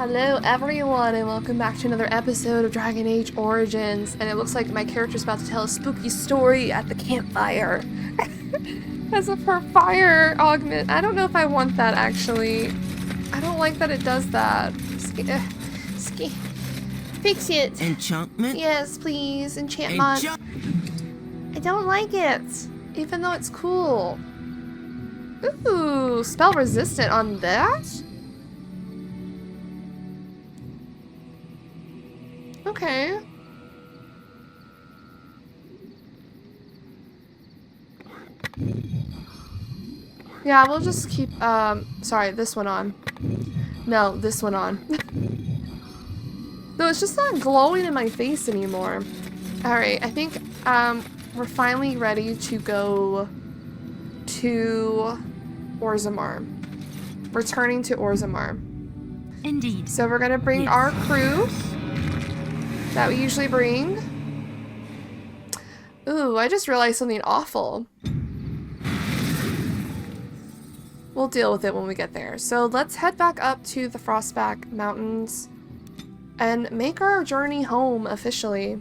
Hello everyone and welcome back to another episode of Dragon Age Origins, and it looks like my character's about to tell a spooky story at the campfire. As of her fire augment. I don't know if I want that actually. I don't like that it does that. Fix it. Enchantment? Yes, please. Enchantment. I don't like it. Even though it's cool. Ooh, spell resistant on that? Okay. Yeah, we'll just keep, sorry, this one on. No, this one on. No, it's just not glowing in my face anymore. Alright, I think, we're finally ready to go to Orzammar. Returning to Orzammar. Indeed. So we're gonna bring our crew that we usually bring. Ooh, I just realized something awful. We'll deal with it when we get there. So let's head back up to the Frostback Mountains and make our journey home officially.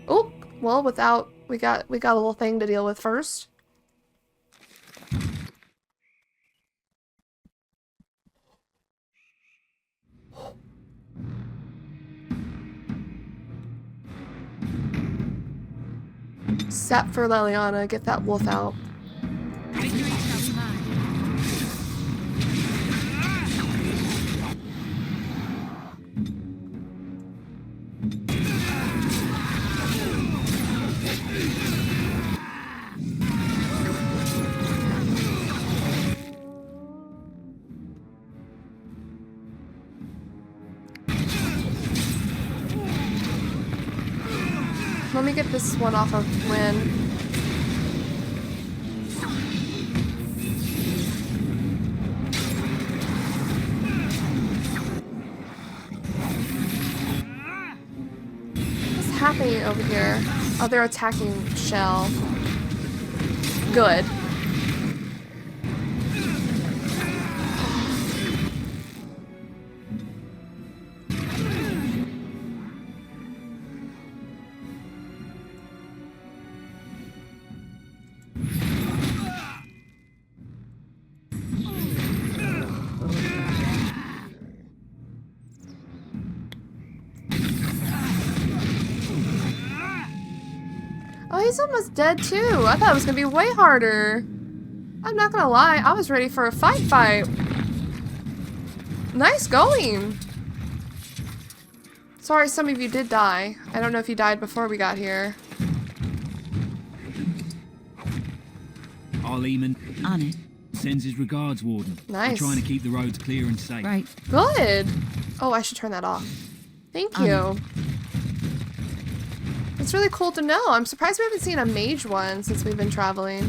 Oh, well, without we got a little thing to deal with first. Set for Leliana, get that wolf out. Victory shall be mine. Let me get this one off of Lynn. What's happening over here? Oh, they're attacking Shell. Good. Oh, he's almost dead too. I thought it was gonna be way harder. I'm not gonna lie, I was ready for a fight. Nice going. Sorry, some of you did die. I don't know if you died before we got here. Archdemon On it. sends his regards, Warden. Nice. We're trying to keep the roads clear and safe. Right. Good. Oh, I should turn that off. Thank you. It's really cool to know. I'm surprised we haven't seen a mage one since we've been traveling.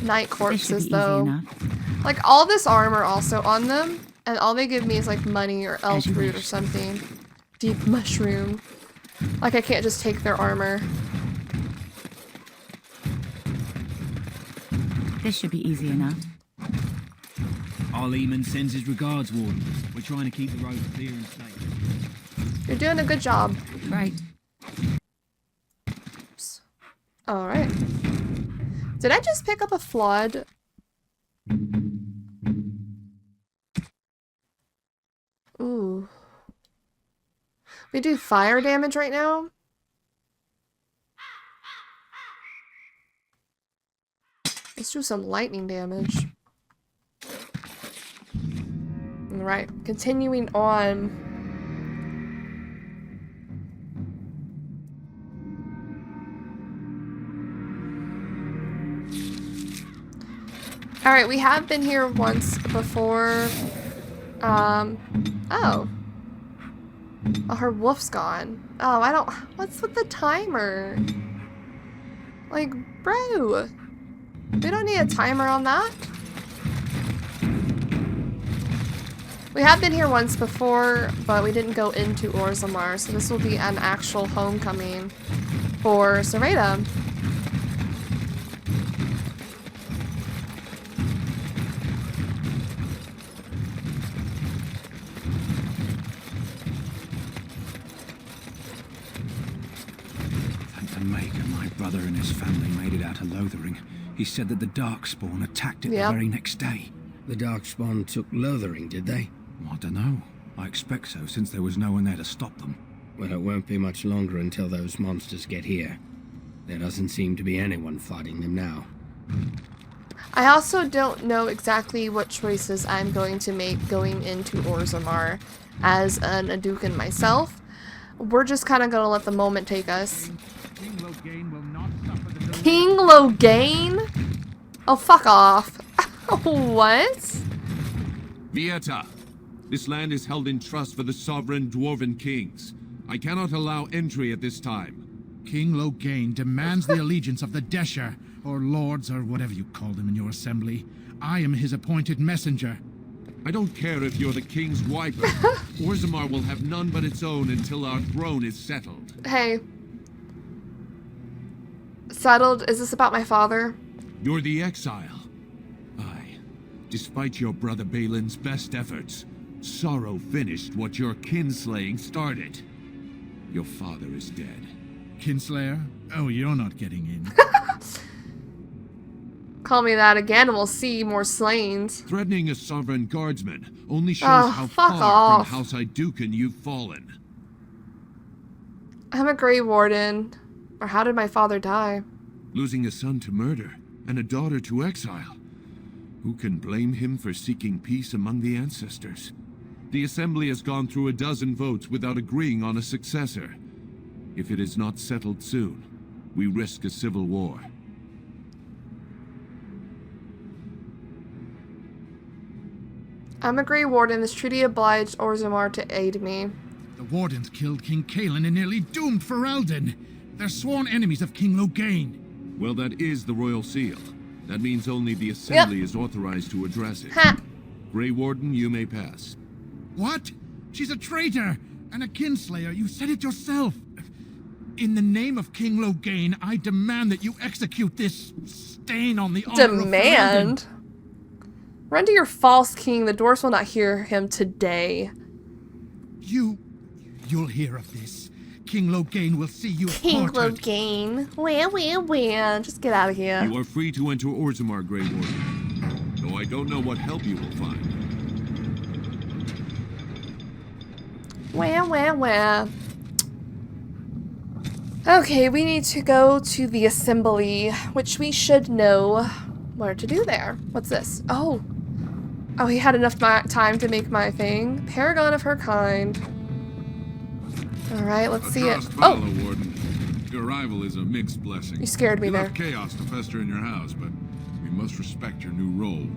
Night corpses, though. Like, all this armor also on them, and all they give me is, like, money or elf root or something. Deep mushroom. Like, I can't just take their armor. This should be easy enough. Archdemon sends his regards, Warden. We're trying to keep the roads clear and safe. You're doing a good job. Right. Alright. Did I just pick up a flood? Ooh. We do fire damage right now? Let's do some lightning damage. Alright, continuing on. Alright, we have been here once before. Oh. Oh, her wolf's gone. Oh, I don't... What's with the timer? Like, bro. We don't need a timer on that. We have been here once before, but we didn't go into Orzammar, so this will be an actual homecoming for Sereda. brother and his family made it out of Lothering, he said that the Darkspawn attacked it Yep. the very next day. The Darkspawn took Lothering, did they? I don't know. I expect so, since there was no one there to stop them. Well, it won't be much longer until those monsters get here. There doesn't seem to be anyone fighting them now. I also don't know exactly what choices I'm going to make going into Orzammar as an Aducan myself. We're just kind of going to let the moment take us. King Loghain will not suffer the King Loghain? Oh, fuck off. What? Vieta, this land is held in trust for the sovereign dwarven kings. I cannot allow entry at this time. King Loghain demands the allegiance of the Desher, or lords, or whatever you call them in your assembly. I am his appointed messenger. I don't care if you're the king's wiper. Orzammar will have none but its own until our throne is settled. Hey. Settled? Is this about my father? You're the exile. Aye. Despite your brother Balin's best efforts, sorrow finished what your kinslaying started. Your father is dead. Kinslayer? Oh, you're not getting in. Call me that again and we'll see more slayings. Threatening a sovereign guardsman only shows Oh, how fuck far off. from House Iducan you've fallen. I'm a Grey Warden. Or how did my father die? Losing a son to murder and a daughter to exile. Who can blame him for seeking peace among the ancestors? The Assembly has gone through a dozen votes without agreeing on a successor. If it is not settled soon, we risk a civil war. I'm a Grey Warden. This treaty obliged Orzammar to aid me. The Wardens killed King Kaelin and nearly doomed Ferelden. They're sworn enemies of King Loghain. Well, that is the royal seal. That means only the Assembly is authorized to address it. Ha! Grey Warden, you may pass. What? She's a traitor and a kinslayer. You said it yourself. In the name of King Loghain, I demand that you execute this stain on the honor of Ferelden. Demand? Run to your false king. The dwarfs will not hear him today. You'll hear of this. King Loghain will see you King quartered. Loghain. Wah. Just get out of here. You are free to enter Orzammar, Grey Warden. Though I don't know what help you will find. Wah. Okay, we need to go to the assembly, which we should know what to do there. What's this? Oh, he had enough time to make my thing. Paragon of her kind. All right, let's see it. Oh, Warden. Your arrival is a mixed blessing. you scared me You there. left chaos to fester in your house, but we must respect your new role.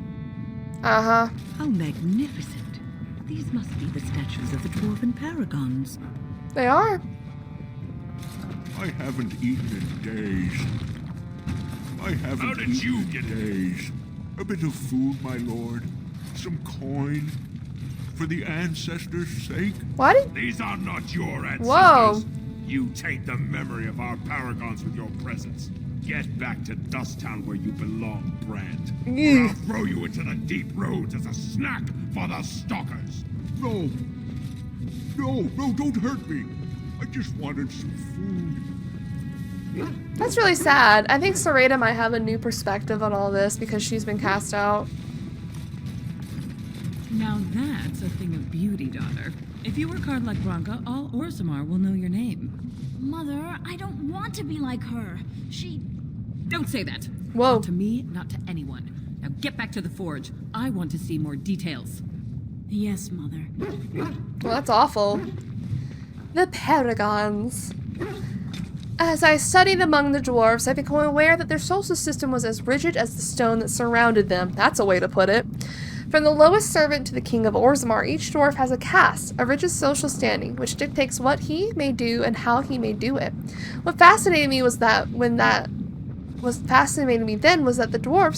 Uh-huh. How magnificent. These must be the statues of the dwarven paragons. They are. I haven't eaten in days. How did you get days? A bit of food, my lord. Some coin. For the ancestors' sake. What? These are not your ancestors. Whoa. You taint the memory of our paragons with your presence. Get back to Dusttown where you belong, Brand. Or I'll throw you into the deep roads as a snack for the stalkers. No, don't hurt me. I just wanted some food. That's really sad. I think Sarada might have a new perspective on all this because she's been cast out. Now that's a thing of beauty, daughter. If you work hard like Branka, all Orzammar will know your name. Mother, I don't want to be like her. Don't say that. Whoa. Not to me, not to anyone. Now get back to the forge. I want to see more details. Yes, Mother. Well, that's awful. The Paragons. As I studied among the dwarves, I became aware that their social system was as rigid as the stone that surrounded them. That's a way to put it. From the lowest servant to the king of Orzammar, each dwarf has a caste, a rigid social standing, which dictates what he may do and how he may do it. What fascinated me was that the dwarves,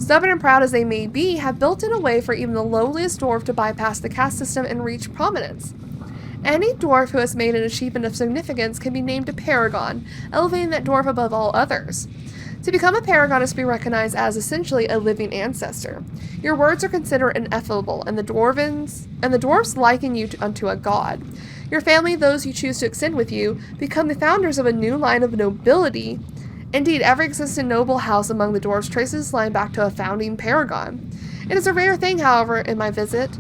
stubborn and proud as they may be, have built in a way for even the lowliest dwarf to bypass the caste system and reach prominence. Any dwarf who has made an achievement of significance can be named a paragon, elevating that dwarf above all others. To become a paragon is to be recognized as essentially a living ancestor. Your words are considered ineffable, and the dwarves liken you unto a god. Your family, those you choose to extend with you, become the founders of a new line of nobility. Indeed, every existing noble house among the dwarves traces this line back to a founding paragon. It is a rare thing, however, in my visit.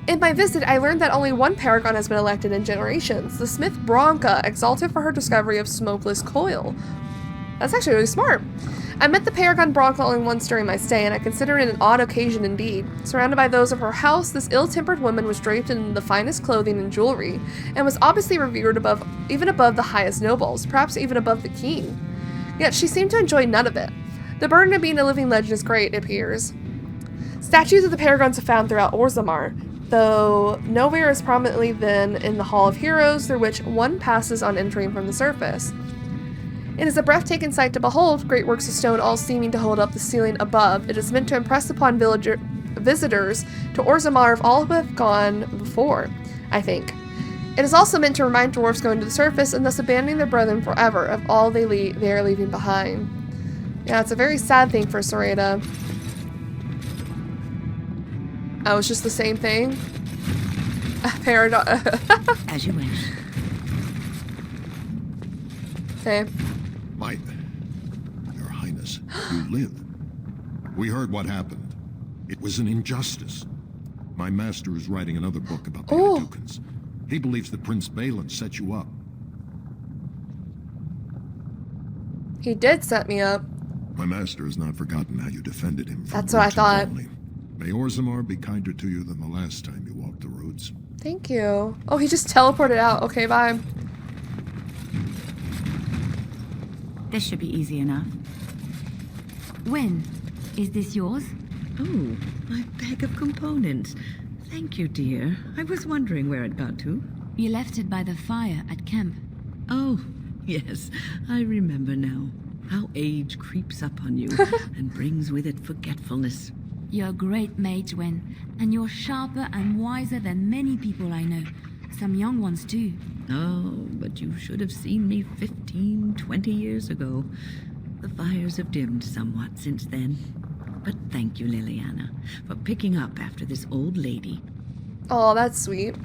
In my visit, I learned that only one paragon has been elected in generations, the smith Bronca, exalted for her discovery of smokeless coil. That's actually really smart. I met the paragon Bronca only once during my stay, and I consider it an odd occasion indeed. Surrounded by those of her house, this ill-tempered woman was draped in the finest clothing and jewelry, and was obviously revered even above the highest nobles, perhaps even above the king. Yet she seemed to enjoy none of it. The burden of being a living legend is great, it appears. Statues of the paragons are found throughout Orzammar, though nowhere as prominently than in the Hall of Heroes, through which one passes on entering from the surface. It is a breathtaking sight to behold, great works of stone all seeming to hold up the ceiling above. It is meant to impress upon visitors to Orzammar of all who have gone before, I think. It is also meant to remind dwarves going to the surface and thus abandoning their brethren forever of all they are leaving behind. Yeah, it's a very sad thing for Sereda. Oh, it's just the same thing? Paradox. As you wish. Okay. Your Highness, you live. We heard what happened. It was an injustice. My master is writing another book about the Hadukans. He believes that Prince Balin set you up. He did set me up. My master has not forgotten how you defended him from That's what I thought. only. May Orzammar be kinder to you than the last time you walked the roads. Thank you. Oh, he just teleported out. Okay, bye. This should be easy enough. Wynne, is this yours? Oh, my bag of components. Thank you, dear. I was wondering where it got to. You left it by the fire at camp. Oh, yes. I remember now. How age creeps up on you and brings with it forgetfulness. You're a great mage, Wynne, and you're sharper and wiser than many people I know. Some young ones, too. Oh, but you should have seen me 15, 20 years ago. The fires have dimmed somewhat since then. But thank you, Liliana, for picking up after this old lady. Oh, that's sweet.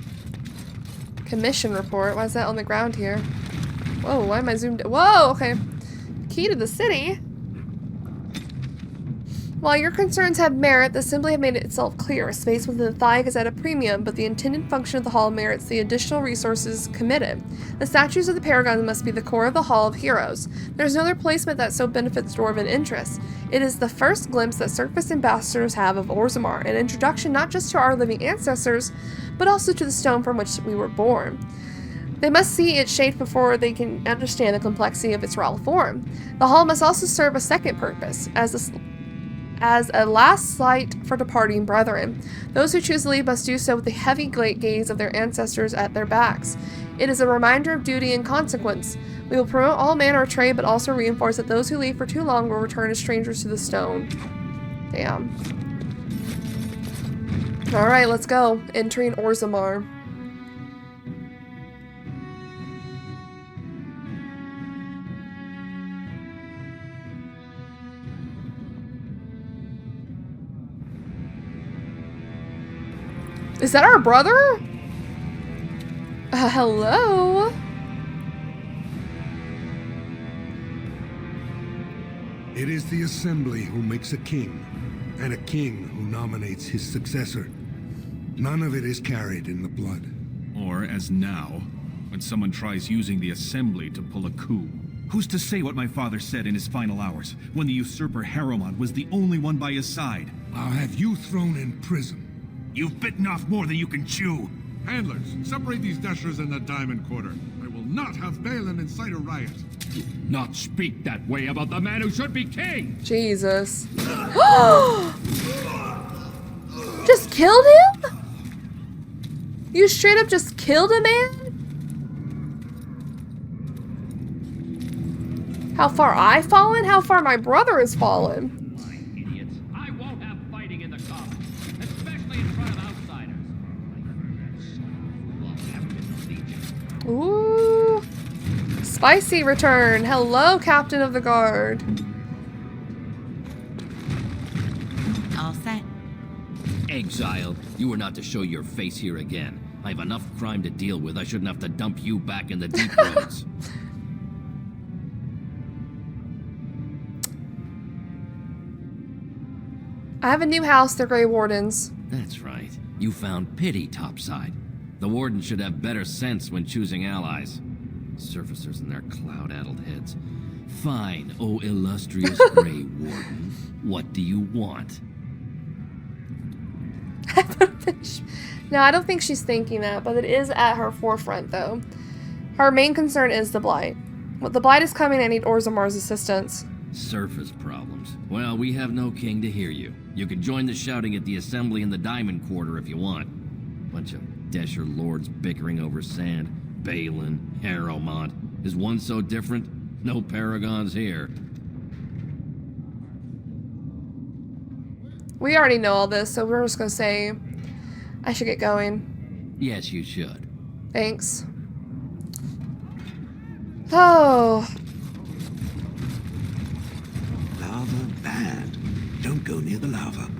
Commission report. Why is that on the ground here? Whoa, why am I zoomed in? Whoa, okay. Key to the city. While your concerns have merit, the Assembly have made itself clear. Space within the Thaig is at a premium, but the intended function of the Hall merits the additional resources committed. The statues of the Paragons must be the core of the Hall of Heroes. There's no other placement that so benefits Dwarven interests. It is the first glimpse that surface ambassadors have of Orzammar, an introduction not just to our living ancestors, but also to the stone from which we were born. They must see its shape before they can understand the complexity of its raw form. The Hall must also serve a second purpose, as a last sight for departing brethren. Those who choose to leave must do so with the heavy gaze of their ancestors at their backs. It is a reminder of duty and consequence. We will promote all manner of trade, but also reinforce that those who leave for too long will return as strangers to the stone. Damn. Alright, let's go. Entering Orzammar. Is that our brother? Hello? It is the Assembly who makes a king, and a king who nominates his successor. None of it is carried in the blood. Or, as now, when someone tries using the Assembly to pull a coup. Who's to say what my father said in his final hours, when the usurper Harrowmont was the only one by his side? I'll have you thrown in prison. You've bitten off more than you can chew. Handlers, separate these dashers in the diamond quarter. I will not have Balin incite a riot. Do not speak that way about the man who should be king! Jesus. Just killed him? You straight up just killed a man? How far I've fallen? How far my brother has fallen? Ooh. Spicy return. Hello, Captain of the Guard. All set. Exile, you are not to show your face here again. I have enough crime to deal with. I shouldn't have to dump you back in the deep roads. I have a new house, the Grey Wardens. That's right. You found pity topside. The Warden should have better sense when choosing allies. Surfacers and their cloud-addled heads. Fine, oh illustrious Grey Warden. What do you want? No, I don't think she's thinking that, but it is at her forefront, though. Her main concern is the Blight. Well, the Blight is coming. I need Orzammar's assistance. Surface problems. Well, we have no king to hear you. You can join the shouting at the assembly in the Diamond Quarter if you want. Bunch of Desher lords bickering over sand. Balin, Harrowmont. Is one so different? No paragons here. We already know all this, so we're just gonna say I should get going. Yes, you should. Thanks. Oh. Lava bad. Don't go near the lava.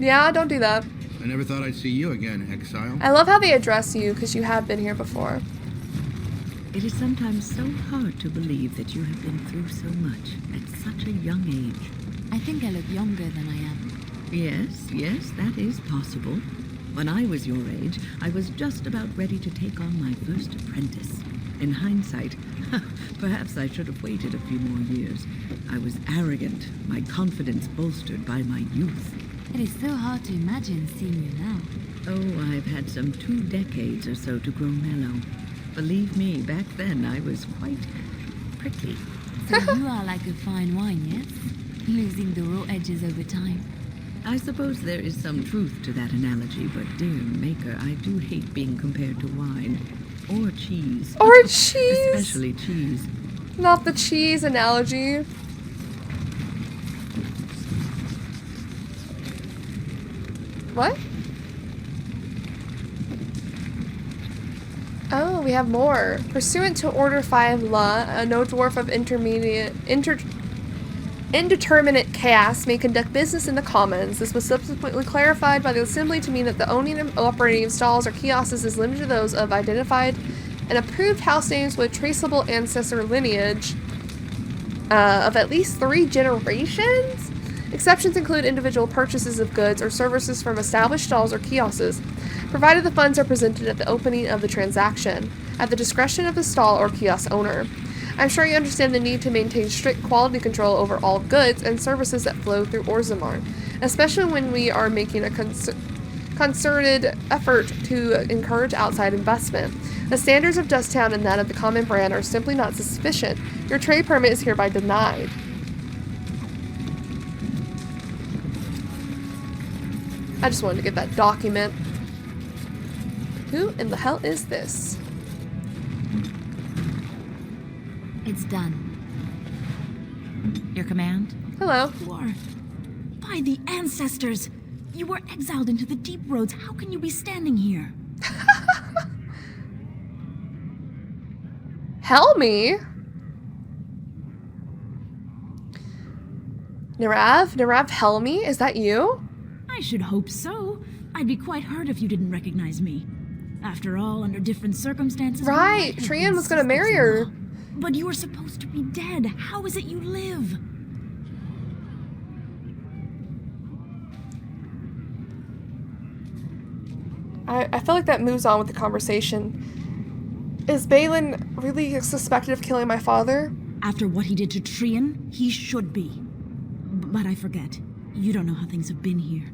Yeah, don't do that. I never thought I'd see you again, Exile. I love how they address you, because you have been here before. It is sometimes so hard to believe that you have been through so much at such a young age. I think I look younger than I am. Yes, that is possible. When I was your age, I was just about ready to take on my first apprentice. In hindsight, perhaps I should have waited a few more years. I was arrogant, my confidence bolstered by my youth. It is so hard to imagine seeing you now. Oh, I've had some 2 decades or so to grow mellow. Believe me, back then I was quite prickly. So you are like a fine wine, yes? Losing the raw edges over time. I suppose there is some truth to that analogy, but dear Maker, I do hate being compared to wine. Or cheese. Or cheese! Especially cheese. Not the cheese analogy. What? Oh, we have more. Pursuant to Order 5 law, no dwarf of indeterminate caste may conduct business in the commons. This was subsequently clarified by the assembly to mean that the owning and operating of stalls or kiosks is limited to those of identified and approved house names with traceable ancestor lineage of at least 3 generations. Exceptions include individual purchases of goods or services from established stalls or kiosks, provided the funds are presented at the opening of the transaction, at the discretion of the stall or kiosk owner. I'm sure you understand the need to maintain strict quality control over all goods and services that flow through Orzammar, especially when we are making a concerted effort to encourage outside investment. The standards of Dusttown and that of the common brand are simply not sufficient. Your trade permit is hereby denied. I just wanted to get that document. Who in the hell is this? It's done. Your command? Hello. War. By the ancestors! You were exiled into the deep roads. How can you be standing here? Helmy? Narav Helmy? Is that you? I should hope so. I'd be quite hurt if you didn't recognize me. After all, under different circumstances... Right, Trian was gonna marry her. But you were supposed to be dead. How is it you live? I feel like that moves on with the conversation. Is Balin really suspected of killing my father? After what he did to Trian, he should be. But I forget. You don't know how things have been here.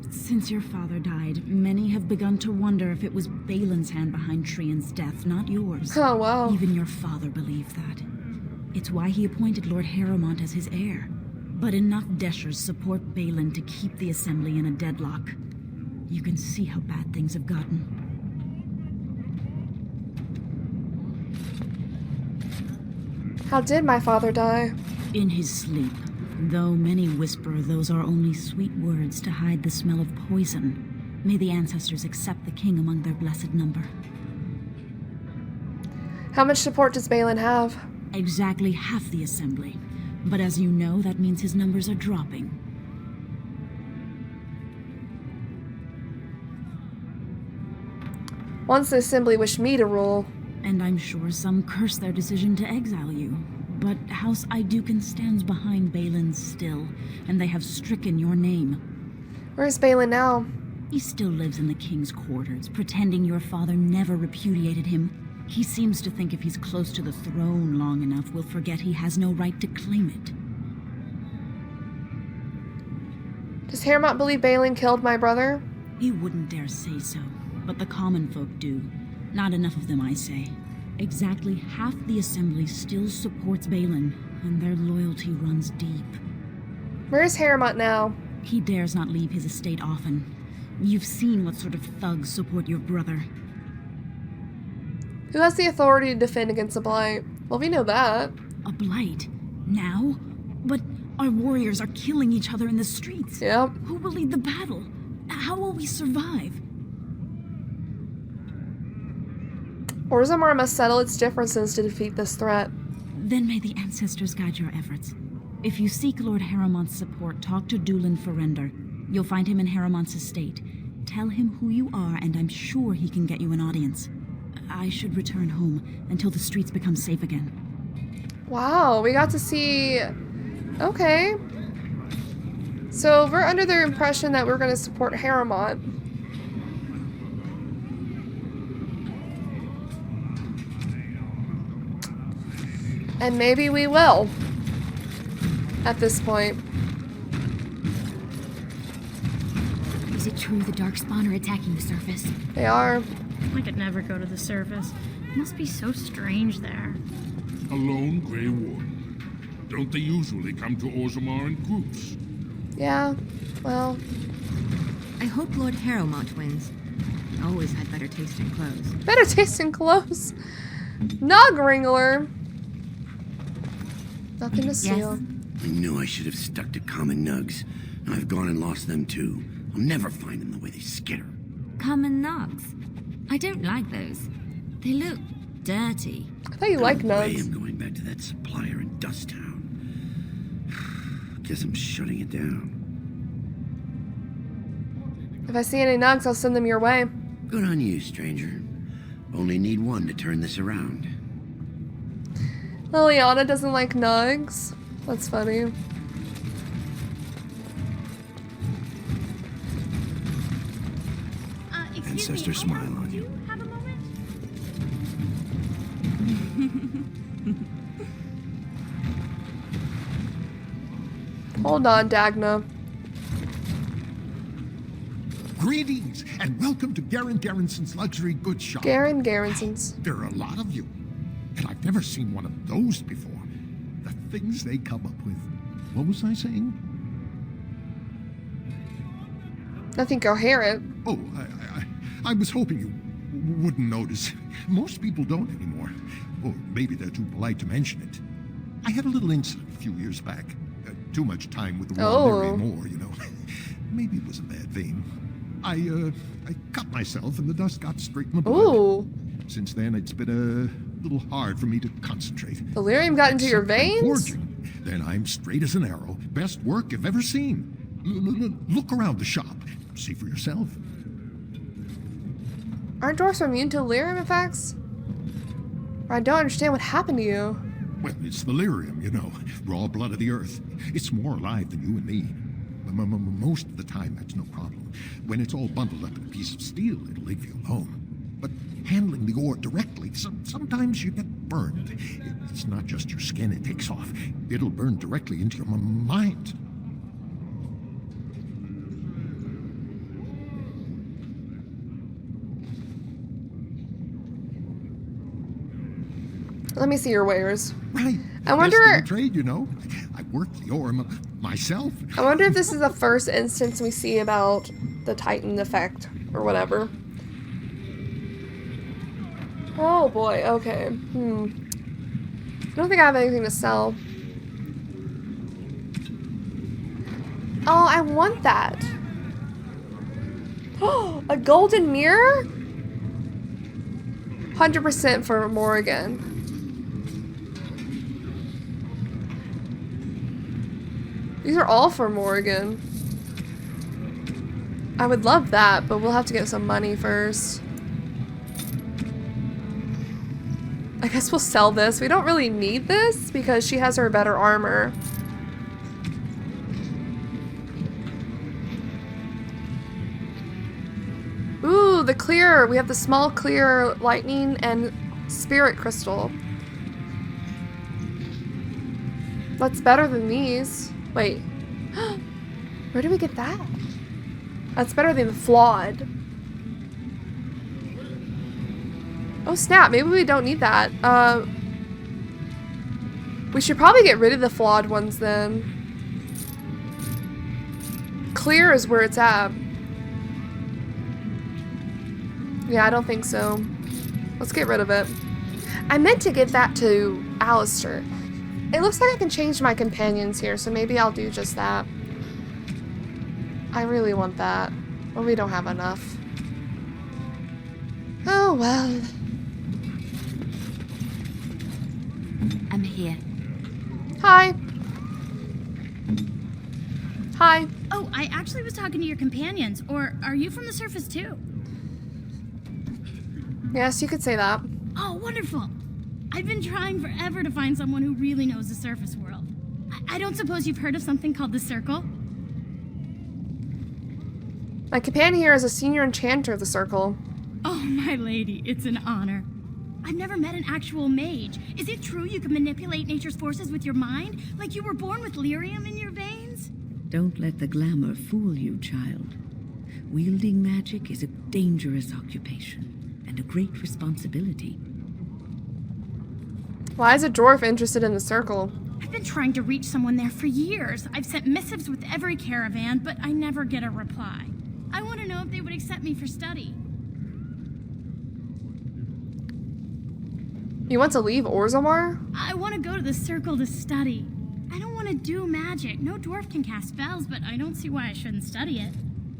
Since your father died, many have begun to wonder if it was Balin's hand behind Trian's death, not yours. Oh, wow. Even your father believed that. It's why he appointed Lord Harrowmont as his heir. But enough Deshers support Balin to keep the assembly in a deadlock. You can see how bad things have gotten. How did my father die? In his sleep. Though many whisper those are only sweet words to hide the smell of poison, may the ancestors accept the king among their blessed number. How much support does Balin have? Exactly half the assembly. But as you know, that means his numbers are dropping. Once the Assembly wished me to rule. And I'm sure some curse their decision to exile you. But House Idukan stands behind Balin still, and they have stricken your name. Where's Balin now? He still lives in the king's quarters, pretending your father never repudiated him. He seems to think if he's close to the throne long enough, we'll forget he has no right to claim it. Does Harrowmont believe Balin killed my brother? He wouldn't dare say so, but the common folk do. Not enough of them, I say. Exactly half the Assembly still supports Balin, and their loyalty runs deep. Where's Harrowmont now? He dares not leave his estate often. You've seen what sort of thugs support your brother. Who has the authority to defend against a blight? Well, we know that. A blight? Now? But our warriors are killing each other in the streets. Yep. Who will lead the battle? How will we survive? Orzammar must settle its differences to defeat this threat. Then may the ancestors guide your efforts. If you seek Lord Harrowmont's support, talk to Dulin Ferender. You'll find him in Harrowmont's estate. Tell him who you are, and I'm sure he can get you an audience. I should return home until the streets become safe again. Wow, we got to see... Okay. So we're under the impression that we're going to support Harrowmont. And maybe we will. At this point. Is it true the Darkspawn are attacking the surface? They are. I could never go to the surface. It must be so strange there. A lone Grey Warden. Don't they usually come to Orzammar in groups? Yeah, well... I hope Lord Harrowmont wins. Always had better taste in clothes. Better taste in clothes? Nog Wrangler! Nothing to steal. I knew I should have stuck to common nugs. Now I've gone and lost them too. I'll never find them the way they skitter. Common nugs? I don't like those. They look dirty. I thought you liked nugs. I'm going back to that supplier in Dust Town. Guess I'm shutting it down. If I see any nugs, I'll send them your way. Good on you, stranger. Only need one to turn this around. Liliana doesn't like nugs. That's funny. Ancestors smile on you. Have a moment? Hold on, Dagna. Greetings, and welcome to Garen Garrison's Luxury Goods Shop. Garen Garrison's. There are a lot of you, and I've never seen one of those before. The things they come up with. What was I saying? Nothing coherent. Oh, I was hoping you wouldn't notice. Most people don't anymore. Or maybe they're too polite to mention it. I had a little incident a few years back. Too much time with the Raw Moore, you know. Maybe it was a bad vein. I cut myself and the dust got straight in the blood. Ooh. Since then, it's been a little hard for me to concentrate. Delirium got into your veins? Forging. Then I'm straight as an arrow. Best work you've ever seen. Look around the shop. See for yourself. Aren't dwarfs immune to delirium effects? I don't understand what happened to you. Well, it's delirium, you know. Raw blood of the earth. It's more alive than you and me. Most of the time, that's no problem. When it's all bundled up in a piece of steel, it'll leave you alone. But handling the ore directly, sometimes you get burned. It's not just your skin it takes off. It'll burn directly into your mind. Let me see your wares. Right. I wonder... Best in the trade, you know. I worked the ore myself. I wonder if this is the first instance we see about the Titan effect or whatever. Oh boy, okay. I don't think I have anything to sell. Oh, I want that. Oh, a golden mirror? 100% for Morrigan. These are all for Morrigan. I would love that, but we'll have to get some money first. I guess we'll sell this. We don't really need this because she has her better armor. Ooh, the clear. We have the small clear lightning and spirit crystal. That's better than these. Wait. Where do we get that? That's better than the flawed. Oh snap, maybe we don't need that. We should probably get rid of the flawed ones then. Clear is where it's at. Yeah, I don't think so. Let's get rid of it. I meant to give that to Alistair. It looks like I can change my companions here, so maybe I'll do just that. I really want that. Well, we don't have enough. Oh, well. I'm here. Hi. Hi. Oh, I actually was talking to your companions. Or are you from the surface too? Yes, you could say that. Oh, wonderful. I've been trying forever to find someone who really knows the surface world. I don't suppose you've heard of something called the Circle? My companion here is a senior enchanter of the Circle. Oh, my lady, it's an honor. I've never met an actual mage. Is it true you can manipulate nature's forces with your mind? Like you were born with lyrium in your veins? Don't let the glamour fool you, child. Wielding magic is a dangerous occupation and a great responsibility. Why is a dwarf interested in the Circle? I've been trying to reach someone there for years. I've sent missives with every caravan, but I never get a reply. I want to know if they would accept me for study. You want to leave Orzammar? I want to go to the Circle to study. I don't want to do magic. No dwarf can cast spells, but I don't see why I shouldn't study it.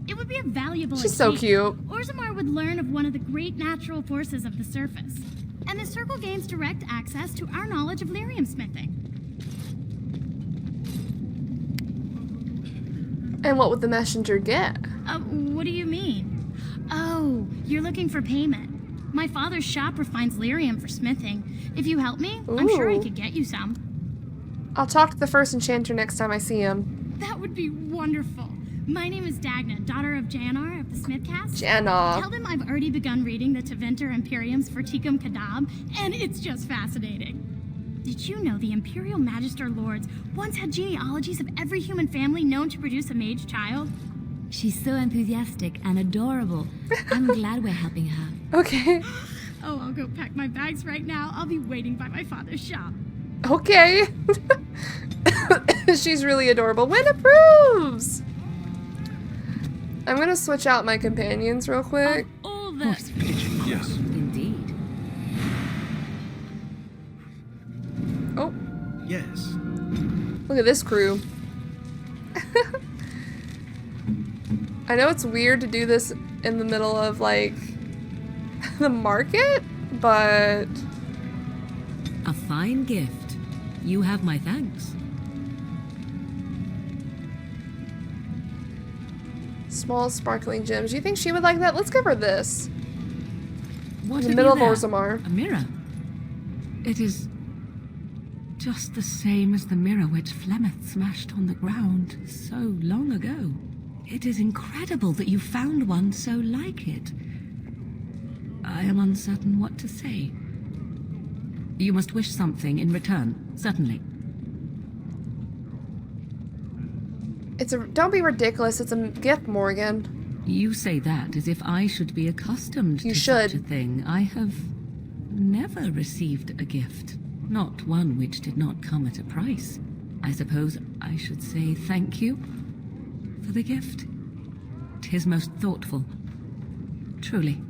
It would be a valuable She's so exchange. cute. Orzammar would learn of one of the great natural forces of the surface. And the Circle gains direct access to our knowledge of lyrium smithing. And what would the messenger get? What do you mean? Oh, you're looking for payment. My father's shop refines lyrium for smithing. If you help me, I'm sure I Ooh. could get you some. I'll talk to the first enchanter next time I see him. That would be wonderful. My name is Dagna, daughter of Janar of the Smithcast. Janna. Tell them I've already begun reading the Tevinter Imperiums for Tikum Kadab, and it's just fascinating. Did you know the Imperial Magister Lords once had genealogies of every human family known to produce a mage child? She's so enthusiastic and adorable. I'm glad we're helping her. Okay. Oh, I'll go pack my bags right now. I'll be waiting by my father's shop. Okay. She's really adorable. Win approves! I'm gonna switch out my companions real quick. All that. Yes. Indeed. Oh. Yes. Look at this crew. I know it's weird to do this in the middle of, like, the market, but... A fine gift. You have my thanks. Small sparkling gems. You think she would like that? Let's give her this. What In the have middle of you there? Orzammar. A mirror. It is just the same as the mirror which Flemeth smashed on the ground so long ago. It is incredible that you found one so like it. I am uncertain what to say. You must wish something in return, certainly. Don't be ridiculous. It's a gift, Morgan. You say that as if I should be accustomed You to should. such a thing. I have never received a gift. Not one which did not come at a price. I suppose I should say thank you for the gift. 'Tis most thoughtful. Truly.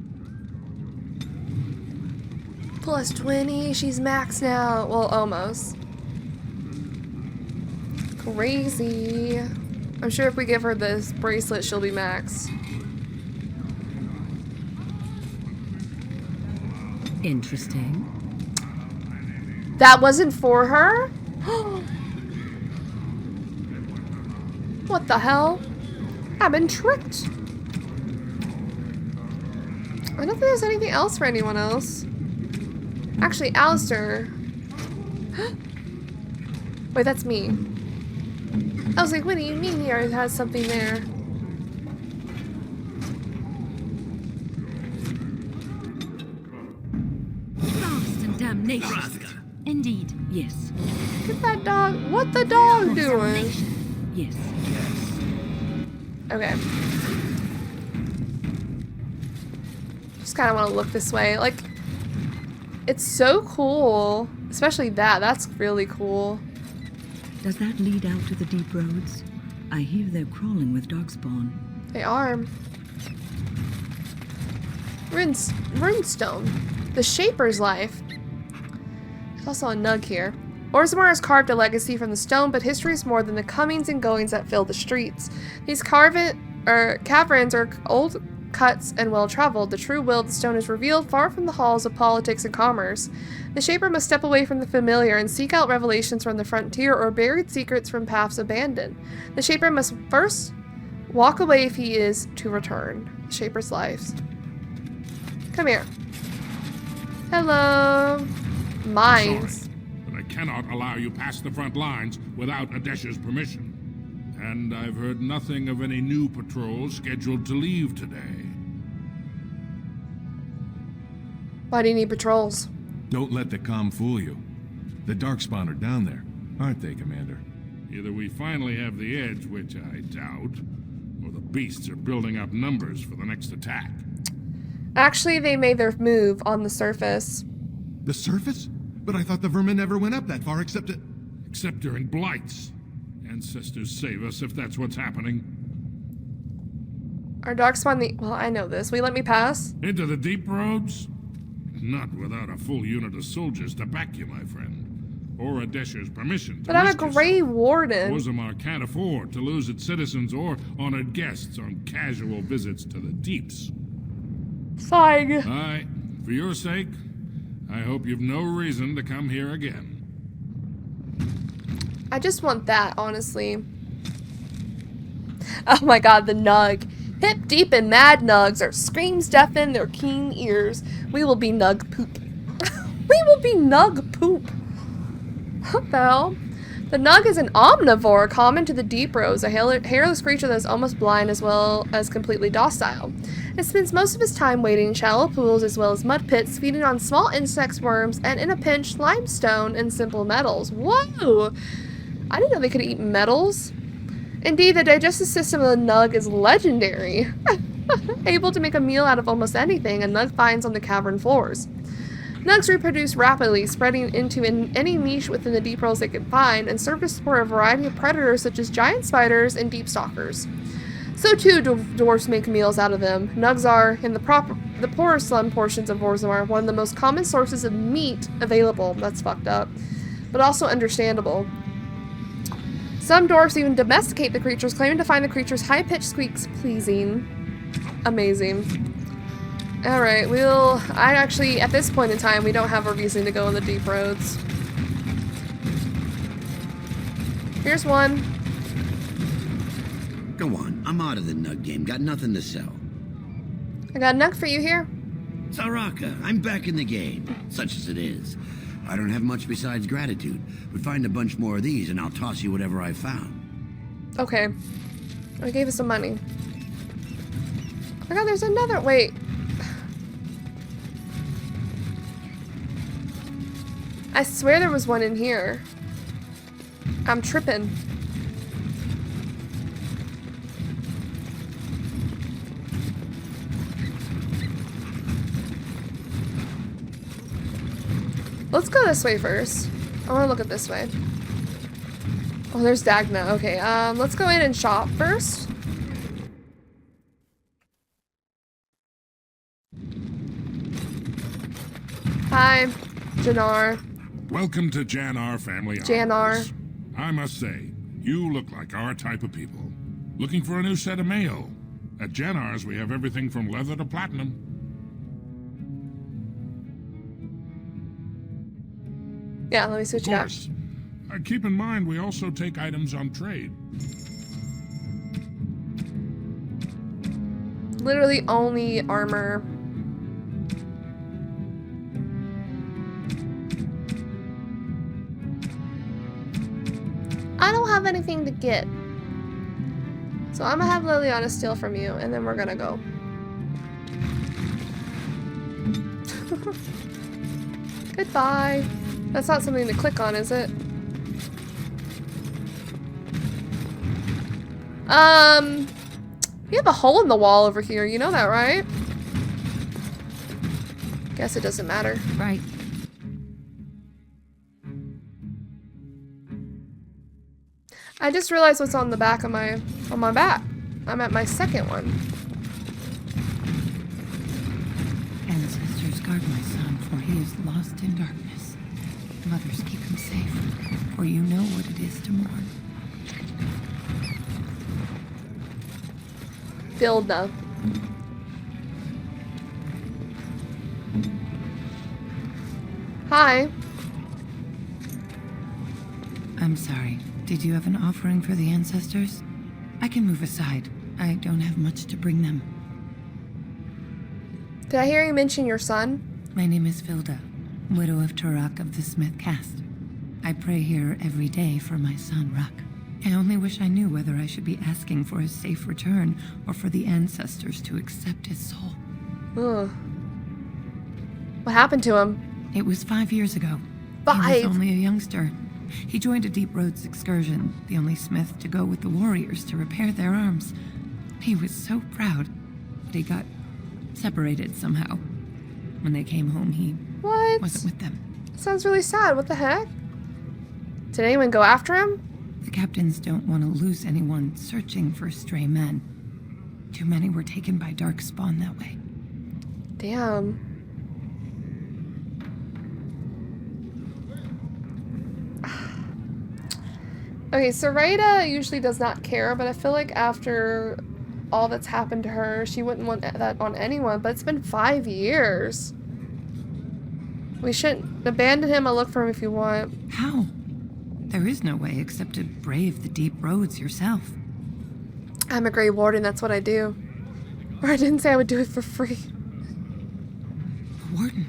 Plus 20. She's max now. Well, almost. Crazy. I'm sure if we give her this bracelet, she'll be max. Interesting. That wasn't for her? What the hell? I've been tricked. I don't think there's anything else for anyone else. Actually, Alistair. Wait, that's me. I was like, what do you mean here? It has something there. Frost and damnation. Indeed. Yes. Look at that dog. What the dog doing? Yes. Okay. Just kind of want to look this way. Like, it's so cool. Especially that. That's really cool. Does that lead out to the deep roads? I hear they're crawling with darkspawn. They are. Runestone. The Shaper's life. There's also a nug here. Orzammar has carved a legacy from the stone, but history is more than the comings and goings that fill the streets. These caverns are old cuts and well-traveled. The true will of the stone is revealed far from the halls of politics and commerce. The Shaper must step away from the familiar and seek out revelations from the frontier or buried secrets from paths abandoned. The Shaper must first walk away if he is to return. The Shaper's lives. Come here. Hello. Mines. Sorry, but I cannot allow you past the front lines without Adesh's permission. And I've heard nothing of any new patrols scheduled to leave today. Why do you need patrols? Don't let the comm fool you. The Darkspawn are down there, aren't they, Commander? Either we finally have the edge, which I doubt, or the beasts are building up numbers for the next attack. Actually, they made their move on the surface. The surface? But I thought the vermin never went up that far except during blights. Ancestors save us if that's what's happening. Our Darkspawn, well, I know this. Will you let me pass? Into the deep roads? Not without a full unit of soldiers to back you, my friend. Or Adesh's permission to But I'm a Grey Warden. Orzammar can't afford to lose its citizens or honored guests on casual visits to the deeps. Fine. For your sake, I hope you've no reason to come here again. I just want that, honestly. Oh my god, the nug. Hip deep and mad nugs are screams deafen their keen ears. We will be nug poop. We will be nug poop. What the hell? The nug is an omnivore common to the deep roads, a hairless creature that is almost blind as well as completely docile. It spends most of its time wading in shallow pools as well as mud pits, feeding on small insects, worms, and in a pinch, limestone and simple metals. Whoa! I didn't know they could eat metals. Indeed, the digestive system of the nug is legendary. Able to make a meal out of almost anything a nug finds on the cavern floors. Nugs reproduce rapidly, spreading into any niche within the deep roads they can find, and serve to support a variety of predators such as giant spiders and deep stalkers. So too, dwarves make meals out of them. Nugs are, in the poorer slum portions of Orzammar, one of the most common sources of meat available. That's fucked up. But also understandable. Some dwarfs even domesticate the creatures, claiming to find the creatures' high-pitched squeaks pleasing. Amazing. Alright, actually, at this point in time, we don't have a reason to go on the deep roads. Here's one. Go on, I'm out of the nug game. Got nothing to sell. I got a nug for you here. Saraka, I'm back in the game, such as it is. I don't have much besides gratitude, but find a bunch more of these and I'll toss you whatever I found. Okay. I gave us some money. Oh my god, there's another. Wait. I swear there was one in here. I'm tripping. Let's go this way first. I want to look at this way. Oh, there's Dagna. Okay, let's go in and shop first. Hi, Jannar. Welcome to Jannar Family Jannar. Hours. I must say, you look like our type of people. Looking for a new set of mail. At Jannar's, we have everything from leather to platinum. Yeah, let me see what you got. Keep in mind, we also take items on trade. Literally only armor. I don't have anything to get. So I'm gonna have Liliana steal from you, and then we're gonna go. Goodbye. That's not something to click on, is it? We have a hole in the wall over here. You know that, right? Guess it doesn't matter. Right. I just realized what's on the back of my back. I'm at my second one. Ancestors guard my son, for he is lost in darkness. Mothers keep him safe, for you know what it is to mourn. Vilna. Hi. I'm sorry. Did you have an offering for the ancestors? I can move aside. I don't have much to bring them. Did I hear you mention your son? My name is Vilda, widow of Turak of the Smith caste. I pray here every day for my son, Ruck. I only wish I knew whether I should be asking for his safe return or for the ancestors to accept his soul. Ugh. What happened to him? It was 5 years ago. 5? He was only a youngster. He joined a Deep Roads excursion, the only smith to go with the warriors to repair their arms. He was so proud, but he got separated somehow. When they came home, he wasn't with them. Sounds really sad. What the heck? Did anyone go after him? The captains don't want to lose anyone searching for stray men. Too many were taken by dark spawn that way. Damn. Okay, so Raida usually does not care, but I feel like after all that's happened to her, she wouldn't want that on anyone, but it's been 5 years. We shouldn't abandon him. I'll look for him if you want. How? There is no way except to brave the deep roads yourself. I'm a Grey Warden, that's what I do. Or I didn't say I would do it for free. Warden?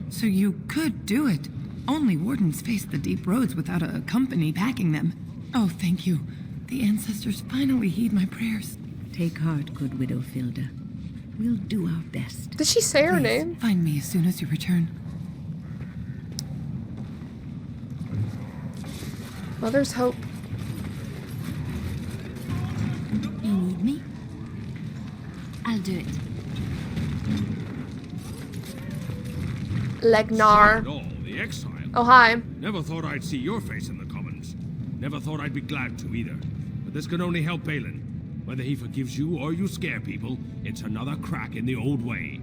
So you could do it. Only wardens face the deep roads without a company packing them. Oh, thank you. The ancestors finally heed my prayers. Take heart, good widow Filda. We'll do our best. Did she say her Please, name? Find me as soon as you return. Well, there's hope. You need me? I'll do it. Legnar. All, the exile. Oh, hi. Never thought I'd see your face in the commons. Never thought I'd be glad to either. But this can only help Balin. Whether he forgives you or you scare people, it's another crack in the old way.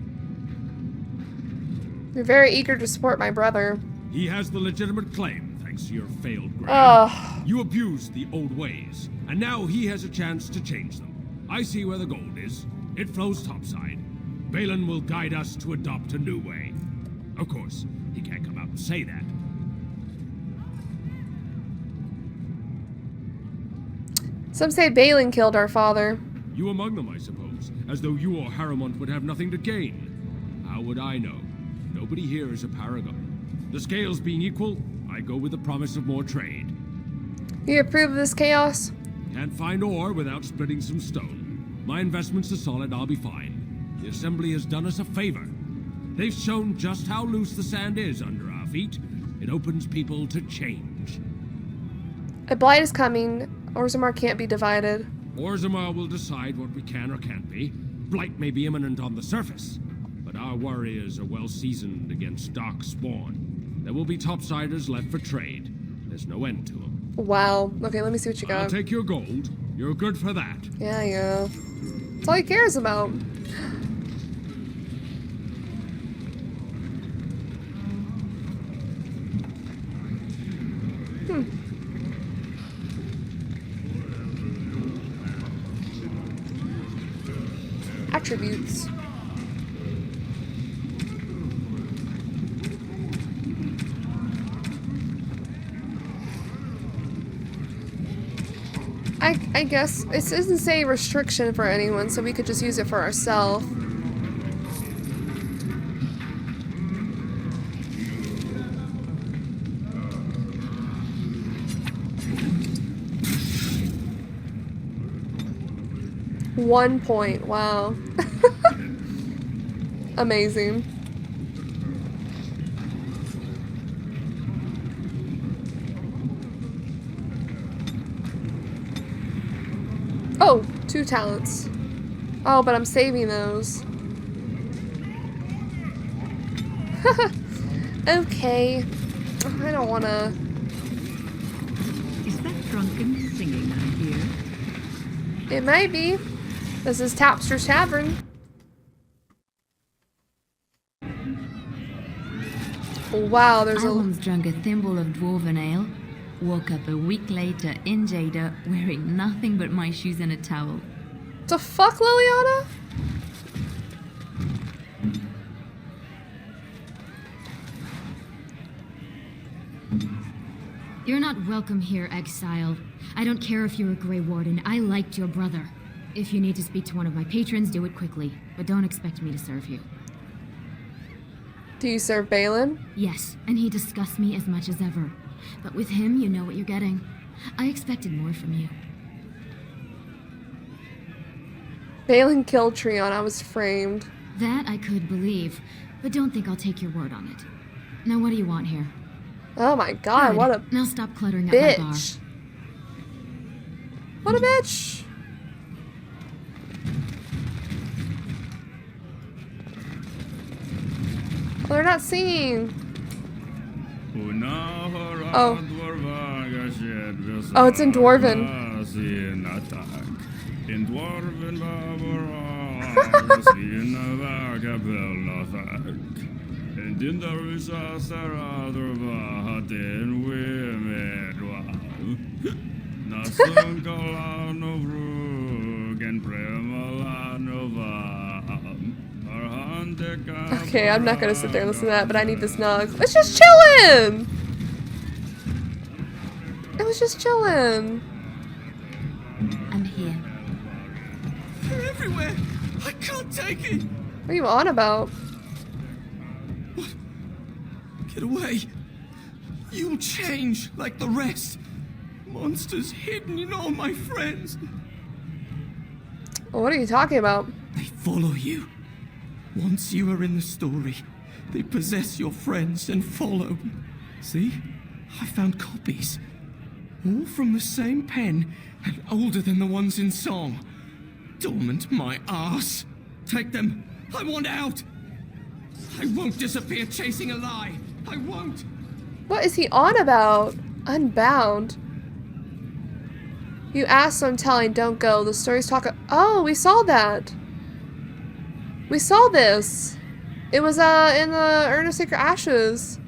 You're very eager to support my brother. He has the legitimate claim, thanks to your failed grab. Ugh. You abused the old ways, and now he has a chance to change them. I see where the gold is. It flows topside. Balin will guide us to adopt a new way. Of course, he can't come out and say that. Some say Balin killed our father. You among them, I suppose, as though you or Harrowmont would have nothing to gain. How would I know? Nobody here is a paragon. The scales being equal, I go with the promise of more trade. You approve of this chaos? Can't find ore without splitting some stone. My investments are solid, I'll be fine. The Assembly has done us a favor. They've shown just how loose the sand is under our feet. It opens people to change. A blight is coming. Orzammar can't be divided. Orzammar will decide what we can or can't be. Blight may be imminent on the surface, but our warriors are well seasoned against dark spawn. There will be topsiders left for trade. There's no end to them. Wow. Okay, let me see what you got. I'll take your gold. You're good for that. Yeah. That's all he cares about. Attributes. I guess it doesn't say restriction for anyone, so we could just use it for ourselves. 1 point. Wow. Amazing. Oh, 2 talents. Oh, but I'm saving those. Okay. I don't wanna... Is that drunken singing I hear? It may be. This is Tapster's Tavern. Wow, there's I once drank a thimble of dwarven ale, woke up a week later in Jada wearing nothing but my shoes and a towel. The fuck, Liliana? You're not welcome here, exile. I don't care if you're a Grey Warden. I liked your brother. If you need to speak to one of my patrons, do it quickly. But don't expect me to serve you. Do you serve Balin? Yes, and he disgusts me as much as ever. But with him, you know what you're getting. I expected more from you. Balin killed Treon. I was framed. That I could believe, but don't think I'll take your word on it. Now what do you want here? Oh my god, Good. what a Now stop cluttering up my bar. bitch. What a bitch. Oh, they're not singing. Oh. Oh, it's in Dwarven. Okay, I'm not gonna sit there and listen to that, but I need this snug. It's just chillin'! It was just chillin'. I'm here. They're everywhere. I can't take it. What are you on about? Get away. You'll change like the rest. Monsters hidden in all my friends. What are you talking about? They follow you. Once you are in the story, they possess your friends and follow. See? I found copies. All from the same pen and older than the ones in song. Dormant my arse. Take them. I want out. I won't disappear chasing a lie. I won't. What is he on about? Unbound. You asked, so I'm telling. Don't go. The story's talk. Oh, we saw that. We saw this. It was in the Urn of Sacred Ashes.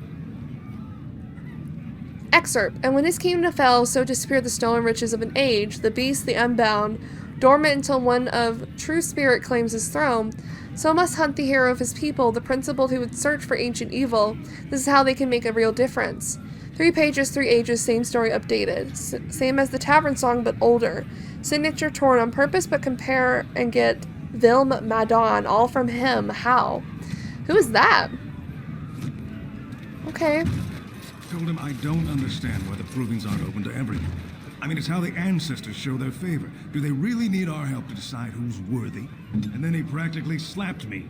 Excerpt. And when his kingdom fell, so disappeared the stolen riches of an age, the beast, the unbound, dormant until one of true spirit claims his throne. So must hunt the hero of his people, the principled who would search for ancient evil. This is how they can make a real difference. 3 pages, 3 ages, same story updated. Same as the tavern song, but older. Signature torn on purpose, but compare and get Vilm Madon, all from him. How? Who is that? Okay. Told him I don't understand why the provings aren't open to everyone. I mean, it's how the ancestors show their favor. Do they really need our help to decide who's worthy? And then he practically slapped me.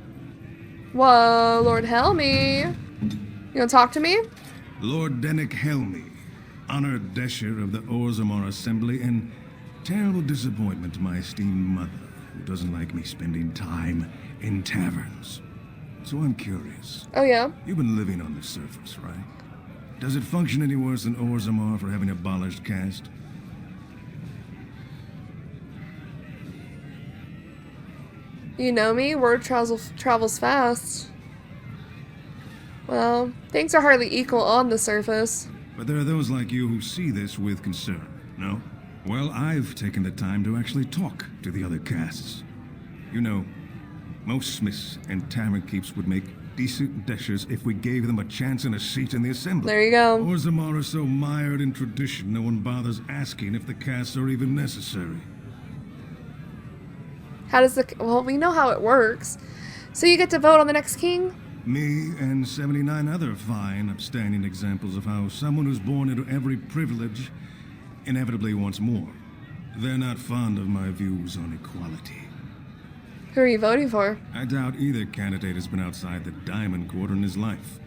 Whoa, Lord Helmy. You gonna talk to me? Lord Dennick Helmy, honored Desher of the Orzammar Assembly, and terrible disappointment to my esteemed mother, who doesn't like me spending time in taverns. So I'm curious. Oh, yeah? You've been living on the surface, right? Does it function any worse than Orzammar for having abolished caste? You know me, word travels fast. Well, things are hardly equal on the surface. But there are those like you who see this with concern, no? Well, I've taken the time to actually talk to the other castes. You know, most smiths and tavern keeps would make decent deshers if we gave them a chance and a seat in the assembly. There you go. Orzammar are so mired in tradition, no one bothers asking if the castes are even necessary. How does well, we know how it works. So you get to vote on the next king? Me and 79 other fine, upstanding examples of how someone who's born into every privilege inevitably wants more. They're not fond of my views on equality. Who are you voting for? I doubt either candidate has been outside the Diamond Quarter in his life.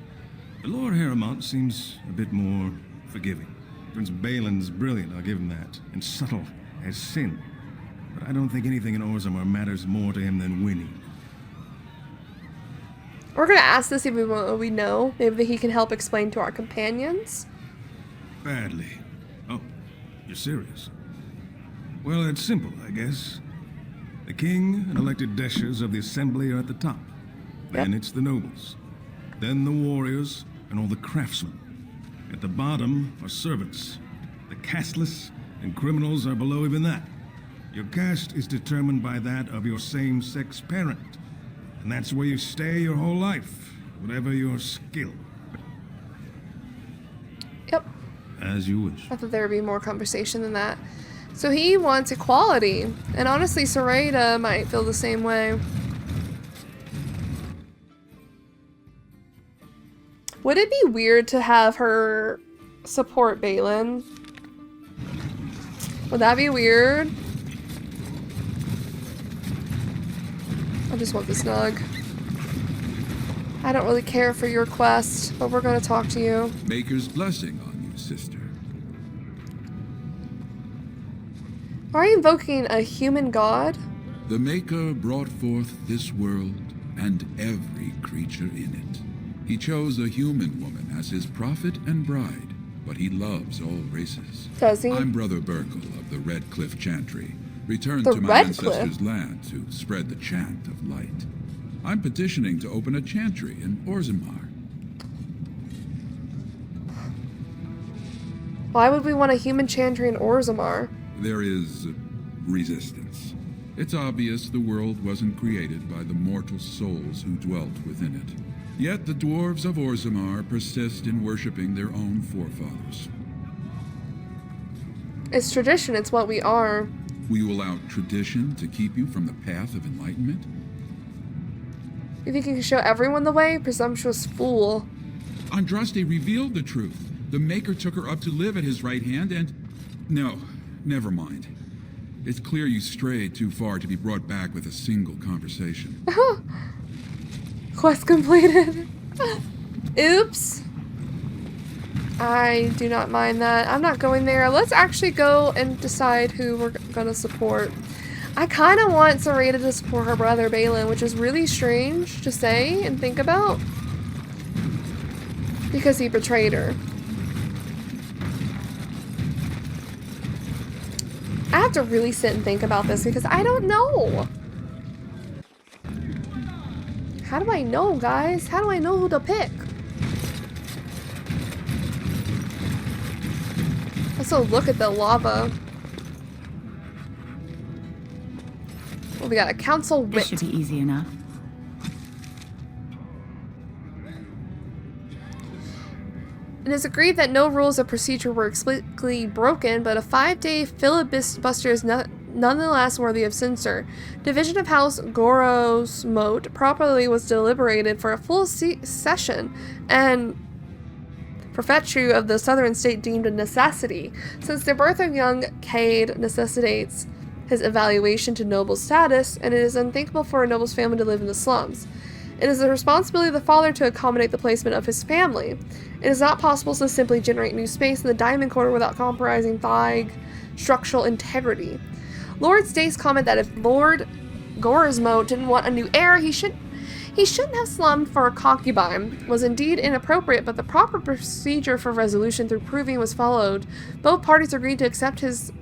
But Lord Harrowmont seems a bit more forgiving. Prince Balin's brilliant, I'll give him that, and subtle as sin. But I don't think anything in Orzammar matters more to him than winning. We're gonna ask this even when we know. Maybe he can help explain to our companions. Badly. Oh, you're serious? Well, it's simple, I guess. The king and elected deshers of the assembly are at the top. Then it's the nobles. Then the warriors and all the craftsmen. At the bottom are servants. The casteless and criminals are below even that. Your caste is determined by that of your same-sex parent. And that's where you stay your whole life, whatever your skill. Yep. As you wish. I thought there would be more conversation than that. So he wants equality. And honestly, Sarada might feel the same way. Would it be weird to have her support Balin? Would that be weird? I just want the snug. I don't really care for your quest, but we're gonna talk to you. Maker's blessing on you, sister. Are you invoking a human god? The Maker brought forth this world and every creature in it. He chose a human woman as his prophet and bride, but he loves all races. Does he? I'm Brother Burkle of the Red Cliff Chantry, returned The to my Red ancestors' Cliff? land to spread the chant of light. I'm petitioning to open a chantry in Orzammar. Why would we want a human chantry in Orzammar? There is resistance. It's obvious the world wasn't created by the mortal souls who dwelt within it. Yet the dwarves of Orzammar persist in worshipping their own forefathers. It's tradition, it's what we are. Will you allow tradition to keep you from the path of enlightenment? You think you can show everyone the way? Presumptuous fool. Andraste revealed the truth. The Maker took her up to live at his right hand and... No, never mind. It's clear you strayed too far to be brought back with a single conversation. Quest completed. Oops. I do not mind that. I'm not going there. Let's actually go and decide who we're gonna support. I kind of want Sarada to support her brother Balin, which is really strange to say and think about. Because he betrayed her. I have to really sit and think about this because I don't know. How do I know, guys? How do I know who to pick? Also, look at the lava. Well, we got a council wit. This should be easy enough. It is agreed that no rules of procedure were explicitly broken, but a 5-day filibuster is nonetheless worthy of censure. Division of House Goros Moat properly was deliberated for a full session, and prefecture of the southern state deemed a necessity, since the birth of young Cade necessitates his evaluation to noble status, and it is unthinkable for a noble's family to live in the slums. It is the responsibility of the father to accommodate the placement of his family. It is not possible to simply generate new space in the Diamond Quarter without compromising Thaig structural integrity. Lord Stace comment that if Lord Gorismo didn't want a new heir, he shouldn't have slummed for a concubine was indeed inappropriate, but the proper procedure for resolution through proving was followed. Both parties agreed to accept his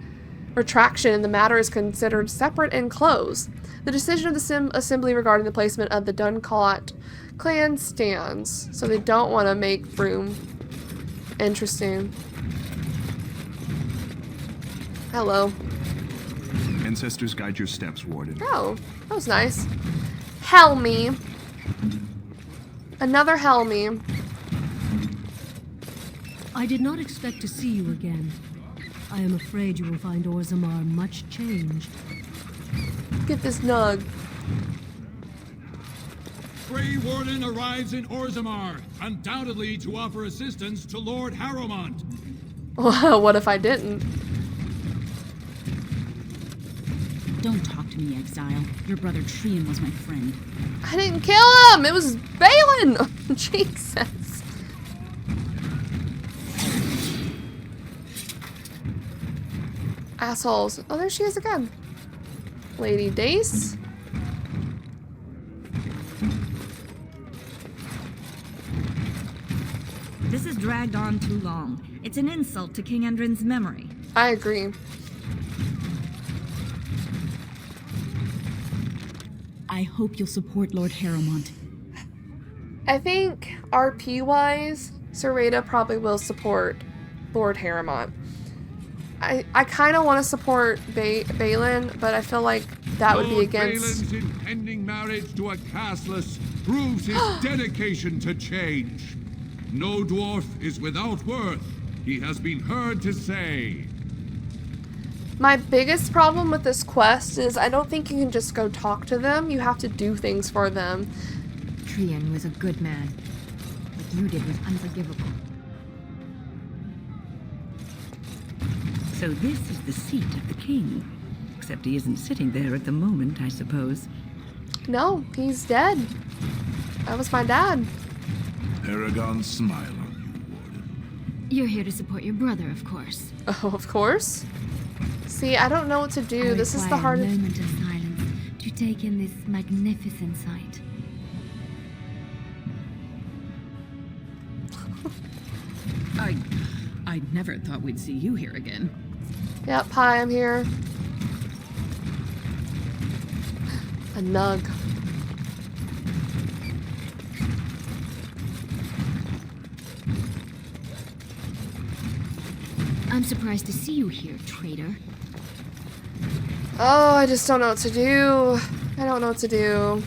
retraction, and the matter is considered separate and closed. The decision of the assembly regarding the placement of the Duncott clan stands, so they don't want to make room. Interesting. Hello. Ancestors guide your steps, Warden. Oh, that was nice. Helmy. Another Helmy. I did not expect to see you again. I am afraid you will find Orzammar much changed. Get this nug. Grey Warden arrives in Orzammar, undoubtedly to offer assistance to Lord Harrowmont. Well, what if I didn't? Don't talk to me, Exile. Your brother Trian was my friend. I didn't kill him! It was Balin! Jesus. Assholes. Oh, there she is again. Lady Dace. This has dragged on too long. It's an insult to King Endrin's memory. I agree. I hope you'll support Lord Harrowmont. I think RP-wise, Sereda probably will support Lord Harrowmont. I kind of want to support Balin, but I feel like that would be against... Balin's impending marriage to a castless proves his dedication to change. No dwarf is without worth, he has been heard to say. My biggest problem with this quest is I don't think you can just go talk to them. You have to do things for them. Trian was a good man. What you did was unforgivable. So this is the seat of the king. Except he isn't sitting there at the moment, I suppose. No, he's dead. That was my dad. Aragon's smile on you, Warden. You're here to support your brother, of course. Oh, of course. See, I don't know what to do. This is the hardest. A moment of silence to take in this magnificent sight. I never thought we'd see you here again. Yep, hi, I'm here. A nug. I'm surprised to see you here, traitor. Oh, I just don't know what to do. I don't know what to do.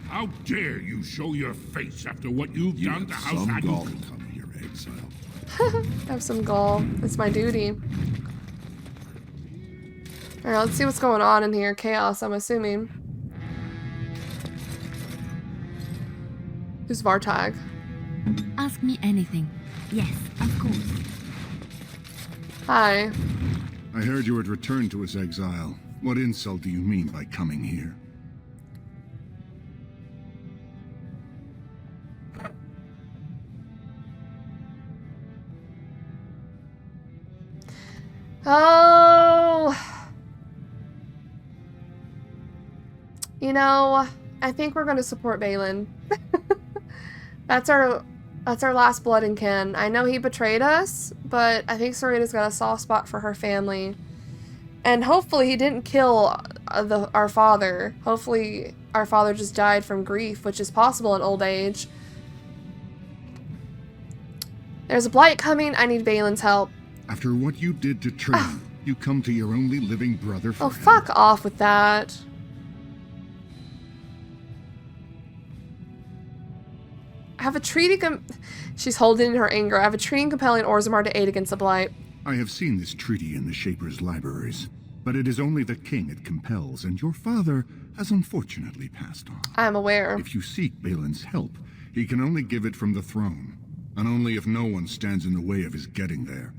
How dare you show your face after what you've done to House Admiral? Come here, Exile. Have some gall. It's my duty. Alright, let's see what's going on in here. Chaos, I'm assuming. Who's Vartag? Ask me anything. Yes, of course. Hi. I heard you had returned to us, Exile. What insult do you mean by coming here? Oh. You know, I think we're going to support Balin. That's our last blood and kin. I know he betrayed us, but I think Serena's got a soft spot for her family. And hopefully he didn't kill our father. Hopefully our father just died from grief, which is possible in old age. There's a blight coming. I need Balin's help. After what you did to Trian, you come to your only living brother for Oh, help. fuck off with that. I have a treaty She's holding in her anger. I have a treaty compelling Orzammar to aid against the blight. I have seen this treaty in the Shaper's libraries, but it is only the king it compels, and your father has unfortunately passed on. I am aware. If you seek Balin's help, he can only give it from the throne, and only if no one stands in the way of his getting there.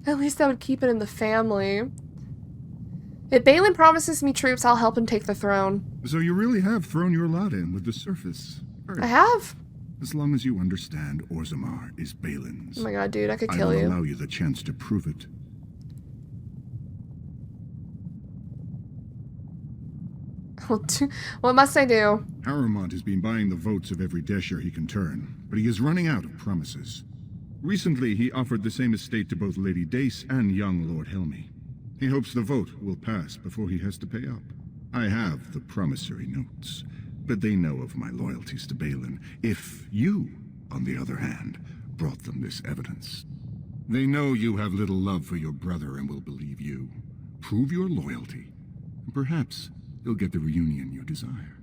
At least I would keep it in the family. If Balin promises me troops, I'll help him take the throne. So you really have thrown your lot in with the surface. I have. As long as you understand Orzammar is Balin's. Oh my god, dude, I could kill I will you. allow you the chance to prove it. What must I do? Harrowmont has been buying the votes of every Desher he can turn, but he is running out of promises. Recently, he offered the same estate to both Lady Dace and young Lord Helmy. He hopes the vote will pass before he has to pay up. I have the promissory notes, but they know of my loyalties to Balin. If you, on the other hand, brought them this evidence, they know you have little love for your brother and will believe you. Prove your loyalty, and perhaps you'll get the reunion you desire.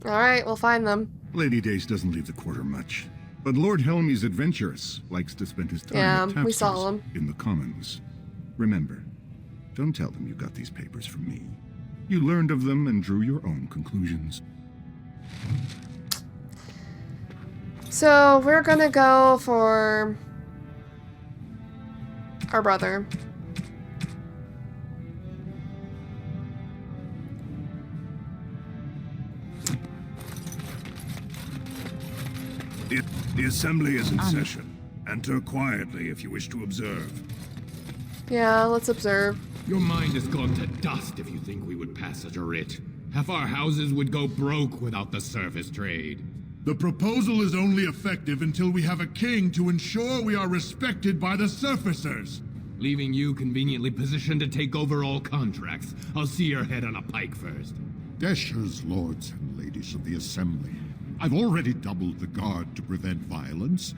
Alright, we'll find them. Lady Dace doesn't leave the quarter much, but Lord Helmy's adventurous, likes to spend his time at we saw tapsters him. in the Commons. Remember, don't tell them you got these papers from me. You learned of them and drew your own conclusions. So we're gonna go for our brother. The assembly is in session. Enter quietly if you wish to observe. Yeah, let's observe. Your mind has gone to dust if you think we would pass such a writ. Half our houses would go broke without the service trade. The proposal is only effective until we have a king to ensure we are respected by the surfacers. Leaving you conveniently positioned to take over all contracts. I'll see your head on a pike first. Deshers, lords and ladies of the assembly. I've already doubled the guard to prevent violence.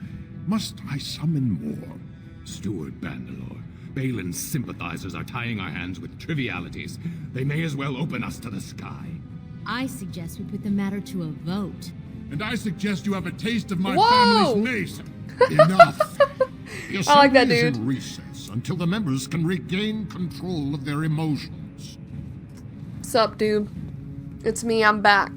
Must I summon more? Steward Bandalore, Balin's sympathizers are tying our hands with trivialities. They may as well open us to the sky. I suggest we put the matter to a vote. And I suggest you have a taste of my Whoa! family's mace. Enough! The I like that, assembly is dude. in recess until the members can regain control of their emotions. Sup, dude? It's me, I'm back.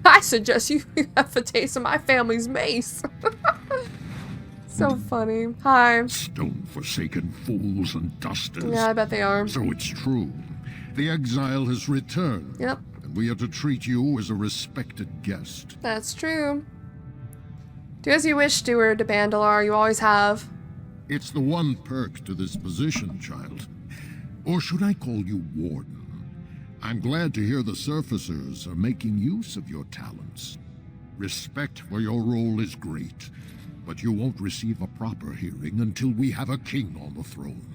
I suggest you have a taste of my family's mace. So funny. Hi. Stone-forsaken fools and dusters. Yeah, I bet they are. So it's true. The exile has returned. Yep. And we are to treat you as a respected guest. That's true. Do as you wish, Steward Bandalore. You always have. It's the one perk to this position, child. Or should I call you Warden? I'm glad to hear the surfacers are making use of your talents. Respect for your role is great, but you won't receive a proper hearing until we have a king on the throne.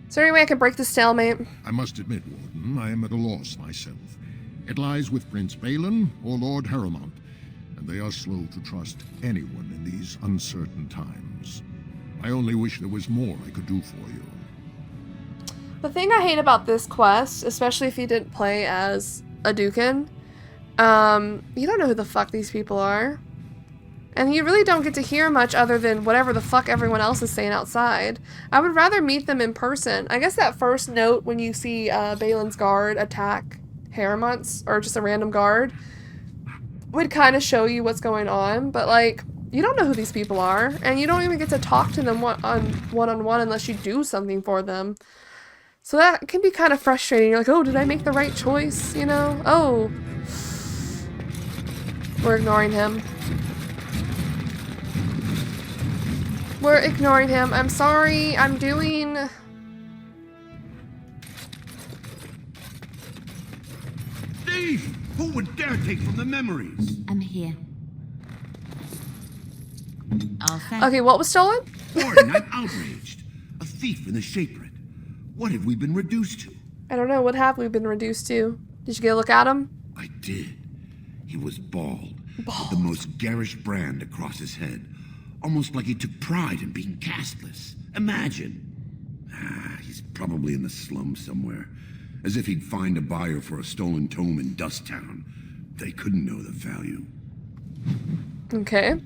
Is there any way I can break the stalemate? I must admit, Warden, I am at a loss myself. It lies with Prince Balin or Lord Harrowmont, and they are slow to trust anyone in these uncertain times. I only wish there was more I could do for you. The thing I hate about this quest, especially if you didn't play as a Dukin, you don't know who the fuck these people are. And you really don't get to hear much other than whatever the fuck everyone else is saying outside. I would rather meet them in person. I guess that first note when you see Balin's guard attack Harrowmont's, or just a random guard, would kind of show you what's going on. But, like, you don't know who these people are. And you don't even get to talk to them one-on-one unless you do something for them. So that can be kind of frustrating. You're like, oh, did I make the right choice? You know? Oh. We're ignoring him. We're ignoring him. I'm sorry. I'm doing... Thief! Who would dare take from the memories? I'm here. All set. Okay, what was stolen? Warden, I'm outraged. A thief in the Shaperate. What have we been reduced to? I don't know. What have we been reduced to? Did you get a look at him? I did. He was bald. With the most garish brand across his head. Almost like he took pride in being castless. Imagine. He's probably in the slums somewhere. As if he'd find a buyer for a stolen tome in Dust Town. They couldn't know the value. Okay.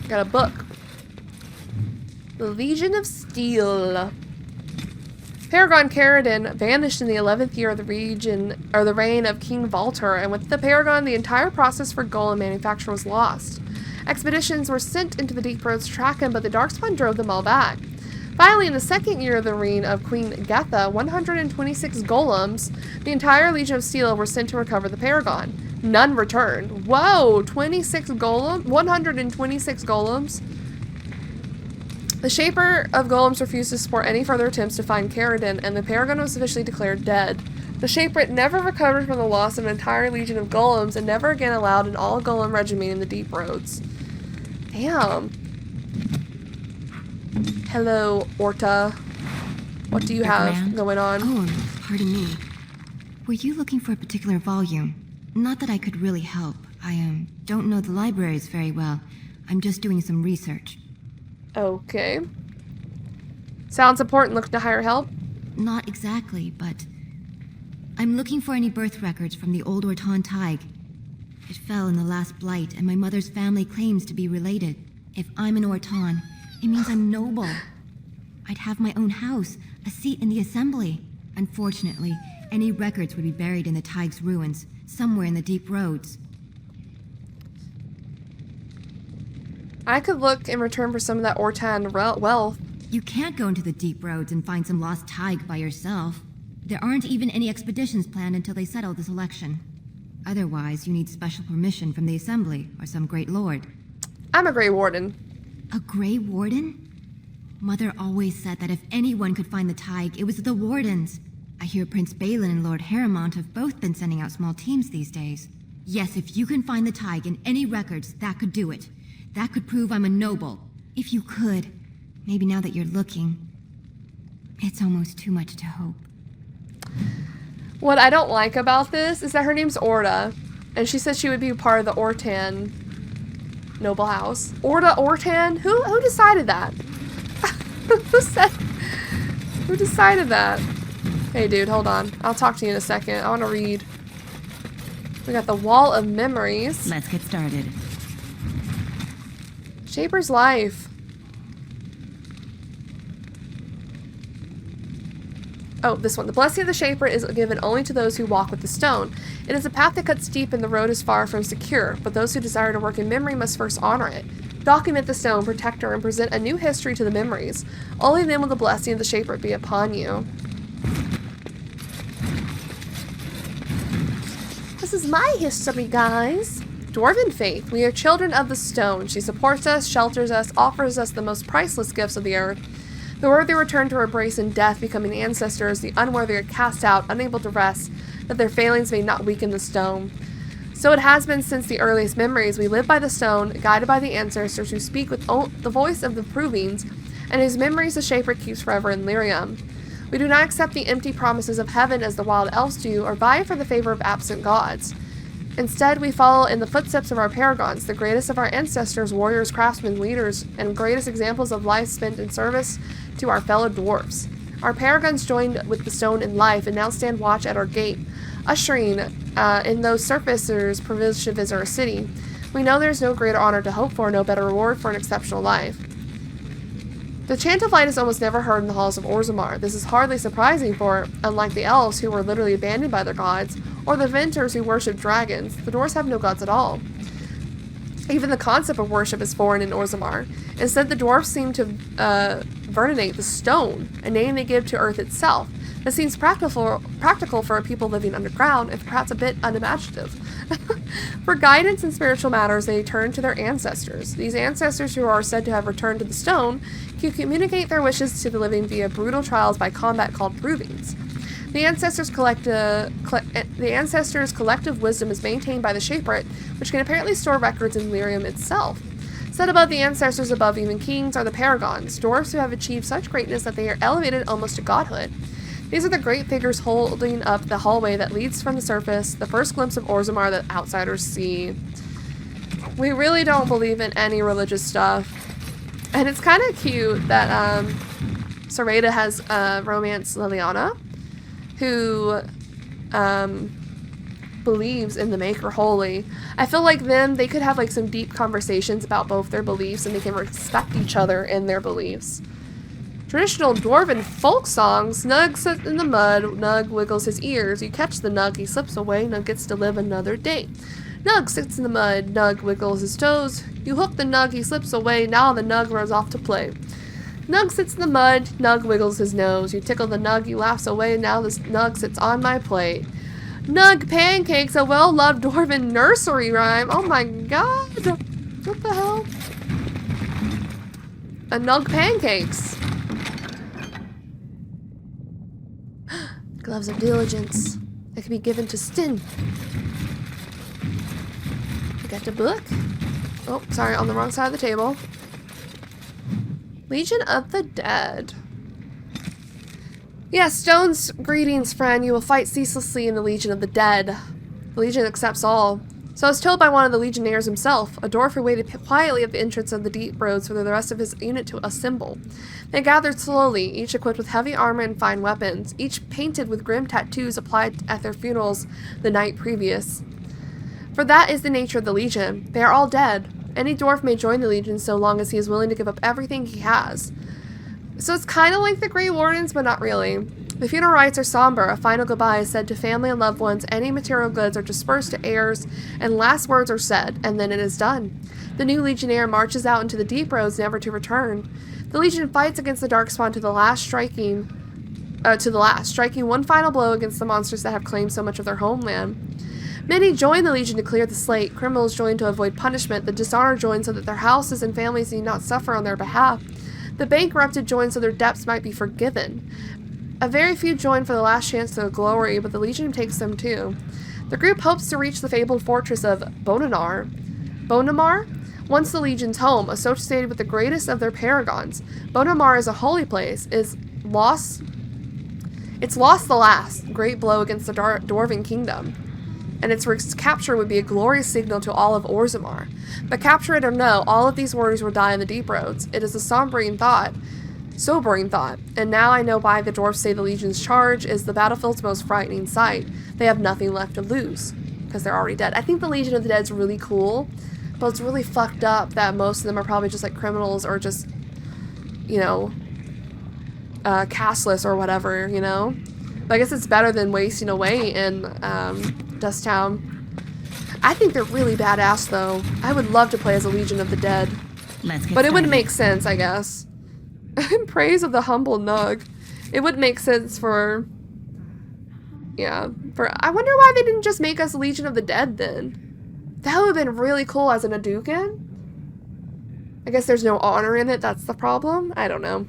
Got a book. The Legion of Steel. Paragon Caridin vanished in the 11th year of the reign of King Valter, and with the Paragon, the entire process for golem manufacture was lost. Expeditions were sent into the Deep Roads to track him, but the Darkspawn drove them all back. Finally, in the 2nd year of the reign of Queen Getha, 126 golems, the entire Legion of Steel, were sent to recover the Paragon. None returned. Whoa, 126 golems? The Shaper of Golems refused to support any further attempts to find Caridin, and the Paragon was officially declared dead. The Shaperate never recovered from the loss of an entire legion of golems and never again allowed an all-golem regiment in the Deep Roads. Damn. Hello, Orta. What do you have going on? Oh, pardon me. Were you looking for a particular volume? Not that I could really help. I don't know the libraries very well. I'm just doing some research. Okay. Sounds important. Looking to hire help? Not exactly, but I'm looking for any birth records from the old Orton Tig. It fell in the last blight, and my mother's family claims to be related. If I'm an Orton, it means I'm noble. I'd have my own house, a seat in the assembly. Unfortunately, any records would be buried in the Tig's ruins, somewhere in the deep roads. I could look in return for some of that Ortan wealth. You can't go into the deep roads and find some lost Tig by yourself. There aren't even any expeditions planned until they settle this election. Otherwise, you need special permission from the Assembly or some great lord. I'm a Grey Warden. A Grey Warden? Mother always said that if anyone could find the Tig, it was the Wardens. I hear Prince Balin and Lord Harrowmont have both been sending out small teams these days. Yes, if you can find the Tig in any records, that could do it. That could prove I'm a noble. If you could. Maybe now that you're looking. It's almost too much to hope. What I don't like about this is that her name's Orda, and she said she would be part of the Ortan noble house. Ortan? Who decided that? Who decided that? Hey dude, hold on. I'll talk to you in a second. I want to read. We got the Wall of Memories. Let's get started. Shaper's Life. Oh, this one. The blessing of the Shaper is given only to those who walk with the stone. It is a path that cuts deep and the road is far from secure, but those who desire to work in memory must first honor it. Document the stone, protect her, and present a new history to the memories. Only then will the blessing of the Shaper be upon you. This is my history, guys. Dwarven faith. We are children of the stone. She supports us, shelters us, offers us the most priceless gifts of the earth. The worthy return to her embrace in death, becoming ancestors. The unworthy are cast out, unable to rest, that their failings may not weaken the stone. So it has been since the earliest memories. We live by the stone, guided by the ancestors who speak with the voice of the provings, and whose memories the Shaper keeps forever in Lyrium. We do not accept the empty promises of heaven as the wild elves do, or vie for the favor of absent gods. Instead, we follow in the footsteps of our paragons, the greatest of our ancestors, warriors, craftsmen, leaders, and greatest examples of life spent in service to our fellow dwarves. Our paragons joined with the stone in life and now stand watch at our gate, ushering in those surfacers privileged to visit our city. We know there is no greater honor to hope for, no better reward for an exceptional life. The chant of light is almost never heard in the halls of Orzammar. This is hardly surprising, for, unlike the elves, who were literally abandoned by their gods, or the Venters who worship dragons, the dwarves have no gods at all. Even the concept of worship is foreign in Orzammar. Instead, the dwarves seem to venerate the stone, a name they give to earth itself. That seems practical for a people living underground, if perhaps a bit unimaginative. For guidance in spiritual matters, they turn to their ancestors. These ancestors, who are said to have returned to the stone, can communicate their wishes to the living via brutal trials by combat called provings. The ancestors' collective wisdom is maintained by the Shaper, which can apparently store records in Lyrium itself. Set above the ancestors, above even kings, are the paragons, dwarves who have achieved such greatness that they are elevated almost to godhood. These are the great figures holding up the hallway that leads from the surface, the first glimpse of Orzammar that outsiders see. We really don't believe in any religious stuff. And it's kind of cute that Sarada has romanced Liliana, who believes in the Maker Holy. I feel like they could have like some deep conversations about both their beliefs, and they can respect each other in their beliefs. Traditional dwarven folk songs. Nug sits in the mud, Nug wiggles his ears. You catch the Nug, he slips away, Nug gets to live another day. Nug sits in the mud, Nug wiggles his toes. You hook the Nug, he slips away, now the Nug runs off to play. Nug sits in the mud, Nug wiggles his nose. You tickle the Nug, he laughs away, now the Nug sits on my plate. Nug pancakes, a well-loved dwarven nursery rhyme. Oh my god! What the hell? A Nug pancakes. Gloves of diligence. That can be given to Stin. I got the book. Oh, sorry, on the wrong side of the table. Legion of the Dead. Yes, Stone's greetings, friend. You will fight ceaselessly in the Legion of the Dead. The Legion accepts all. So I was told by one of the Legionnaires himself, a dwarf who waited quietly at the entrance of the deep roads for the rest of his unit to assemble. They gathered slowly, each equipped with heavy armor and fine weapons, each painted with grim tattoos applied at their funerals the night previous. For that is the nature of the Legion. They are all dead. Any dwarf may join the Legion so long as he is willing to give up everything he has. So it's kind of like the Grey Wardens, but not really. The funeral rites are somber. A final goodbye is said to family and loved ones. Any material goods are dispersed to heirs, and last words are said, and then it is done. The new Legionnaire marches out into the deep roads, never to return. The Legion fights against the Darkspawn to the last, striking one final blow against the monsters that have claimed so much of their homeland. Many join the Legion to clear the slate. Criminals join to avoid punishment. The dishonored join so that their houses and families need not suffer on their behalf. The bankrupted join so their debts might be forgiven. A very few join for the last chance to glory, but the Legion takes them too. The group hopes to reach the fabled fortress of Bonamar, once the Legion's home, associated with the greatest of their paragons. Bonamar is a holy place. It's lost the last great blow against the Dwarven kingdom, and its capture would be a glorious signal to all of Orzammar. But capture it or no, all of these warriors will die in the deep roads. It is a sobering thought, and now I know why the dwarfs say the Legion's charge is the battlefield's most frightening sight. They have nothing left to lose, because they're already dead. I think the Legion of the Dead is really cool, but it's really fucked up that most of them are probably just like criminals or just, you know, castless or whatever, you know? But I guess it's better than wasting away in Dust Town. I think they're really badass, though. I would love to play as a Legion of the Dead. But it wouldn't make sense, I guess. In praise of the humble Nug. It would make sense for... Yeah. I wonder why they didn't just make us Legion of the Dead, then. That would have been really cool as an Hadouken. I guess there's no honor in it, that's the problem. I don't know.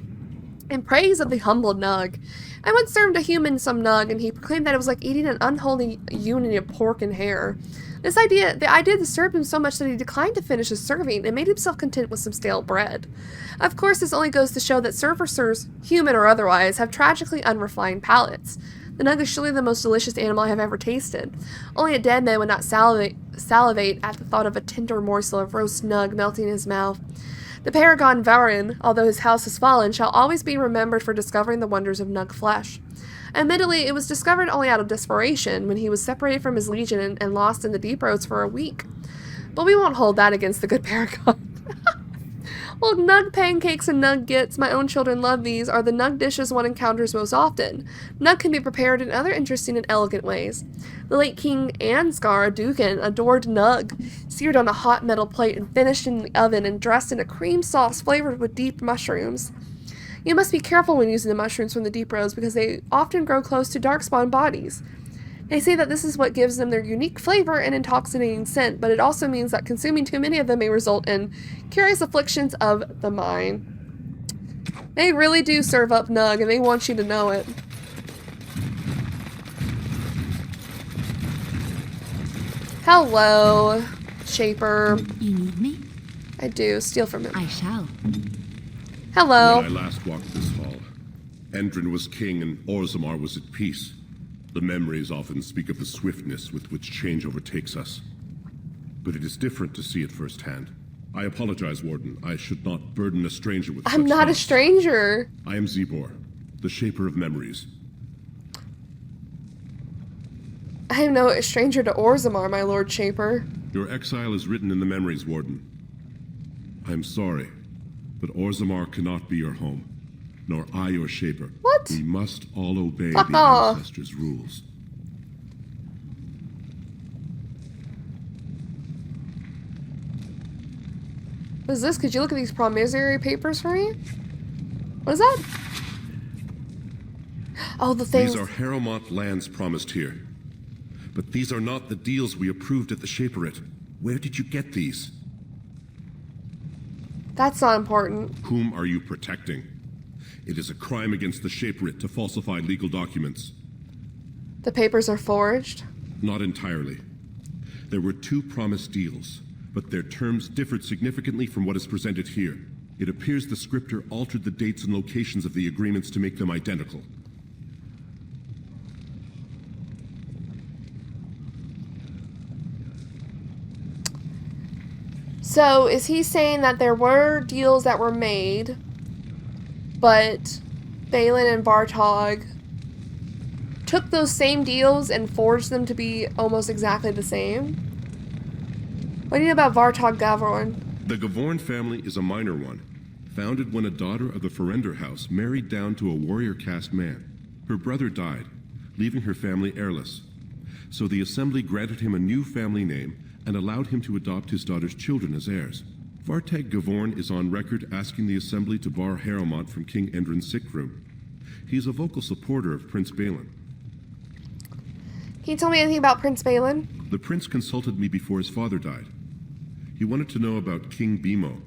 In praise of the humble Nug. I once served a human some Nug, and he proclaimed that it was like eating an unholy unity of pork and hair. The idea disturbed him so much that he declined to finish his serving and made himself content with some stale bread. Of course, this only goes to show that servicers, human or otherwise, have tragically unrefined palates. The Nug is surely the most delicious animal I have ever tasted. Only a dead man would not salivate at the thought of a tender morsel of roast Nug melting in his mouth. The paragon Varin, although his house has fallen, shall always be remembered for discovering the wonders of Nug flesh. Admittedly, it was discovered only out of desperation when he was separated from his legion and lost in the deep roads for a week. But we won't hold that against the good paragon. Well, Nug pancakes and Nug gits, my own children love these, are the Nug dishes one encounters most often. Nug can be prepared in other interesting and elegant ways. The late King Ansgar Dugan adored Nug, seared on a hot metal plate and finished in the oven and dressed in a cream sauce flavored with deep mushrooms. You must be careful when using the mushrooms from the deep roads because they often grow close to darkspawn bodies. They say that this is what gives them their unique flavor and intoxicating scent, but it also means that consuming too many of them may result in curious afflictions of the mind. They really do serve up Nug, and they want you to know it. Hello, Shaper. You need me? I do. Steal from him. I shall. Hello. When I last walked this hall, Endrin was king and Orzammar was at peace. The memories often speak of the swiftness with which change overtakes us. But it is different to see it firsthand. I apologize, Warden. I should not burden a stranger with I'm not thoughts. a stranger. I am Zebor, the Shaper of Memories. I am no stranger to Orzammar, my Lord Shaper. Your exile is written in the Memories, Warden. I am sorry, but Orzammar cannot be your home. Nor I your Shaper. What? We must all obey Fuck the off. ancestors' rules. What is this? Could you look at these promissory papers for me? What is that? Oh, the things. These are Harrowmont lands promised here. But these are not the deals we approved at the Shaperate. Where did you get these? That's not important. Whom are you protecting? It is a crime against the Shaperate to falsify legal documents. The papers are forged? Not entirely. There were 2 promised deals, but their terms differed significantly from what is presented here. It appears the scripter altered the dates and locations of the agreements to make them identical. So, is he saying that there were deals that were made, but Balin and Bartog took those same deals and forged them to be almost exactly the same? What do you know about Vartog Gavorn? The Gavorn family is a minor one, founded when a daughter of the Ferender house married down to a warrior caste man. Her brother died, leaving her family heirless. So the Assembly granted him a new family name and allowed him to adopt his daughter's children as heirs. Varteg Gavorn is on record asking the Assembly to bar Harrowmont from King Endrin's sick room. He is a vocal supporter of Prince Balin. Can you tell me anything about Prince Balin? The prince consulted me before his father died. He wanted to know about King Bimo,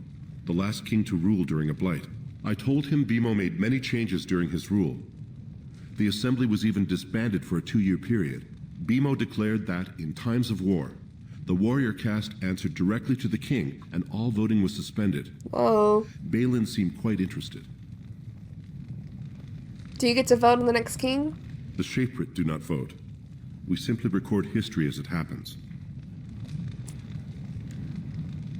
the last king to rule during a blight. I told him Bimo made many changes during his rule. The Assembly was even disbanded for a 2-year period. Bimo declared that, in times of war, the warrior caste answered directly to the king, and all voting was suspended. Whoa. Balin seemed quite interested. Do you get to vote on the next king? The Shaeprit do not vote. We simply record history as it happens.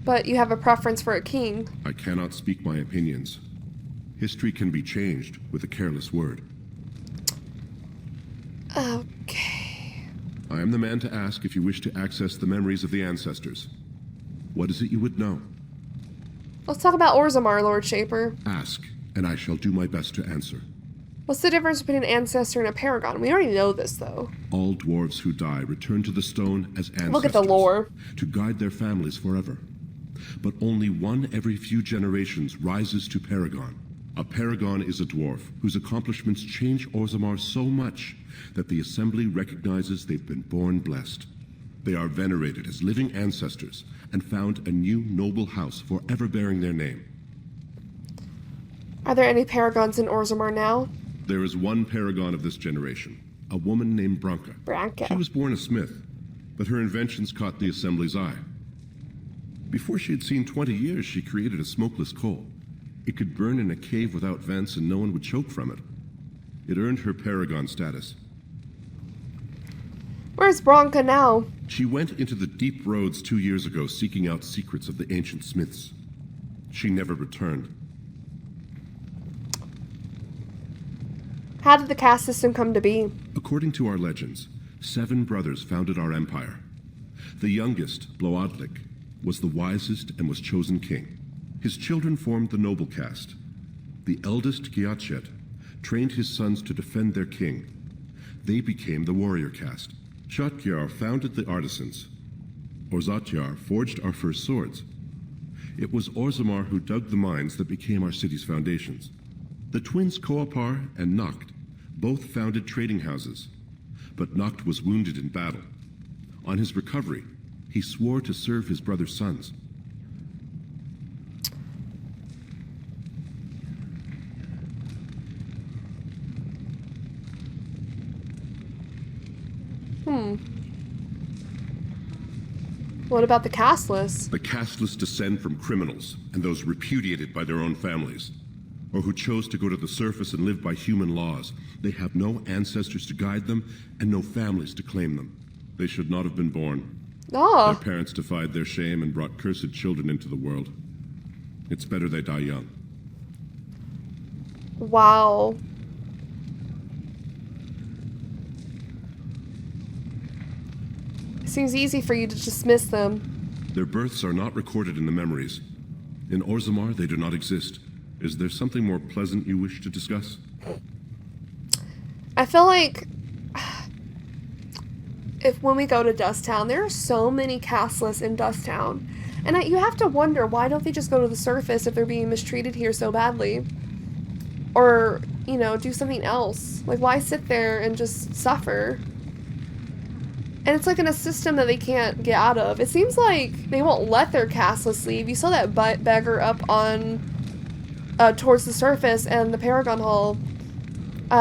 But you have a preference for a king. I cannot speak my opinions. History can be changed with a careless word. Okay. I am the man to ask if you wish to access the memories of the ancestors. What is it you would know? Let's talk about Orzammar, Lord Shaper. Ask, and I shall do my best to answer. What's the difference between an ancestor and a paragon? We already know this, though. All dwarves who die return to the stone as ancestors. Look at the lore. To guide their families forever. But only one every few generations rises to paragon. A paragon is a dwarf whose accomplishments change Orzammar so much that the Assembly recognizes they've been born blessed. They are venerated as living ancestors and found a new noble house forever bearing their name. Are there any paragons in Orzammar now? There is one paragon of this generation, a woman named Branka. Branka. She was born a smith, but her inventions caught the Assembly's eye. Before she had seen 20 years, she created a smokeless coal. It could burn in a cave without vents and no one would choke from it. It earned her paragon status. Where's Branka now? She went into the deep roads 2 years ago seeking out secrets of the ancient smiths. She never returned. How did the caste system come to be? According to our legends, 7 brothers founded our empire. The youngest, Bloadlik, was the wisest and was chosen king. His children formed the noble caste. The eldest, Giachet, trained his sons to defend their king. They became the warrior caste. Shotgyar founded the artisans. Orzatyar forged our first swords. It was Orzammar who dug the mines that became our city's foundations. The twins Koapar and Noct both founded trading houses, but Noct was wounded in battle. On his recovery, he swore to serve his brother's sons. What about the casteless? The casteless descend from criminals and those repudiated by their own families, or who chose to go to the surface and live by human laws. They have no ancestors to guide them and no families to claim them. They should not have been born. Oh. Their parents defied their shame and brought cursed children into the world. It's better they die young. Wow. Seems easy for you to dismiss them. Their births are not recorded in the memories. In Orzammar, they do not exist. Is there something more pleasant you wish to discuss? I feel like when we go to Dusttown, there are so many casteless in Dusttown. And you have to wonder, why don't they just go to the surface if they're being mistreated here so badly? Or, you know, do something else. Like, why sit there and just suffer? And it's like in a system that they can't get out of. It seems like they won't let their casteless leave. You saw that beggar up on towards the surface and the Paragon Hall.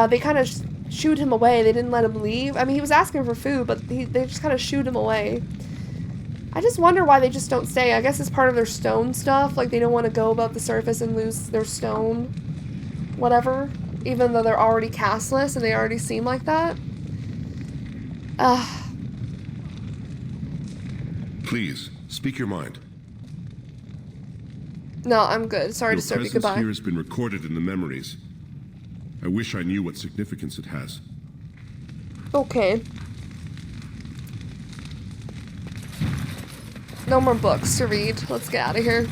They kind of shooed him away. They didn't let him leave. I mean, he was asking for food, but they just kind of shooed him away. I just wonder why they just don't stay. I guess it's part of their stone stuff. Like, they don't want to go above the surface and lose their stone. Whatever. Even though they're already casteless and they already seem like that. Please, speak your mind. No, I'm good. Sorry to serve you. Goodbye. Your presence here has been recorded in the memories. I wish I knew what significance it has. Okay. No more books to read. Let's get out of here.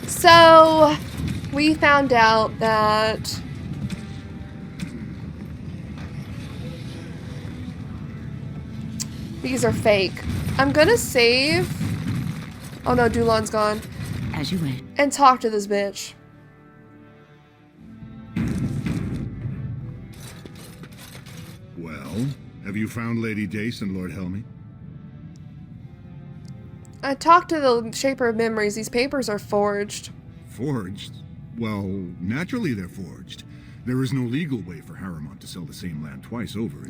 So, we found out that these are fake. I'm gonna save. Oh no, Dulon's gone. As you went. And talk to this bitch. Well, have you found Lady Dace and Lord Helmy? I talked to the Shaper of Memories. These papers are forged. Forged? Well, naturally they're forged. There is no legal way for Harriman to sell the same land twice over.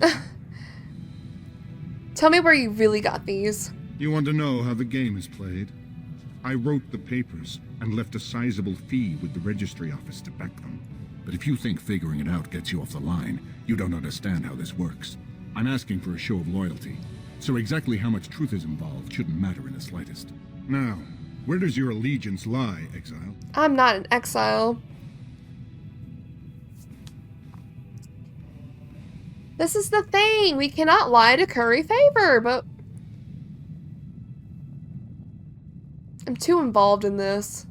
Tell me where you really got these. You want to know how the game is played? I wrote the papers and left a sizable fee with the registry office to back them. But if you think figuring it out gets you off the line, you don't understand how this works. I'm asking for a show of loyalty. So exactly how much truth is involved shouldn't matter in the slightest. Now, where does your allegiance lie, Exile? I'm not an exile. This is the thing. We cannot lie to curry favor, but I'm too involved in this.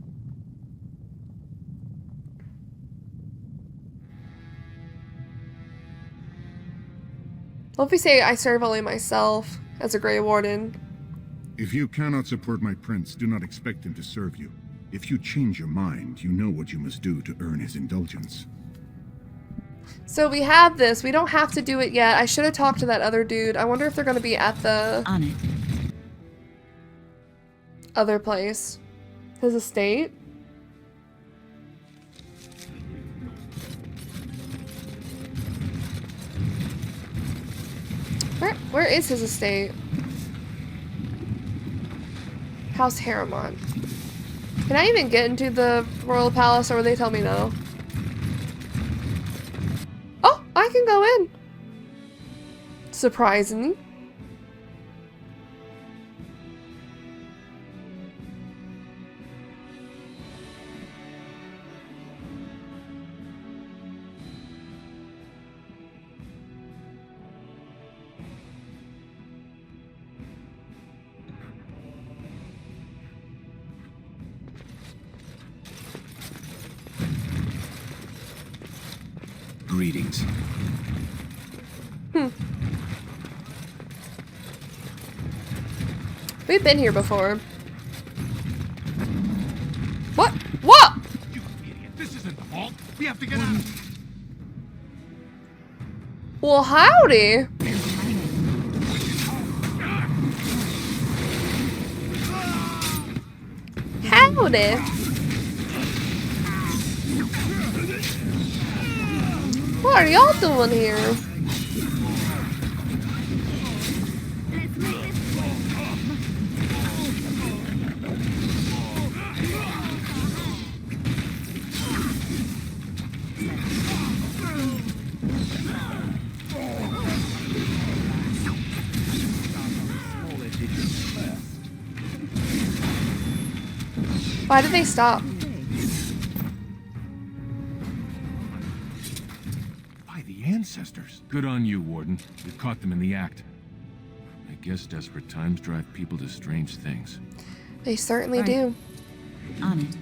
What if we say I serve only myself as a Grey Warden? If you cannot support my prince, do not expect him to serve you. If you change your mind, you know what you must do to earn his indulgence. So we have this. We don't have to do it yet. I should have talked to that other dude. I wonder if they're going to be at the... On it. Other place. His estate? Where is his estate? House Harriman. Can I even get into the royal palace, or will they tell me no? Oh, I can go in. Surprisingly. Greetings. We've been here before. What? What? You idiot! This isn't the vault. We have to get out. Well, howdy. Howdy. What are y'all doing here? Why did they stop? By the ancestors. Good on you, Warden. You caught them in the act. I guess desperate times drive people to strange things. They certainly do. On it.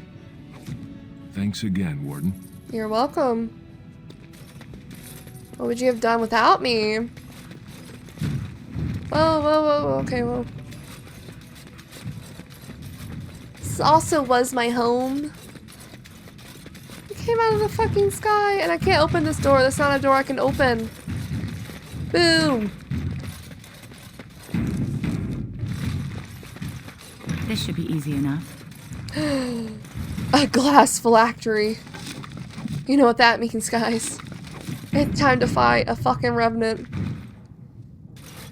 Thanks again, Warden. You're welcome. What would you have done without me? Whoa, whoa, whoa, okay, whoa. This also was my home. It came out of the fucking sky, and I can't open this door. That's not a door I can open. Boom. This should be easy enough. A glass phylactery. You know what that means, guys. It's time to fight a fucking revenant.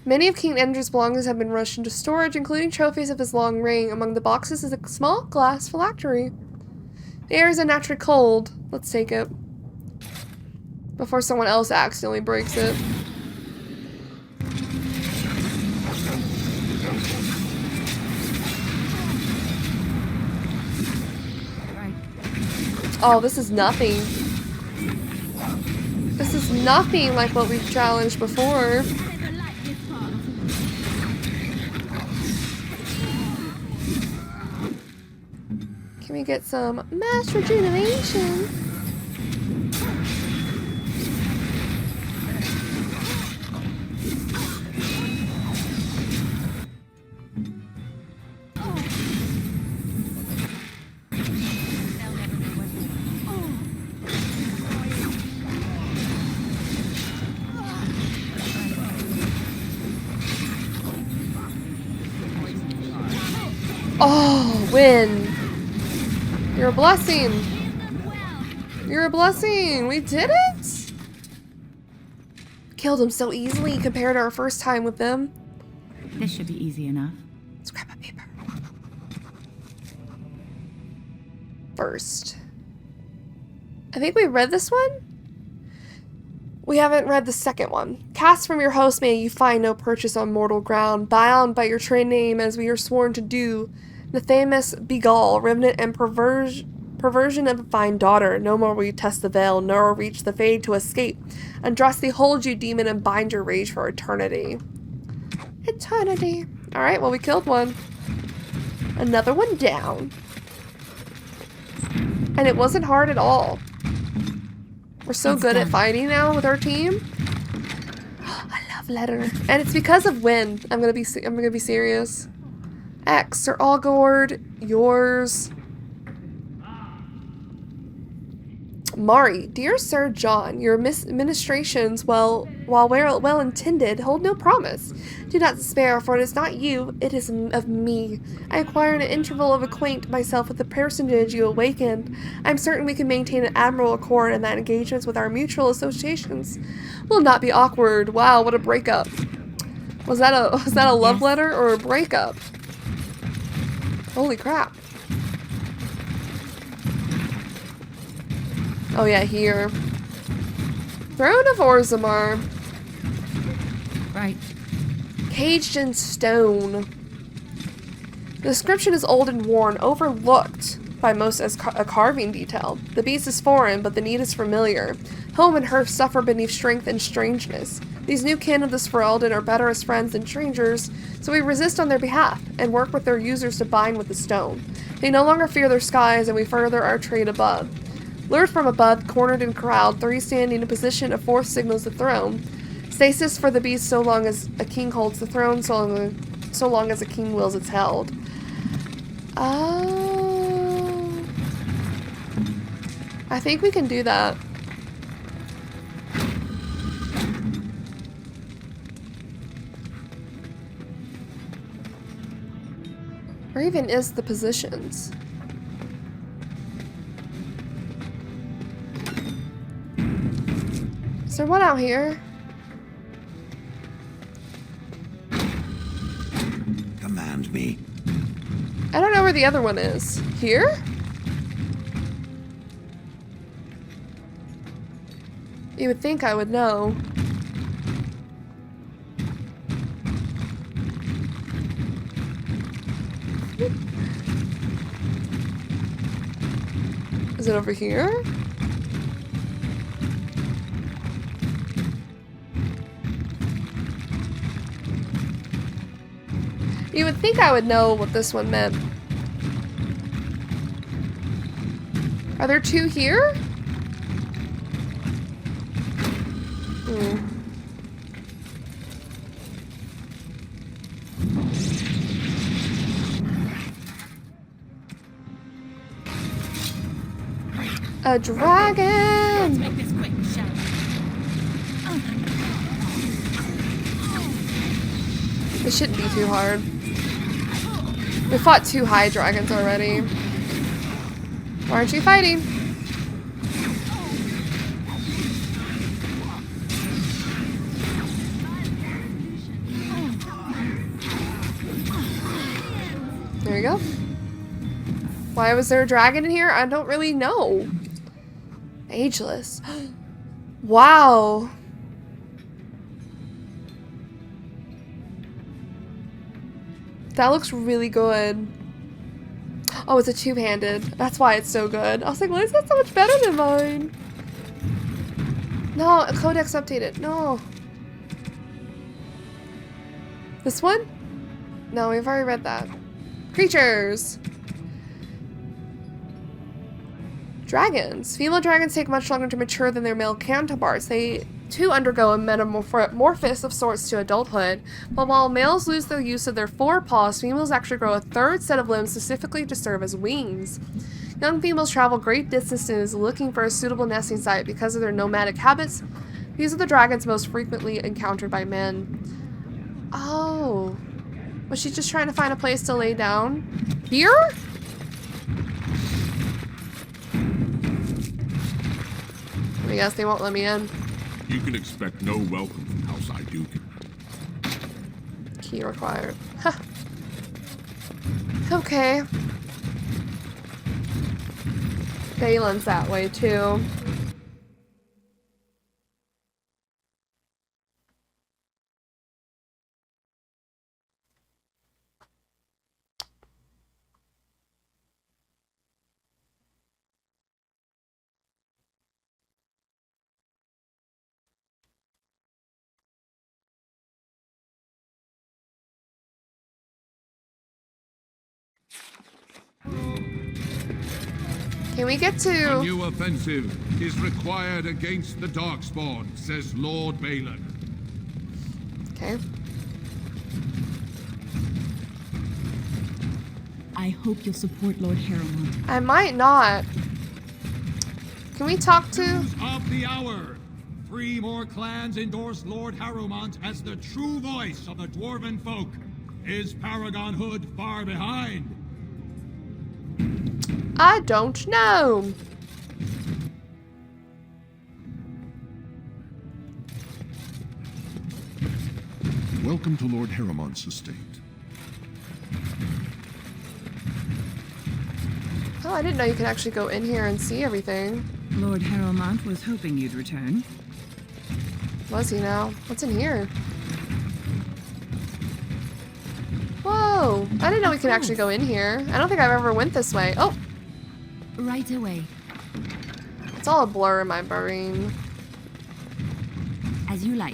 Many of King Endrin's belongings have been rushed into storage, including trophies of his long reign. Among the boxes is a small glass phylactery. The air is unnaturally cold. Let's take it. Before someone else accidentally breaks it. Oh, this is nothing. This is nothing like what we've challenged before. Can we get some mass rejuvenation? Oh, win. You're a blessing. You're a blessing. We did it. Killed him so easily compared to our first time with them. This should be easy enough. Let's grab a paper. First. I think we read this one? We haven't read the second one. Cast from your host, may you find no purchase on mortal ground, bound by your trade name as we are sworn to do. Nathamus Begull, remnant and perversion of a fine daughter. No more will you test the veil, nor reach the fade to escape. Andraste, hold you, demon, and bind your rage for eternity. Eternity. Alright, well, we killed one. Another one down. And it wasn't hard at all. We're so good at fighting now with our team. I love letter. And it's because of Wind. I'm gonna be serious. X, Sir Algord, yours. Mari, dear Sir John, your ministrations, while well intended, hold no promise. Do not despair, for it is not you, it is of me. I acquire in an interval of acquaint myself with the personage you awakened. I am certain we can maintain an admirable accord, and that engagements with our mutual associations will not be awkward. Wow, what a breakup! Was that a love letter or a breakup? Holy crap! Oh yeah, here. Throne of Orzammar. Right. Caged in stone. The description is old and worn, overlooked by most as a carving detail. The beast is foreign, but the need is familiar. Home and hearth suffer beneath strength and strangeness. These new kin of this Ferelden are better as friends than strangers, so we resist on their behalf, and work with their users to bind with the stone. They no longer fear their skies, and we further our trade above. Lured from above, cornered and corralled, three stand in a position, a fourth signals the throne. Stasis for the beast so long as a king holds the throne, so long as a king wills it's held. Oh. I think we can do that. Where even is the positions? Is there one out here? Command me. I don't know where the other one is. Here? You would think I would know. Is it over here? You would think I would know what this one meant. Are there two here? A dragon! Let's make this quick, shall we? This shouldn't be too hard. We fought two high dragons already. Why aren't you fighting? There you go. Why was there a dragon in here? I don't really know. Ageless. Wow. That looks really good. Oh, it's a two-handed. That's why it's so good. I was like, why is that so much better than mine? No, codex updated. No. This one? No, we've already read that. Creatures. Dragons. Female dragons take much longer to mature than their male counterparts. They too undergo a metamorphosis of sorts to adulthood. But while males lose their use of their forepaws, females actually grow a third set of limbs specifically to serve as wings. Young females travel great distances looking for a suitable nesting site because of their nomadic habits. These are the dragons most frequently encountered by men. Oh. Was she just trying to find a place to lay down? Here? I guess they won't let me in. You can expect no welcome from House Iduke. Key required. Huh. Okay. Balin's that way too. Can we get to... A new offensive is required against the Darkspawn, says Lord Balin. Okay. I hope you'll support Lord Harrowmont. I might not. Can we talk to... News of the hour. 3 more clans endorse Lord Harrowmont as the true voice of the dwarven folk. Is Paragon Hood far behind? I don't know. Welcome to Lord Harrowmont's estate. Oh, I didn't know you could actually go in here and see everything. Lord Harrowmont was hoping you'd return. Was he now? What's in here? Whoa! I didn't know we could actually go in here. I don't think I've ever went this way. Oh! Right away. It's all a blur in my brain. As you like.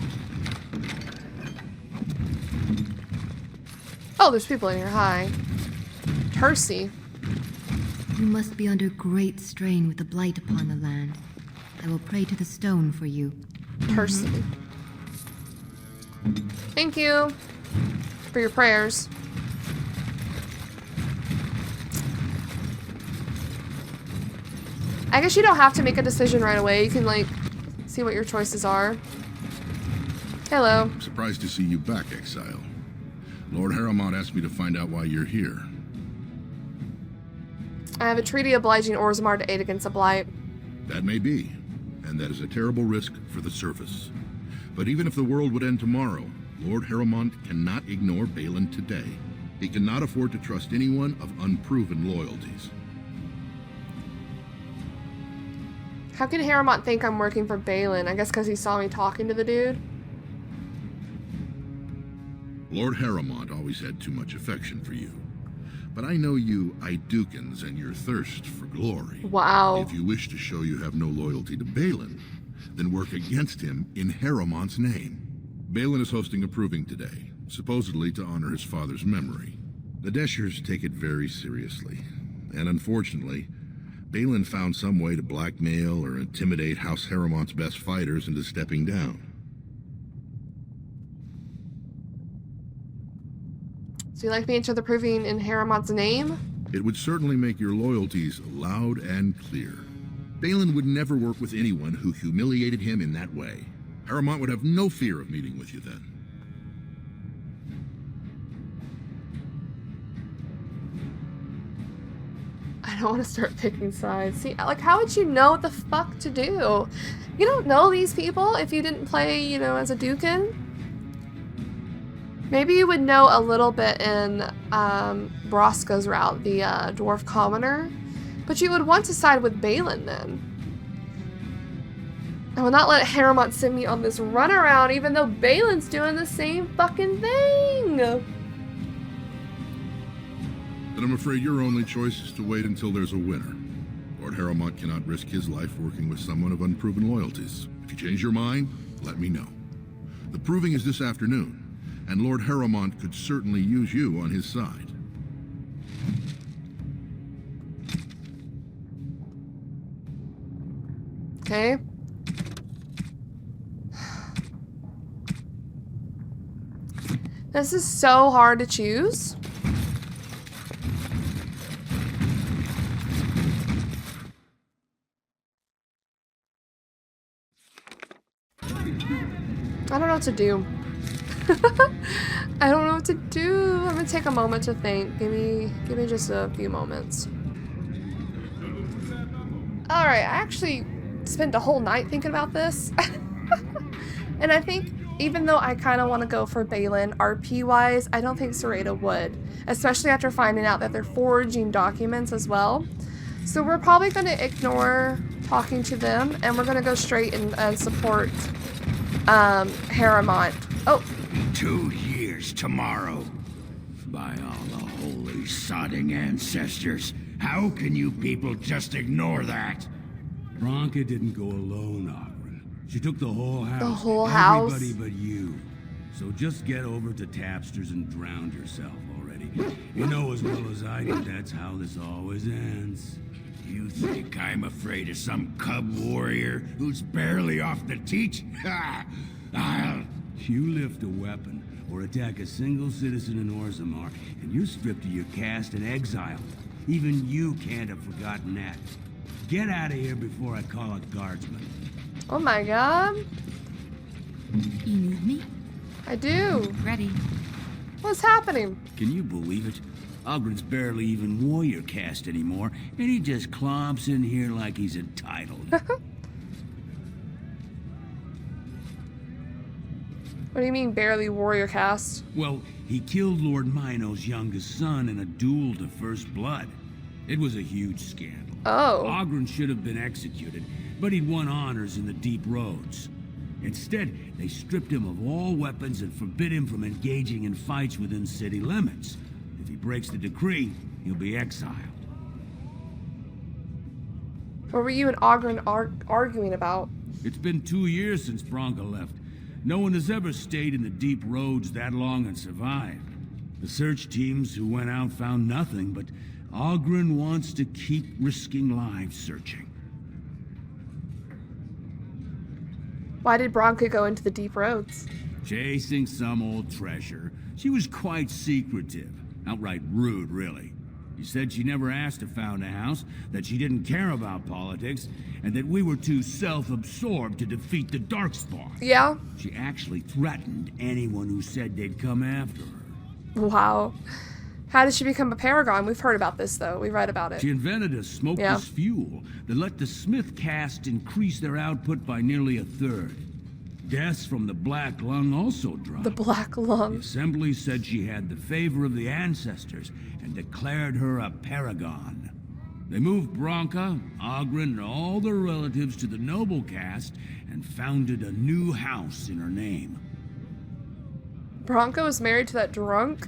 Oh, there's people in here. Hi. Percy. You must be under great strain with the blight upon the land. I will pray to the stone for you. Percy. Thank you for your prayers. I guess you don't have to make a decision right away. You can, like, see what your choices are. Hello. I'm surprised to see you back, Exile. Lord Harrowmont asked me to find out why you're here. I have a treaty obliging Orzammar to aid against a blight. That may be, and that is a terrible risk for the surface. But even if the world would end tomorrow, Lord Harrowmont cannot ignore Balin today. He cannot afford to trust anyone of unproven loyalties. How can Harrowmont think I'm working for Balin? I guess because he saw me talking to the dude. Lord Harrowmont always had too much affection for you. But I know you Idukans and your thirst for glory. Wow. If you wish to show you have no loyalty to Balin, then work against him in Harrowmont's name. Balin is hosting a proving today, supposedly to honor his father's memory. The Deshers take it very seriously, and unfortunately, Balin found some way to blackmail or intimidate House Harrowmont's best fighters into stepping down. So you like me into the proving in Harrowmont's name? It would certainly make your loyalties loud and clear. Balin would never work with anyone who humiliated him in that way. Harrowmont would have no fear of meeting with you then. I don't want to start picking sides. See, like, how would you know what the fuck to do? You don't know these people if you didn't play, you know, as a Dukin. Maybe you would know a little bit in Broska's route, the Dwarf Commoner. But you would want to side with Balin then. I will not let Harrowmont send me on this runaround even though Balin's doing the same fucking thing. Then I'm afraid your only choice is to wait until there's a winner. Lord Harrowmont cannot risk his life working with someone of unproven loyalties. If you change your mind, let me know. The proving is this afternoon, and Lord Harrowmont could certainly use you on his side. Okay. This is so hard to choose. I don't know what to do. I don't know what to do. I'm gonna take a moment to think. Give me just a few moments. Alright, I actually spent a whole night thinking about this. And I think even though I kind of want to go for Balin, RP-wise, I don't think Sereda would. Especially after finding out that they're forging documents as well. So we're probably going to ignore talking to them, and we're going to go straight and support Harrowmont. Oh. 2 years tomorrow. By all the holy sodding ancestors, how can you people just ignore that? Branka didn't go alone, Ogren. She took the whole house. The whole house? Everybody but you. So just get over to Tapster's and drown yourself already. You know as well as I do that's how this always ends. You think I'm afraid of some cub warrior who's barely off the teach? You lift a weapon or attack a single citizen in Orzammar, and you're stripped of your caste and exiled. Even you can't have forgotten that. Get out of here before I call a guardsman. Oh my god. You need me? I do. Ready. What's happening? Can you believe it? Ogren's barely even warrior caste anymore, and he just clomps in here like he's entitled. What do you mean, barely warrior caste? Well, he killed Lord Mino's youngest son in a duel to first blood. It was a huge scandal. Oh. Ogren should have been executed, but he'd won honors in the deep roads. Instead, they stripped him of all weapons and forbid him from engaging in fights within city limits. If he breaks the decree, he'll be exiled. What were you and Ogren arguing about? It's been 2 years since Branka left. No one has ever stayed in the deep roads that long and survived. The search teams who went out found nothing, but Ogren wants to keep risking lives searching. Why did Branka go into the deep roads? Chasing some old treasure. She was quite secretive. Outright rude, really. She said she never asked to found a house, that she didn't care about politics, and that we were too self-absorbed to defeat the Darkspawn. Yeah? She actually threatened anyone who said they'd come after her. Wow. How did she become a paragon? We've heard about this, though. We read about it. She invented a smokeless fuel that let the Smith caste increase their output by nearly 1/3. Deaths from the Black Lung also dropped. The Black Lung. The Assembly said she had the favor of the ancestors and declared her a paragon. They moved Branka, Ogren, and all their relatives to the noble caste and founded a new house in her name. Branka was married to that drunk?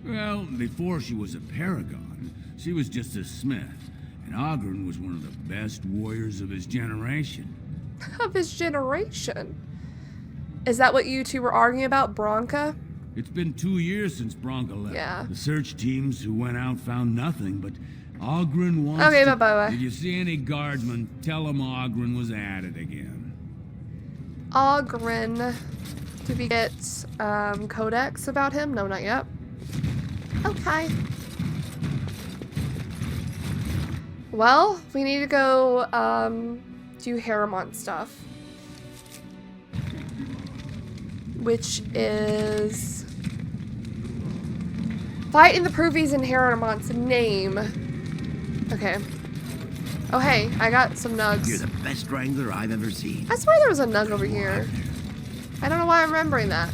Well, before she was a paragon, she was just a smith, and Ogren was one of the best warriors of his generation. Of his generation? Is that what you two were arguing about, Branka? It's been 2 years since Branka left. Yeah. The search teams who went out found nothing, but Ogren wants Okay, to... bye-bye. If you see any guardsmen, tell them Ogren was at it again. Ogren. Did we get codex about him? No, not yet. Okay. Well, we need to go do Harrowmont stuff. Which is fight in the Pruvies in Harrowmont's name. Okay. Oh hey, I got some nugs. You're the best wrangler I've ever seen. I swear there was a nug over here. I don't know why I'm remembering that.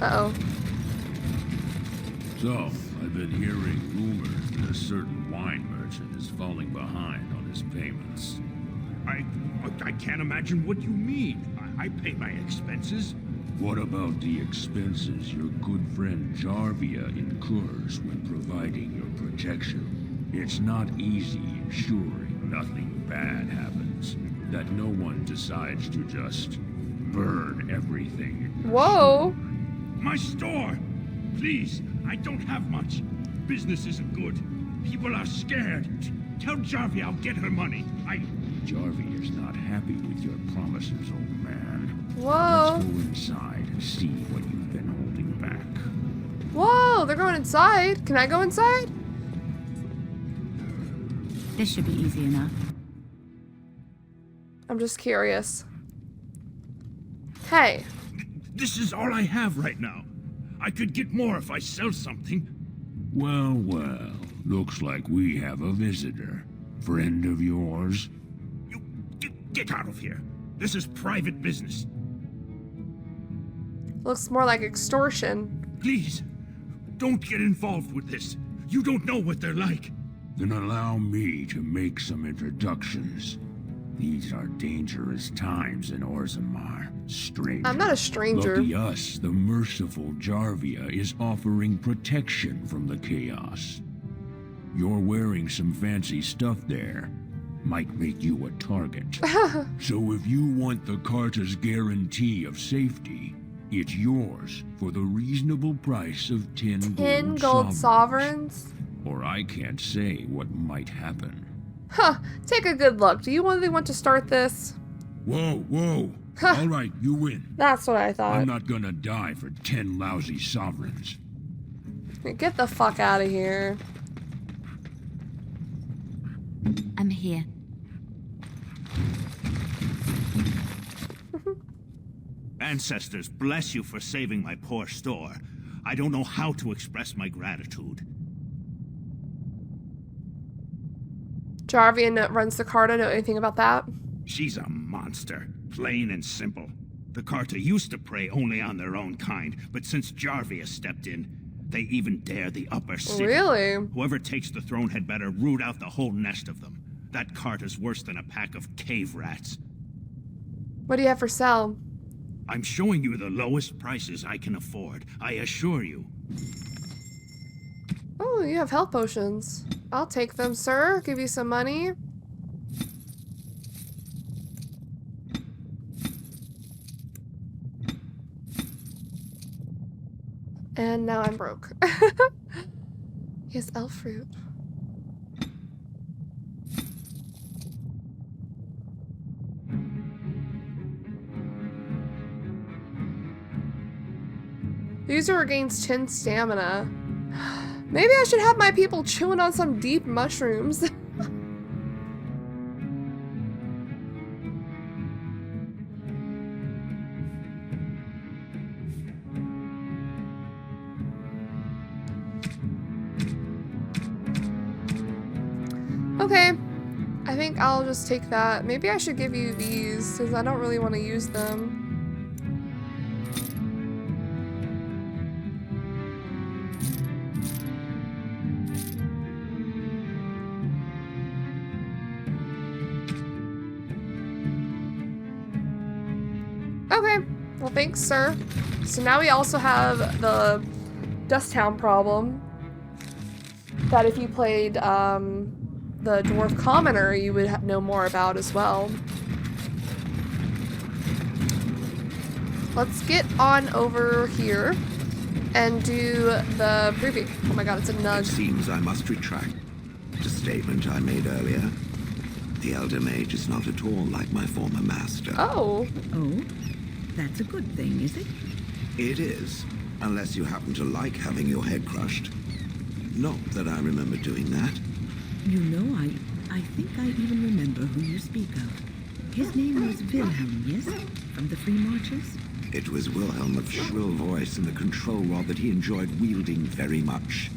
Uh-oh. So, I've been hearing rumors that a certain wine merchant is falling behind on his payments. I can't imagine what you mean. I pay my expenses. What about the expenses your good friend Jarvia incurs when providing your protection? It's not easy ensuring nothing bad happens, that no one decides to just burn everything. Whoa! My store! Please, I don't have much. Business isn't good. People are scared. Tell Jarvia I'll get her money. Jarvia is not happy with your promises, old man. Whoa! Let's go inside and see what you've been holding back. Whoa! They're going inside. Can I go inside? This should be easy enough. I'm just curious. Hey. This is all I have right now. I could get more if I sell something. Well, well. Looks like we have a visitor. Friend of yours? Get out of here. This is private business. Looks more like extortion. Please, don't get involved with this. You don't know what they're like. Then allow me to make some introductions. These are dangerous times in Orzammar. Stranger. I'm not a stranger. Lucky us, the merciful Jarvia is offering protection from the chaos. You're wearing some fancy stuff there. Might make you a target. So if you want the Carta's guarantee of safety, it's yours for the reasonable price of 10 gold sovereigns? Or I can't say what might happen. Huh. Take a good look. Do you really want to start this? Whoa, whoa. All right, you win. That's what I thought. I'm not gonna die for 10 lousy sovereigns. Get the fuck out of here. I'm here. Ancestors, bless you for saving my poor store. I don't know how to express my gratitude. Jarvia runs the Carta. Know anything about that? She's a monster, plain and simple. The Carta used to prey only on their own kind, but since Jarvia stepped in, they even dare the upper city. Really? Whoever takes the throne had better root out the whole nest of them. That Carta's worse than a pack of cave rats. What do you have for sale? I'm showing you the lowest prices I can afford, I assure you. Oh, you have health potions. I'll take them, sir. Give you some money. And now I'm broke. He has elf fruit. User regains 10 stamina. Maybe I should have my people chewing on some deep mushrooms. Okay, I think I'll just take that. Maybe I should give you these, because I don't really want to use them. Okay, well thanks, sir. So now we also have the Dust Town problem that if you played the Dwarf Commoner, you would know more about as well. Let's get on over here and do the preview. Oh my god, it's a nug. It seems I must retract the statement I made earlier. The Elder Mage is not at all like my former master. Oh. Oh? That's a good thing, is it? It is, unless you happen to like having your head crushed. Not that I remember doing that. You know, I think I even remember who you speak of. His name was Wilhelm, yes? From the Free Marchers? It was Wilhelm of shrill voice and the control rod that he enjoyed wielding very much.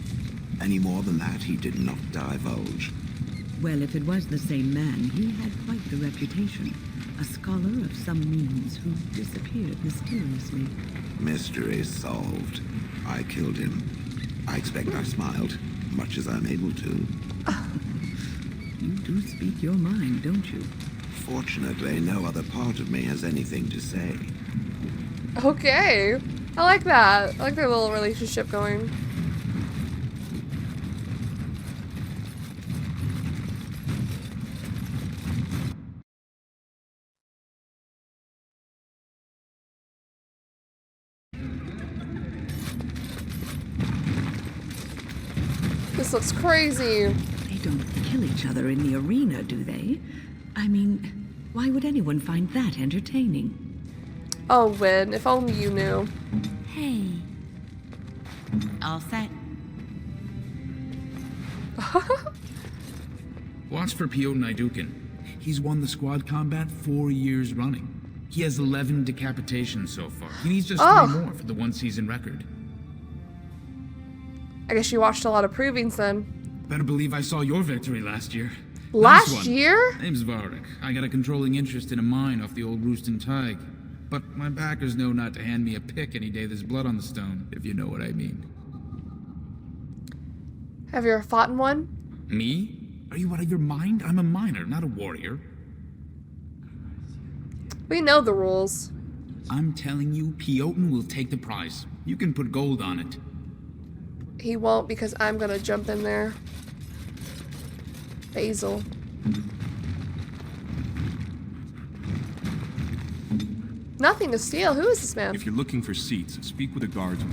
Any more than that, he did not divulge. Well, if it was the same man, he had quite the reputation. A scholar of some means who disappeared mysteriously. Mystery solved. I killed him. I expect I smiled, much as I'm able to. You do speak your mind, don't you? Fortunately, no other part of me has anything to say. Okay. I like that. I like their little relationship going. This looks crazy. They don't kill each other in the arena, do they? I mean, why would anyone find that entertaining? Oh, Win, if only you knew. Hey. All set. Watch for Piotr Naidukin. He's won the squad combat 4 years running. He has 11 decapitations so far. He needs just 3 more for the 1-season record. I guess you watched a lot of provings then. Better believe I saw your victory last year. Last year? Name's Varric. I got a controlling interest in a mine off the old Rooston Tig. But my backers know not to hand me a pick any day there's blood on the stone, if you know what I mean. Have you ever fought in one? Me? Are you out of your mind? I'm a miner, not a warrior. We know the rules. I'm telling you, Piotr will take the prize. You can put gold on it. He won't because I'm gonna jump in there. Basil. Nothing to steal. Who is this man? If you're looking for seats, speak with a guardsman.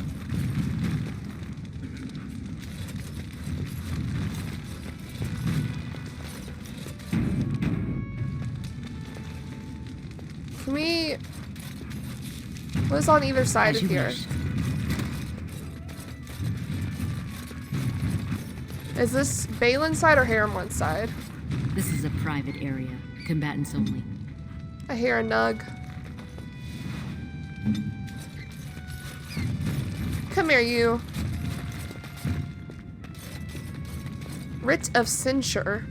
Can we... What is on either side of here? Is this Balin's side or Harriman's side? This is a private area. Combatants only. I hear a nug. Come here, you. Writ of censure.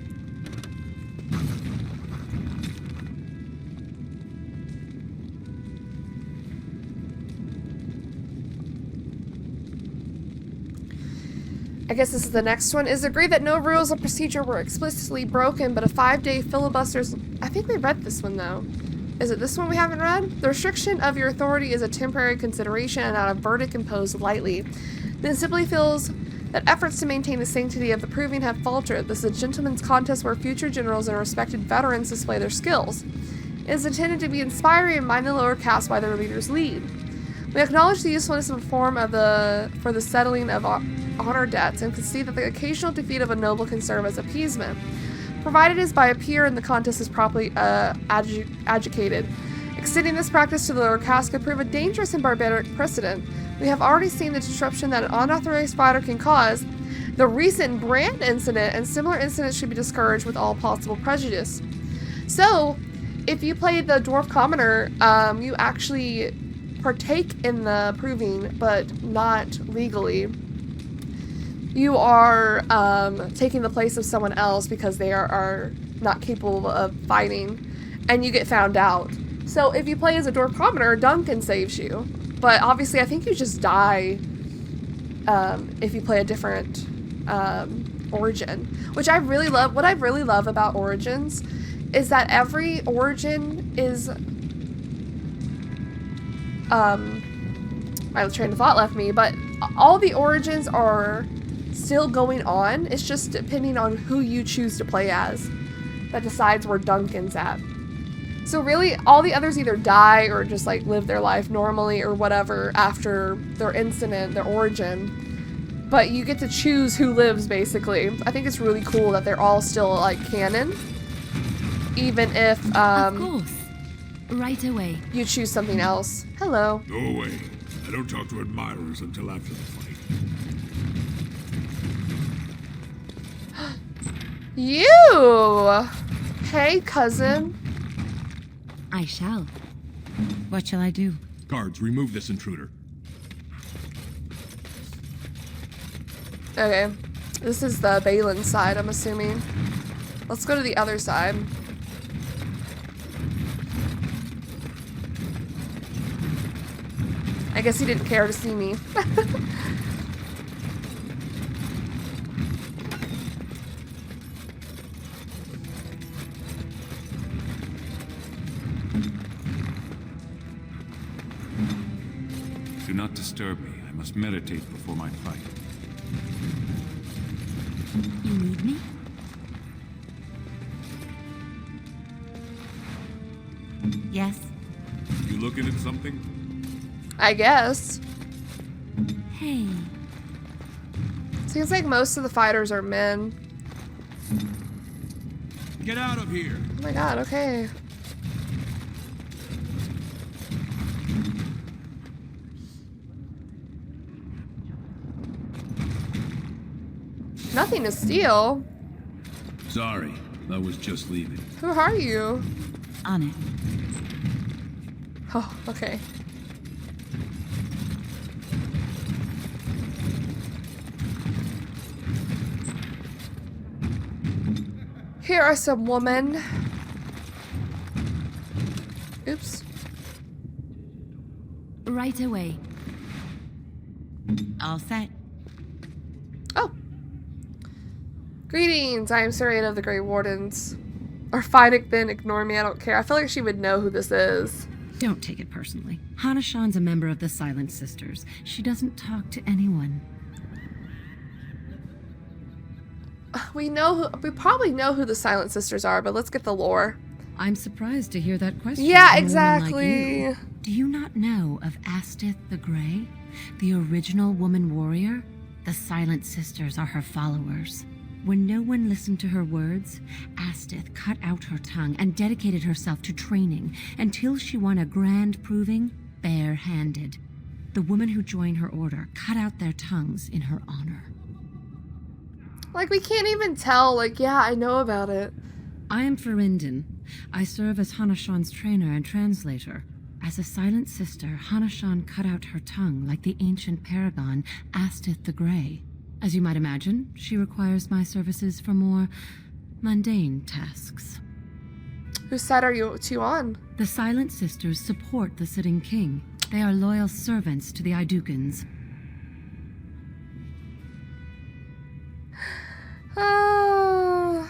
I guess this is the next one. It is agreed that no rules of procedure were explicitly broken, but a 5-day filibuster's... I think we read this one, though. Is it this one we haven't read? The restriction of your authority is a temporary consideration and not a verdict imposed lightly. Then simply feels that efforts to maintain the sanctity of the proving have faltered. This is a gentleman's contest where future generals and respected veterans display their skills. It is intended to be inspiring and mind the lower caste by their leaders lead. We acknowledge the usefulness of a form of for the settling of honor debts and concede that the occasional defeat of a noble can serve as appeasement, provided it is by a peer and the contest is properly adjudicated. Extending this practice to the lower caste could prove a dangerous and barbaric precedent. We have already seen the disruption that an unauthorized fighter can cause. The recent Brand incident and similar incidents should be discouraged with all possible prejudice. So, if you play the Dwarf Commoner, you actually partake in the proving, but not legally. You are taking the place of someone else because they are not capable of fighting, and you get found out. So if you play as a Dwarf Commoner, Duncan saves you. But obviously I think you just die if you play a different origin. Which I really love. What I really love about Origins is that every origin is... my train of thought left me, but all the origins are still going on. It's just depending on who you choose to play as that decides where Duncan's at. So really, all the others either die or just like live their life normally or whatever after their incident, their origin. But you get to choose who lives, basically. I think it's really cool that they're all still like canon, even if of course. Right away. You choose something else. Hello. Go away. I don't talk to admirers until after the fight. You! Hey, cousin. I shall. What shall I do? Guards, remove this intruder. Okay. This is the Balin side, I'm assuming. Let's go to the other side. I guess he didn't care to see me. Do not disturb me. I must meditate before my fight. You need me? Yes. You looking at something? I guess. Hey. Seems like most of the fighters are men. Get out of here! Oh my god, okay. Nothing to steal. Sorry, I was just leaving. Who are you? On it. Oh, okay. Here are some women. Oops. Right away. All set. Oh. Greetings, I am Surian of the Grey Wardens. Or fine it then, ignore me, I don't care. I feel like she would know who this is. Don't take it personally. Hanashan's a member of the Silent Sisters. She doesn't talk to anyone. We probably know who the Silent Sisters are, but let's get the lore. I'm surprised to hear that question. Yeah, from a woman exactly. like you. Do you not know of Astith the Grey? The original woman warrior? The Silent Sisters are her followers. When no one listened to her words, Astith cut out her tongue and dedicated herself to training until she won a grand proving bare-handed. The women who joined her order cut out their tongues in her honor. Like, we can't even tell. Like, yeah, I know about it. I am Ferinden. I serve as Hanashan's trainer and translator. As a Silent Sister, Hanashan cut out her tongue like the ancient paragon Astith the Grey. As you might imagine, she requires my services for more mundane tasks. Whose side are you on? The Silent Sisters support the sitting king. They are loyal servants to the Idukans. Oh.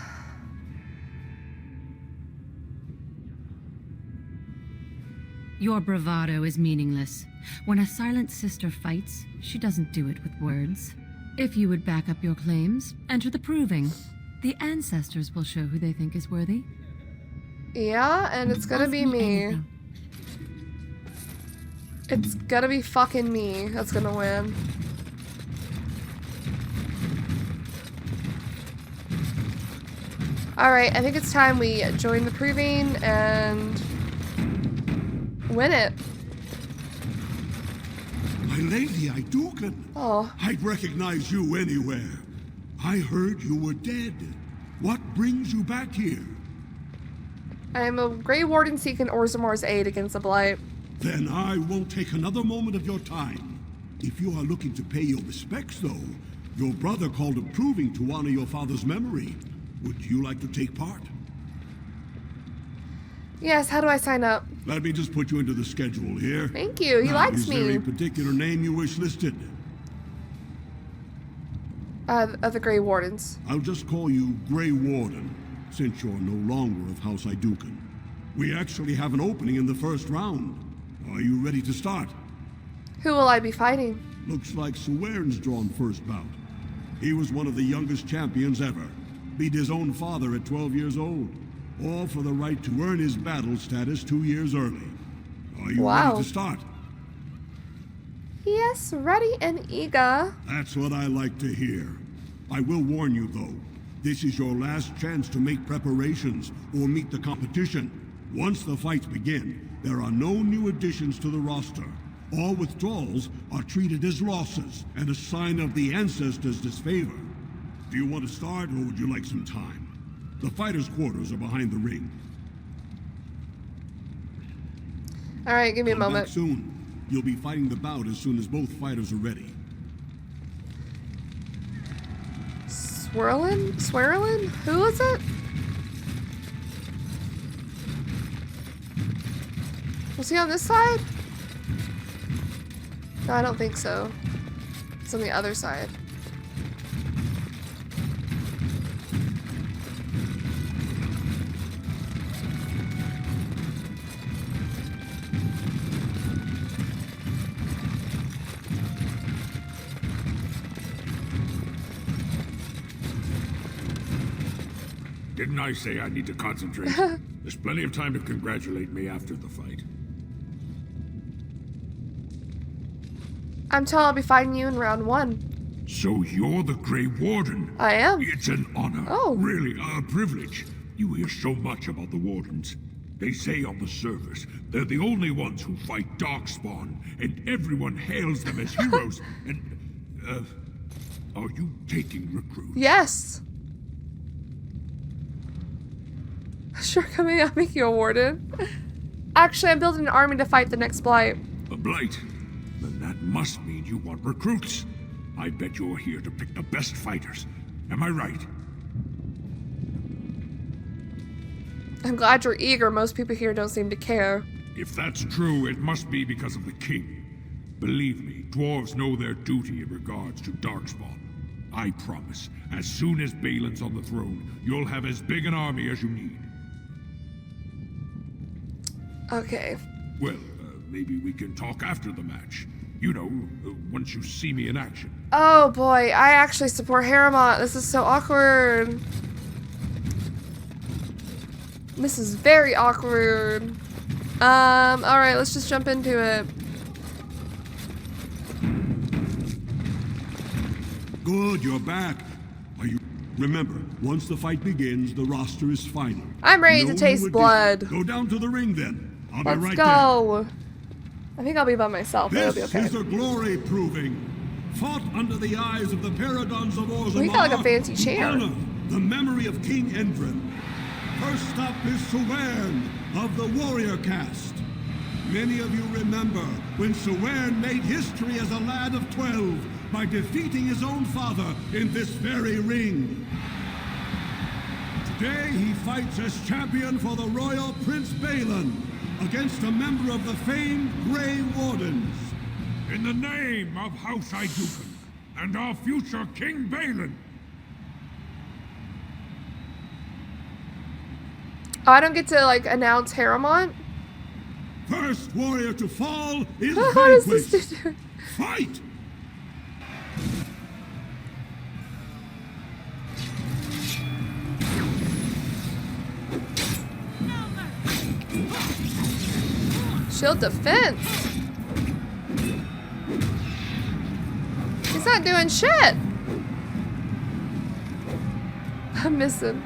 Your bravado is meaningless. When a Silent Sister fights, she doesn't do it with words. If you would back up your claims, enter the proving. The ancestors will show who they think is worthy. Yeah, and it's gonna be me. It's gonna be fucking me that's gonna win. Alright, I think it's time we join the proving and win it. My lady, Idukan. Oh. I'd recognize you anywhere. I heard you were dead. What brings you back here? I am a Grey Warden seeking Orzammar's aid against the Blight. Then I won't take another moment of your time. If you are looking to pay your respects, though, your brother called a proving to honor your father's memory. Would you like to take part? Yes, how do I sign up? Let me just put you into the schedule here. Thank you, he likes me. Is there a particular name you wish listed? Of the Grey Wardens. I'll just call you Grey Warden, since you're no longer of House Idukan. We actually have an opening in the first round. Are you ready to start? Who will I be fighting? Looks like Suwern's drawn first bout. He was one of the youngest champions ever. Beat his own father at 12 years old. All for the right to earn his battle status 2 years early. Are you ready to start? Yes, ready and eager. That's what I like to hear. I will warn you, though. This is your last chance to make preparations or meet the competition. Once the fights begin, there are no new additions to the roster. All withdrawals are treated as losses and a sign of the ancestors' disfavor. Do you want to start, or would you like some time? The fighters' quarters are behind the ring. All right, give me a Come moment. back soon. You'll be fighting the bout as soon as both fighters are ready. Swirlin? Swirlin? Who is it? Was he on this side? No, I don't think so. It's on the other side. Didn't I say I need to concentrate? There's plenty of time to congratulate me after the fight. I'm told I'll be fighting you in round 1. So you're the Grey Warden? I am. It's an honor. Oh. Really, a privilege. You hear so much about the Wardens. They say on the service they're the only ones who fight Darkspawn, and everyone hails them as heroes. And, are you taking recruits? Yes. Sure, coming out, make you a warden. Actually, I'm building an army to fight the next blight. A blight? Then that must mean you want recruits. I bet you're here to pick the best fighters. Am I right? I'm glad you're eager. Most people here don't seem to care. If that's true, it must be because of the king. Believe me, dwarves know their duty in regards to Darkspawn. I promise, as soon as Balin's on the throne, you'll have as big an army as you need. Okay. Well, maybe we can talk after the match. You know, once you see me in action. Oh boy, I actually support Harrowmont. This is so awkward. This is very awkward. Alright, let's just jump into it. Good, you're back. Are you... Remember, once the fight begins, the roster is final. I'm ready to taste blood. Go down to the ring then. I'll be right go. I think I'll be by myself. It'll be okay. This is a glory proving. Fought under the eyes of the paragons of Orzammar. We got like a fancy chair. Honor the memory of King Endrin. First up is Sewern of the warrior caste. Many of you remember when Sewern made history as a lad of 12 by defeating his own father in this very ring. Today he fights as champion for the royal Prince Balin against a member of the famed Grey Wardens. In the name of House Iduken and our future King Balin. Oh, I don't get to, like, announce Harrowmont? First warrior to fall is How does this vanquished. do? Fight! Shield defense. He's not doing shit. I'm missing.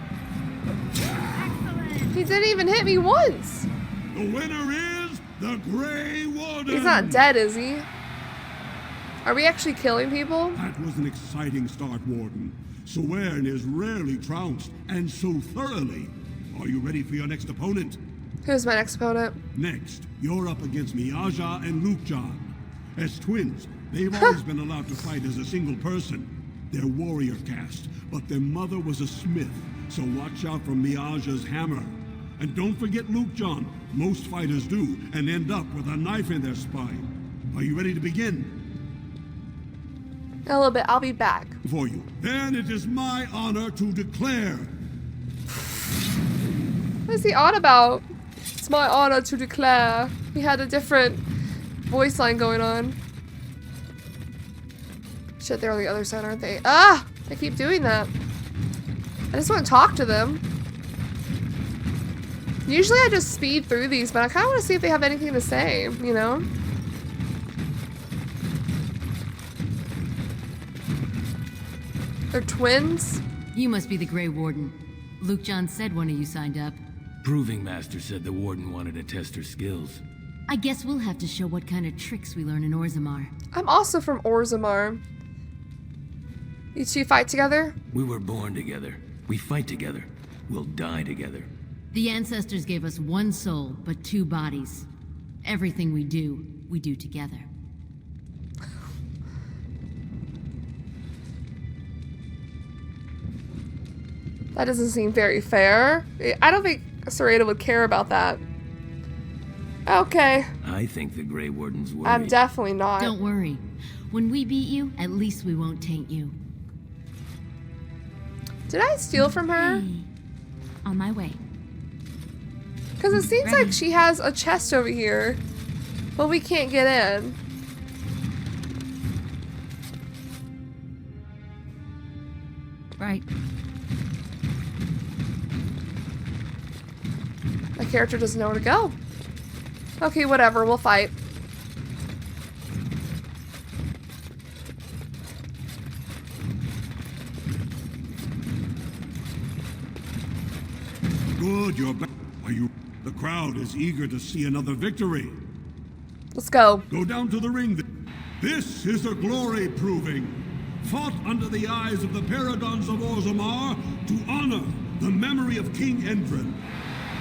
He didn't even hit me once. The winner is the Grey Warden. He's not dead, is he? Are we actually killing people? That was an exciting start, Warden. Sewern is rarely trounced, and so thoroughly. Are you ready for your next opponent? Who's my next opponent? Next, you're up against Miaja and Lukejan. As twins, they've always been allowed to fight as a single person. They're warrior caste, but their mother was a smith, so watch out for Miaja's hammer. And don't forget Lukejan. Most fighters do, and end up with a knife in their spine. Are you ready to begin? A little bit. I'll be back. For you. Then it is my honor to declare. What is he on about? It's my honor to declare. He had a different voice line going on. Shit, they're on the other side, aren't they? Ah! They keep doing that. I just want to talk to them. Usually I just speed through these, but I kind of want to see if they have anything to say, you know? They're twins? You must be the Grey Warden. Lukejan said one of you signed up. Proving Master said the Warden wanted to test her skills. I guess we'll have to show what kind of tricks we learn in Orzammar. I'm also from Orzammar. You two fight together? We were born together. We fight together. We'll die together. The ancestors gave us one soul, but two bodies. Everything we do together. That doesn't seem very fair. I don't think Serena would care about that. Okay. I think the Grey Warden's worried. I'm definitely not. Don't worry. When we beat you, at least we won't taint you. Did I steal from her? Hey. On my way. Because it seems like she has a chest over here, but we can't get in. Right. character doesn't know where to go. Okay, whatever. We'll fight. Good, you're back. Are you? The crowd is eager to see another victory. Let's go. Go down to the ring. This is a glory proving, fought under the eyes of the paragons of Orzammar to honor the memory of King Endrin.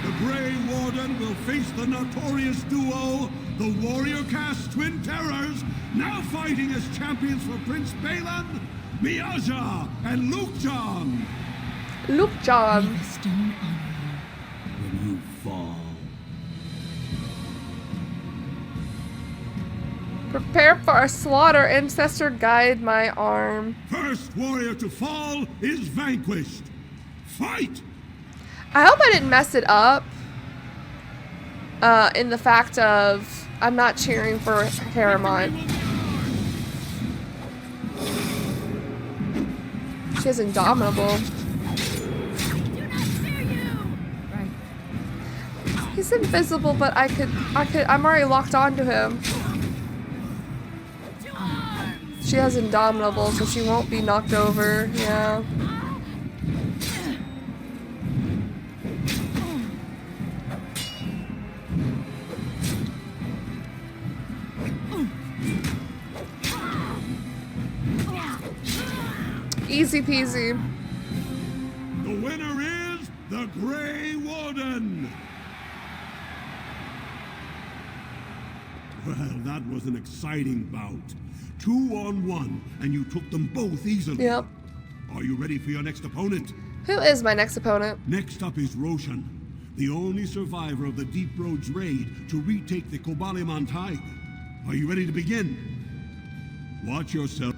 The Grey Warden will face the notorious duo, the warrior caste Twin Terrors, now fighting as champions for Prince Balin, Miaja, and Luke John. Luke John. May the stone honor you when you fall. Prepare for a slaughter. Ancestor, guide my arm. First warrior to fall is vanquished. Fight! I hope I didn't mess it up. In the fact of I'm not cheering for Harriman. She's indomitable. He's invisible, but I'm already locked onto him. She has indomitable, so she won't be knocked over. Yeah. Easy peasy. The winner is the Grey Warden. Well, that was an exciting bout. 2-on-1, and you took them both easily. Yep. Are you ready for your next opponent? Who is my next opponent? Next up is Roshan, the only survivor of the Deep Roads raid to retake the Kobaliman Tide. Are you ready to begin? Watch yourself.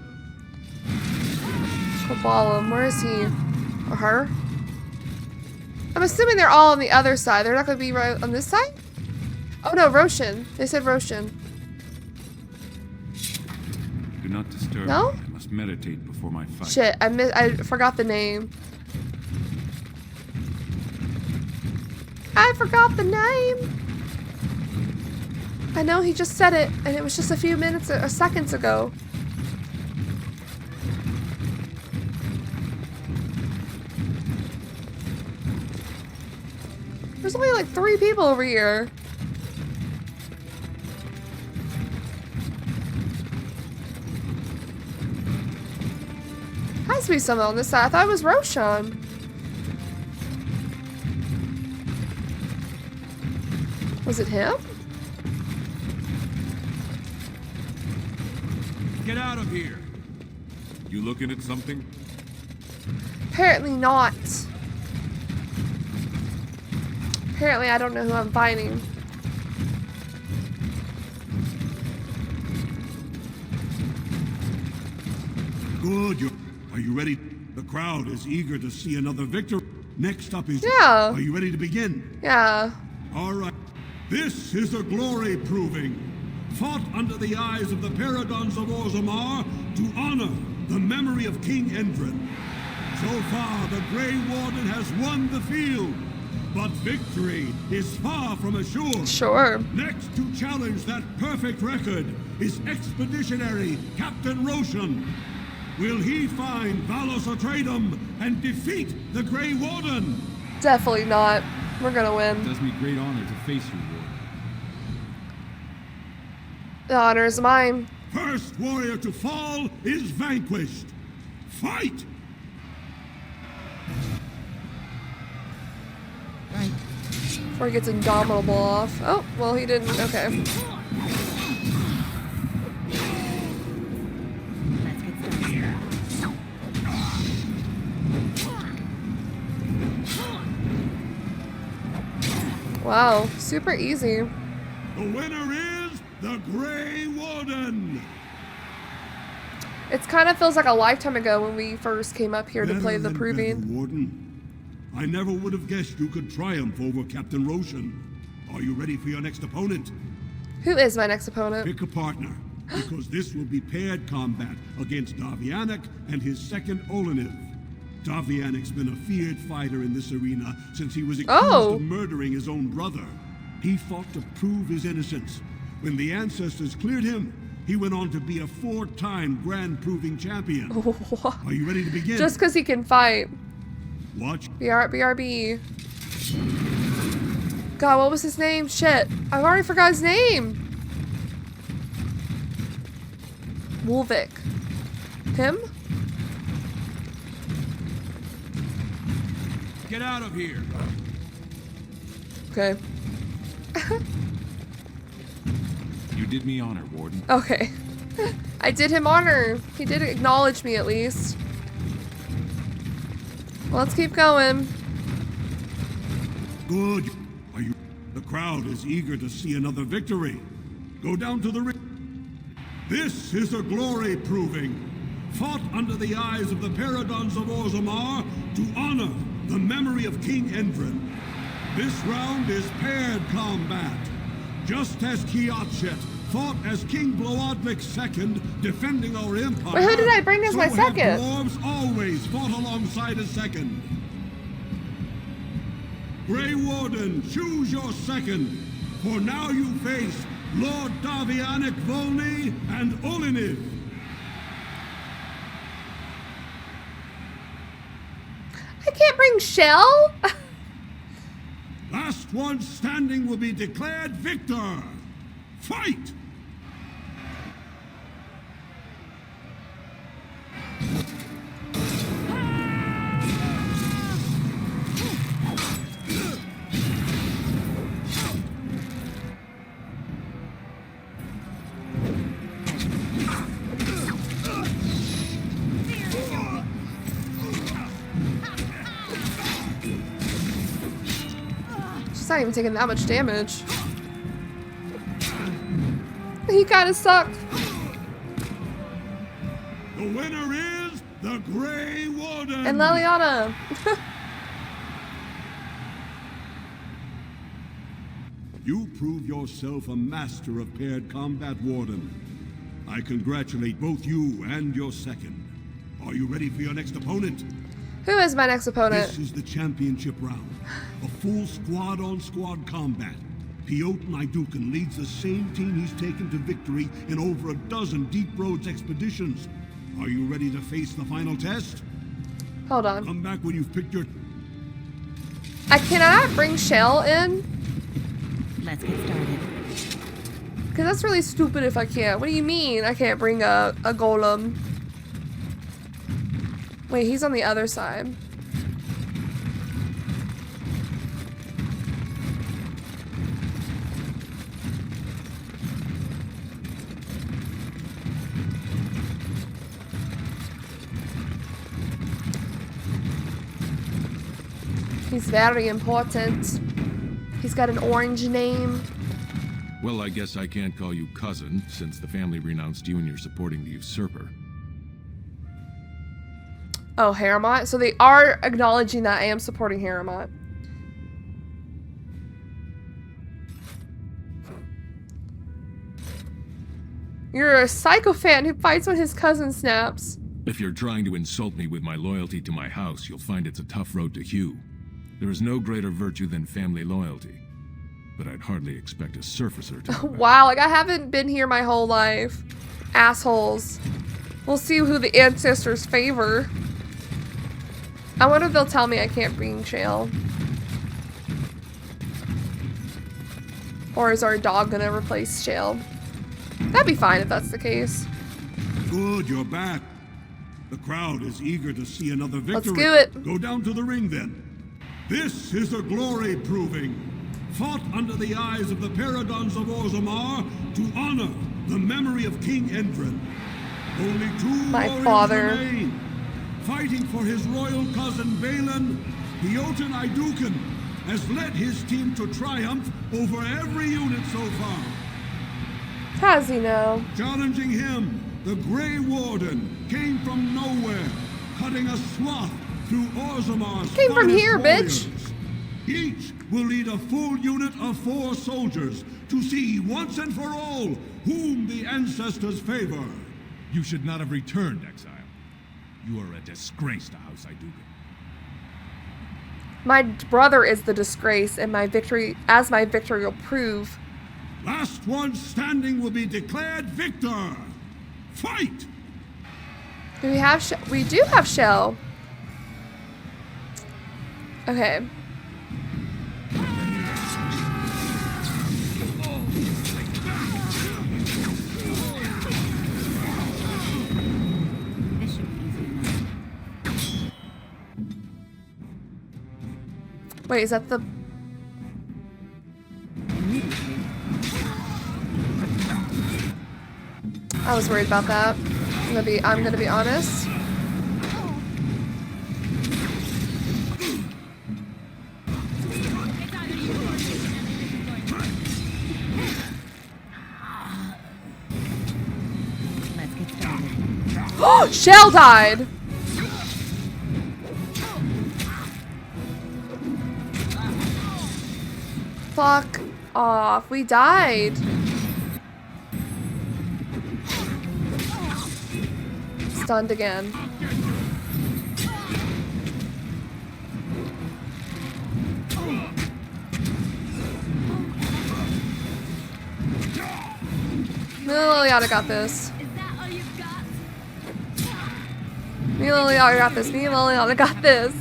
Kobalim, where is he? Or her? I'm assuming they're all on the other side. They're not going to be right on this side? Oh no, Roshan. They said Roshan. Do not disturb No? me. I must meditate before my fight. Shit, I forgot the name. I forgot the name! I know he just said it, and it was just a few minutes or seconds ago. There's only like 3 people over here. Has to be someone on this side. I thought it was Roshan. Was it him? Get out of here! You looking at something? Apparently not. Apparently I don't know who I'm fighting. Good. Are you ready? The crowd is eager to see another victor. Next up is... Yeah. Are you ready to begin? Yeah. All right. This is a glory proving, fought under the eyes of the paragons of Orzammar to honor the memory of King Endrin. So far, the Grey Warden has won the field, but victory is far from assured. Sure. Next to challenge that perfect record is Expeditionary Captain Roshan. Will he find Valos Atreidim and defeat the Grey Warden? Definitely not. We're gonna win. It does me great honor to face you, Warden. The honor is mine. First warrior to fall is vanquished. Fight! Right. Before he gets indomitable off. Oh, well he didn't. Okay. Wow, super easy. The winner is the Grey Warden. It kind of feels like a lifetime ago when we first came up here to play the proving. Warden. I never would have guessed you could triumph over Captain Roshan. Are you ready for your next opponent? Who is my next opponent? Pick a partner, because this will be paired combat against Davianic and his second Oleniv. Davianic's been a feared fighter in this arena since he was accused of murdering his own brother. He fought to prove his innocence. When the ancestors cleared him, he went on to be a 4-time Grand Proving Champion. Are you ready to begin? Just because he can fight. Watch. BRB. God, what was his name? Shit. I've already forgot his name. Wolvik. Him? Get out of here. Okay. You did me honor, Warden. Okay. I did him honor. He did acknowledge me at least. Well, let's keep going. Good. Are you? The crowd is eager to see another victory. Go down to the ring. This is a glory proving, fought under the eyes of the Paradons of Orzammar to honor the memory of King Endrin. This round is paired combat. Just as Kiatchet fought as King Bloodlik II, defending our empire. Wait, who did I bring as my second? Dwarves always fought alongside a second. Grey Warden, choose your second, for now you face Lord Davianic Volney and Oliniv. I can't bring Shell? Last one standing will be declared victor. Fight! She's not even taking that much damage. He kinda sucked. The winner is the Grey Warden! And Leliana. You prove yourself a master of paired combat, Warden. I congratulate both you and your second. Are you ready for your next opponent? Who is my next opponent? This is the championship round. A full squad-on-squad combat. Piotr Naidukan leads the same team he's taken to victory in over a dozen Deep Roads expeditions. Are you ready to face the final test? Hold on. Come back when you've picked your... I cannot bring Shell in? Let's get started. Because that's really stupid if I can't. What do you mean I can't bring a golem? Wait, he's on the other side. He's very important. He's got an orange name. Well, I guess I can't call you cousin, since the family renounced you and you're supporting the usurper. Oh, Haremont? So they are acknowledging that I am supporting Haremont. You're a sycophant who fights when his cousin snaps. If you're trying to insult me with my loyalty to my house, you'll find it's a tough road to hew. There is no greater virtue than family loyalty. But I'd hardly expect a surfacer to... Wow, like I haven't been here my whole life. Assholes. We'll see who the ancestors favor. I wonder if they'll tell me I can't bring Shale. Or is our dog gonna replace Shale? That'd be fine if that's the case. Good, you're back. The crowd is eager to see another victory. Let's do it. Go down to the ring then. This is a glory proving, fought under the eyes of the Paradons of Orzammar to honor the memory of King Endrin. Only two warriors remain. Fighting for his royal cousin Balin, Piotr Naidukan has led his team to triumph over every unit so far. How does he know? Challenging him, the Grey Warden came from nowhere, cutting a swath through Orzammar's Came from here, warriors. bitch. Each will lead a full unit of 4 soldiers to see once and for all whom the ancestors favor. You should not have returned, Exile. You are a disgrace to House Idugan. My brother is the disgrace, and my victory will prove. Last one standing will be declared victor. Fight! Do we have we do have Shell. Okay. Wait, is that the... I was worried about that. I'm gonna be honest. Let's get started. Oh, Shell died. Fuck off. We died. Stunned again. Liliana got this. Me and Liliana got this. Me and Liliana got this.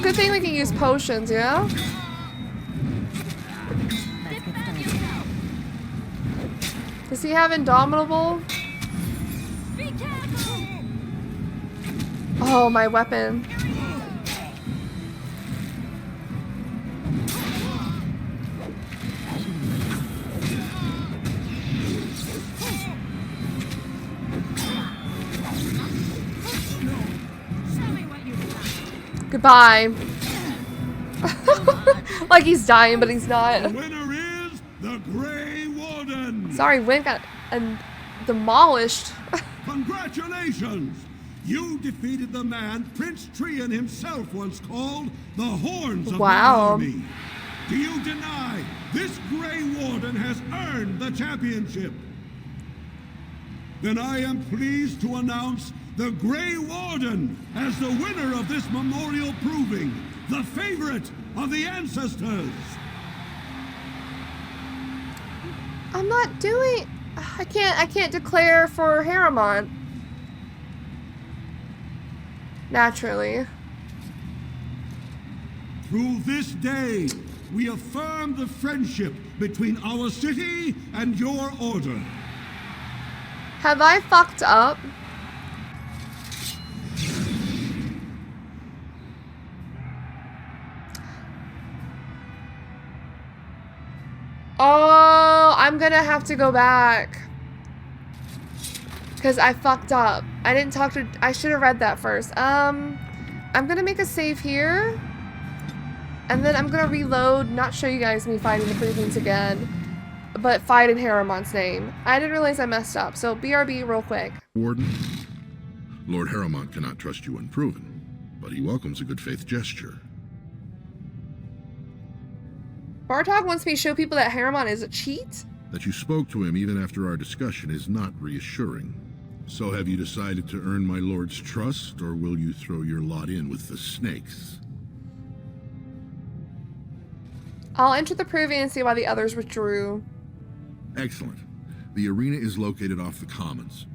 Good thing we can use potions, yeah? Does he have Indomitable? Oh, my weapon. Goodbye. Like he's dying, but he's not. The winner is the Grey Warden. Sorry, Wynn got demolished. Congratulations! You defeated the man Prince Trian himself once called the Horns of my army. Do you deny this Grey Warden has earned the championship? Then I am pleased to announce the Grey Warden as the winner of this memorial proving, the favorite of the ancestors. I'm not doing... I can't declare for Harriman. Naturally. Through this day, we affirm the friendship between our city and your order. Have I fucked up? Oh, I'm gonna have to go back. Because I fucked up. I didn't talk to... I should have read that first. I'm gonna make a save here. And then I'm gonna reload, not show you guys me fighting the Provings again, but fight in Harriman's name. I didn't realize I messed up, so BRB real quick. Warden, Lord Harriman cannot trust you unproven, but he welcomes a good faith gesture. Bartok wants me to show people that Harriman is a cheat? That you spoke to him even after our discussion is not reassuring. So have you decided to earn my lord's trust, or will you throw your lot in with the snakes? I'll enter the proving and see why the others withdrew. Excellent. The arena is located off the commons.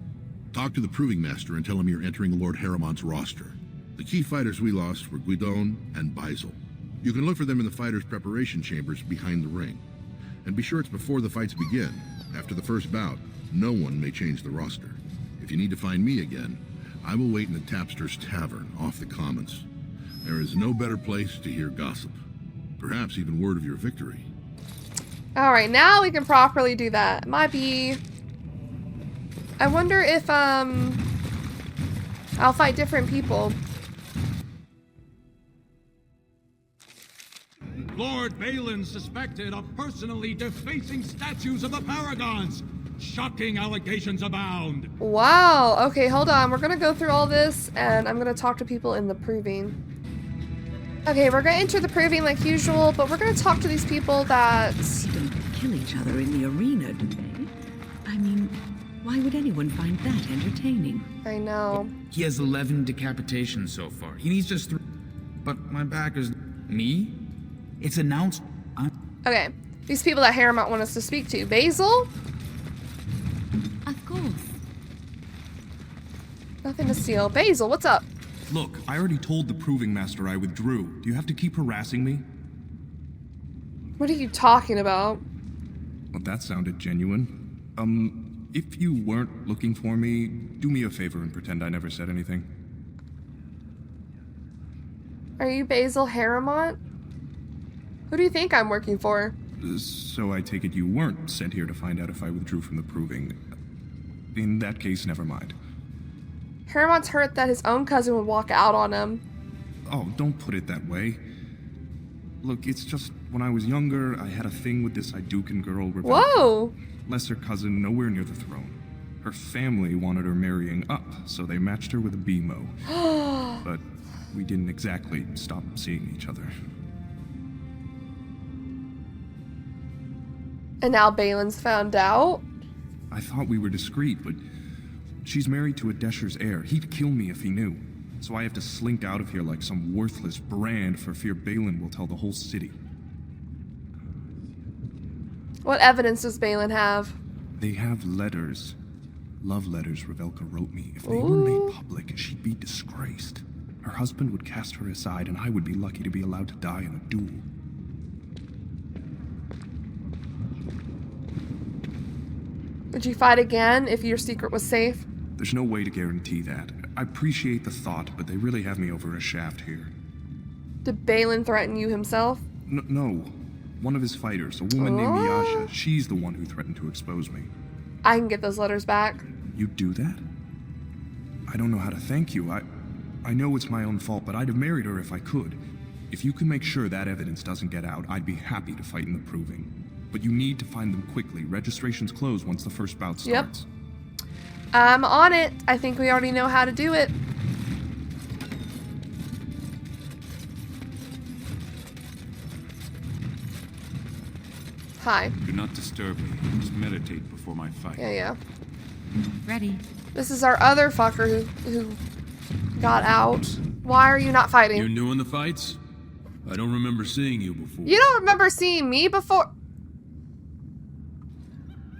Talk to the proving master and tell him you're entering Lord Harriman's roster. The key fighters we lost were Guidon and Beisel. You can look for them in the fighters' preparation chambers behind the ring. And be sure it's before the fights begin. After the first bout, no one may change the roster. If you need to find me again, I will wait in the Tapster's Tavern off the commons. There is no better place to hear gossip. Perhaps even word of your victory. Alright, now we can properly do that. It might be... I wonder if, I'll fight different people. Lord Balin suspected of personally defacing statues of the Paragons. shocking allegations abound. Wow. Okay, hold on. We're gonna go through all this, and I'm gonna talk to people in the proving. Okay, we're gonna enter the proving like usual, but we're gonna talk to these people that don't kill each other in the arena, do they? I mean, why would anyone find that entertaining? I know. He has 11 decapitations so far. He needs just 3. But my backers... Me? It's announced... Okay, these people that Harrowmont want us to speak to. Basil? Of course. Nothing to steal. Basil, what's up? Look, I already told the Proving Master I withdrew. Do you have to keep harassing me? What are you talking about? Well, that sounded genuine. If you weren't looking for me, do me a favor and pretend I never said anything. Are you Basil Harrowmont? Who do you think I'm working for? So I take it you weren't sent here to find out if I withdrew from the Proving. In that case, never mind. Harrowmont's hurt that his own cousin would walk out on him. Oh, don't put it that way. Look, it's just when I was younger, I had a thing with this Idukan girl, Rebecca. Whoa! Lesser cousin, nowhere near the throne. Her family wanted her marrying up, so they matched her with a BMO. But we didn't exactly stop seeing each other. And now Balin's found out? I thought we were discreet, but she's married to a Desher's heir. He'd kill me if he knew. So I have to slink out of here like some worthless brand for fear Balin will tell the whole city. What evidence does Balin have? They have letters. Love letters Revelka wrote me. If they were made public, she'd be disgraced. Her husband would cast her aside, and I would be lucky to be allowed to die in a duel. Would you fight again if your secret was safe? There's no way to guarantee that. I appreciate the thought, but they really have me over a shaft here. Did Balin threaten you himself? No. One of his fighters, a woman named Yasha, she's the one who threatened to expose me. I can get those letters back. You'd do that? I don't know how to thank you. I know it's my own fault, but I'd have married her if I could. If you can make sure that evidence doesn't get out, I'd be happy to fight in the Proving. But you need to find them quickly. Registrations close once the first bout starts. Yep. I'm on it. I think we already know how to do it. Hi. Do not disturb me. Just meditate before my fight. Yeah. Ready. This is our other fucker who got out. Why are you not fighting? You're new in the fights? I don't remember seeing you before. You don't remember seeing me before?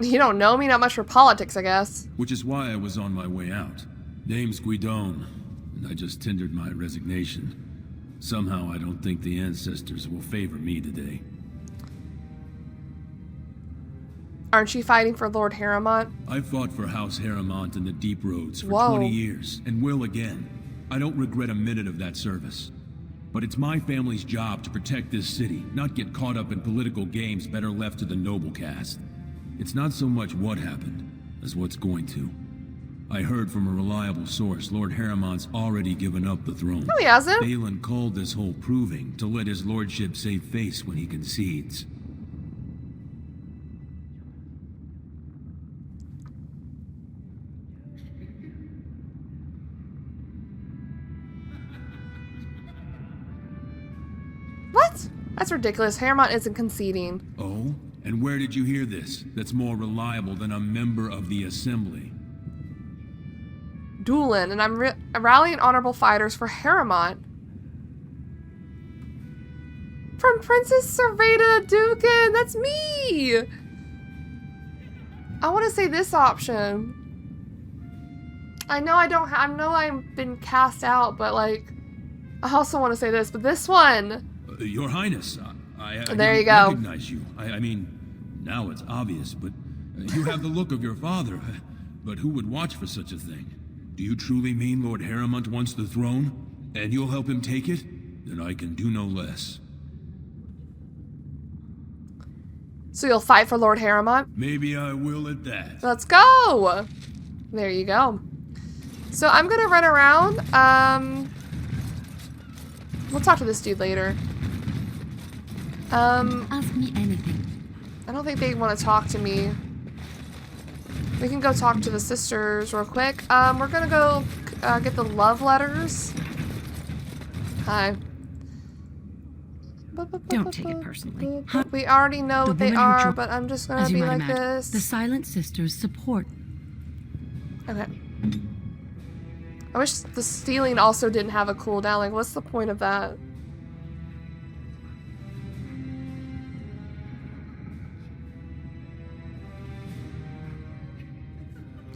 You don't know me, not much for politics, I guess. Which is why I was on my way out. Name's Guidon, and I just tendered my resignation. Somehow I don't think the ancestors will favor me today. Aren't you fighting for Lord Harrowmont? I fought for House Harrowmont in the Deep Roads for 20 years, and will again. I don't regret a minute of that service. But it's my family's job to protect this city, not get caught up in political games better left to the noble caste. It's not so much what happened, as what's going to. I heard from a reliable source Lord Harrowmont's already given up the throne. No, he hasn't. Balin called this whole Proving to let his lordship save face when he concedes. What? That's ridiculous. Harrowmont isn't conceding. Oh? And where did you hear this? That's more reliable than a member of the Assembly. Dueling, and I'm rallying honorable fighters for Harrowmont. From Princess Serveda Dukin! That's me! I want to say this option. I know I know I've been cast out, but like, I also want to say this, but this one. Your Highness, I there you didn't go. recognize you. I mean, now it's obvious, but you have the look of your father. But who would watch for such a thing? Do you truly mean Lord Harrowmont wants the throne? And you'll help him take it? Then I can do no less. So you'll fight for Lord Harrowmont? Maybe I will at that. Let's go! There you go. So I'm gonna run around. We'll talk to this dude later. Ask me anything. I don't think they want to talk to me. We can go talk to the sisters real quick. We're gonna go get the love letters. Hi. Don't take it personally. We already know what they are, but I'm just gonna As you be might like imagine, this. the Silent Sisters support. Okay. I wish the stealing also didn't have a cooldown. Like, what's the point of that?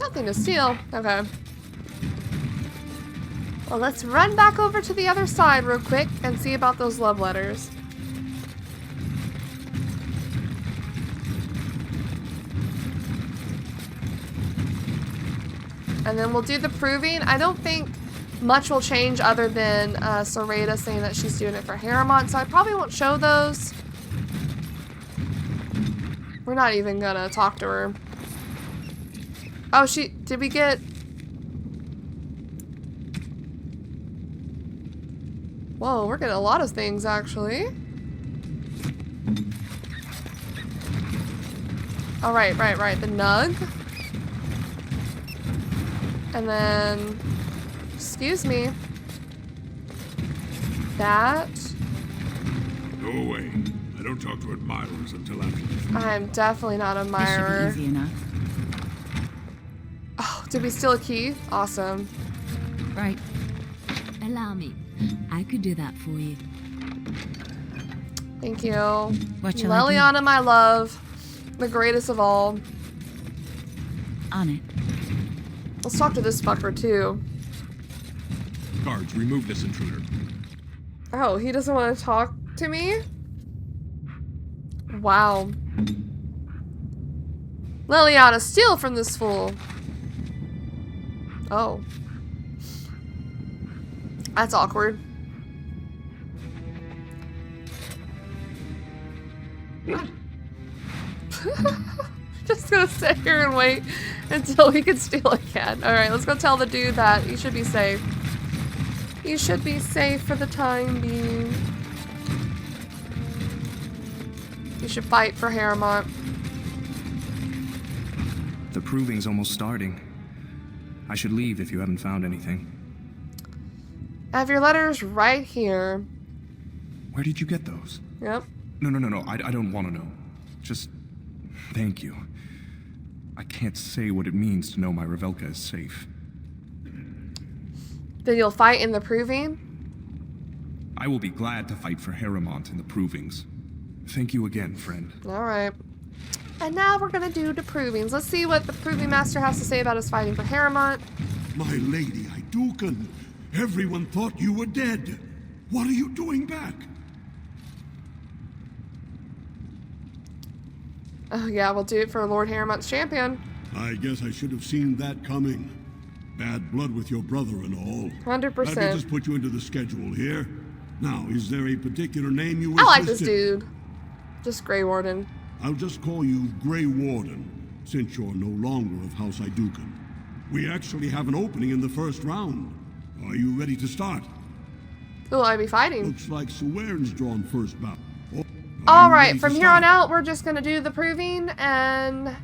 Nothing to steal. Okay. Well, let's run back over to the other side real quick and see about those love letters. And then we'll do the proving. I don't think much will change other than Soraya saying that she's doing it for Harrimont, so I probably won't show those. We're not even gonna talk to her. Oh, did we get... Whoa, we're getting a lot of things, actually. Oh, right. The nug. And then... Excuse me. That. Go away. I don't talk to admirers until after the... I'm definitely not an admirer. This should be easy enough. Oh, did we steal a key? Awesome. Right. Allow me. I could do that for you. Thank you. What shall I do? Leliana, my love. The greatest of all. On it. Let's talk to this fucker, too. Guards, remove this intruder. Oh, he doesn't want to talk to me? Wow. Leliana, steal from this fool. Oh. That's awkward. Just gonna sit here and wait until he can steal again. Alright, let's go tell the dude that he should be safe. You should be safe for the time being. You should fight for Harrimont. The proving's almost starting. I should leave if you haven't found anything. I have your letters right here. Where did you get those? Yep. No. I don't want to know. Just thank you. I can't say what it means to know my Revelka is safe. Then you'll fight in the proving? I will be glad to fight for Harrimont in the provings. Thank you again, friend. Alright. And now we're gonna do the provings. Let's see what the proving master has to say about us fighting for Harrimont. My lady Idukan, everyone thought you were dead. What are you doing back? Oh yeah, we'll do it for Lord Harrimont's champion. I guess I should have seen that coming. Bad blood with your brother and all. 100%. Let me just put you into the schedule here. Now, is there a particular name you wish I like listed? this dude. Just Grey Warden. I'll just call you Grey Warden, since you're no longer of House Idukan. We actually have an opening in the first round. Are you ready to start? Who will I be fighting? Looks like Suwern's drawn first bout. Alright, from here on out, we're just gonna do the proving and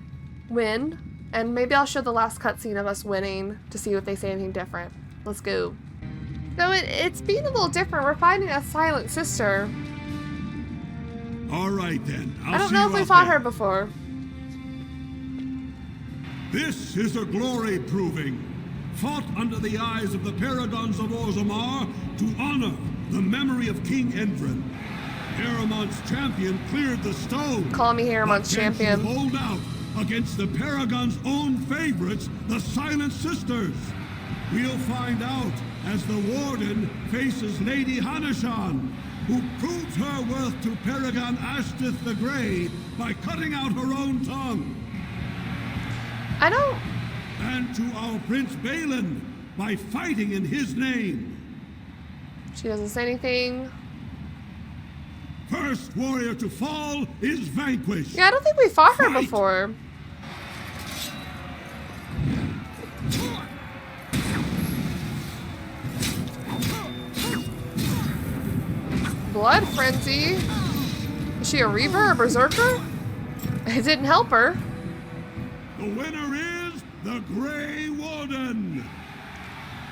win. And maybe I'll show the last cutscene of us winning to see if they say anything different. Let's go. So it's being a little different. We're fighting a silent sister. Alright then. I don't know if we fought her before. This is a glory proving, fought under the eyes of the paragons of Orzammar to honor the memory of King Endrin. Harrimont's champion cleared the stone. Call me Harrimont's champion. But can she hold out against the paragon's own favorites, the Silent Sisters? We'll find out as the Warden faces Lady Hanashan, who proves her worth to Paragon Ashtith the Grey by cutting out her own tongue. I don't... And to our Prince Balin by fighting in his name. She doesn't say anything. First warrior to fall is vanquished. Yeah, I don't think we fought her before. Blood frenzy. Is she a Reaver or Berserker? It didn't help her. The winner is the Grey Warden!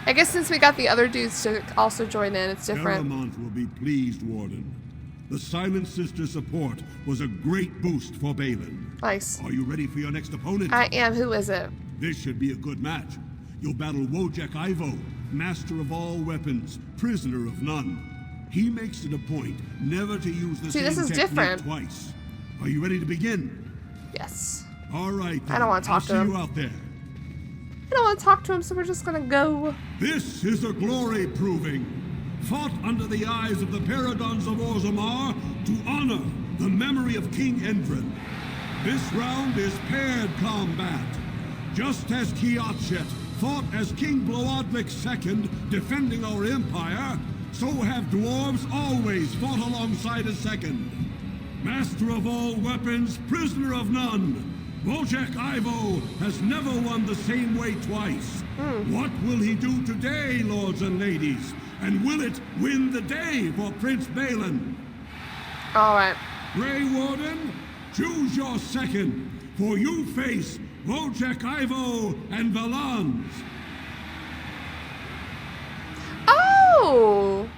I guess since we got the other dudes to also join in, it's different. Paramount will be pleased, Warden. The Silent Sister support was a great boost for Balin. Nice. Are you ready for your next opponent? I am. Who is it? This should be a good match. You'll battle Wojek Ivo, master of all weapons, prisoner of none. He makes it a point never to use the same this is technique different. twice. Are you ready to begin? Yes. All right. I don't want to talk to him. You out there. I don't want to talk to him, so we're just gonna go. This is a glory proving, fought under the eyes of the paragons of Orzammar to honor the memory of King Endrin. This round is paired combat. Just as Kiatchet fought as King Bloodwick II, defending our empire, so have dwarves always fought alongside a second. Master of all weapons, prisoner of none. Wojek Ivo has never won the same way twice. What will he do today, lords and ladies? And will it win the day for Prince Balin? All right. Grey Warden, choose your second, for you face Wojek Ivo and Valans. Oh!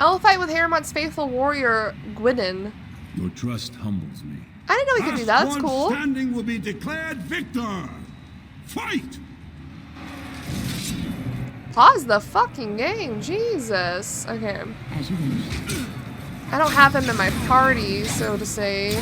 I'll fight with Harriman's faithful warrior, Gwydon. Your trust humbles me. I didn't know we could do that. That's Last cool. one standing will be declared victor. Fight! Pause the fucking game. Jesus. Okay. As you wish. I don't have him in my party, so to say.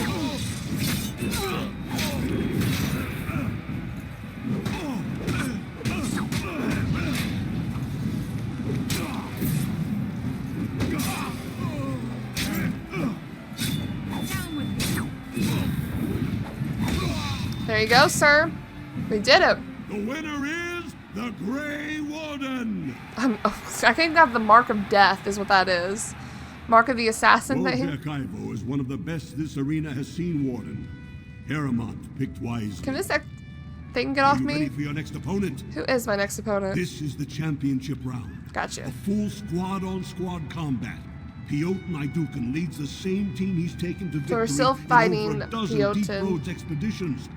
There you go, sir. We did it. The winner is the Grey Warden. I think that the mark of death is what that is. Mark of the assassin thing. Wojek Ivo is one of the best this arena has seen, Warden. Harriman picked wisely. Can this thing get off me? Ready for your next opponent? Who is my next opponent? This is the championship round. Gotcha. A full squad-on-squad combat. Piotr Idukan leads the same team he's taken to victory So we're still fighting in over a dozen Piotr. Deep Roads expeditions.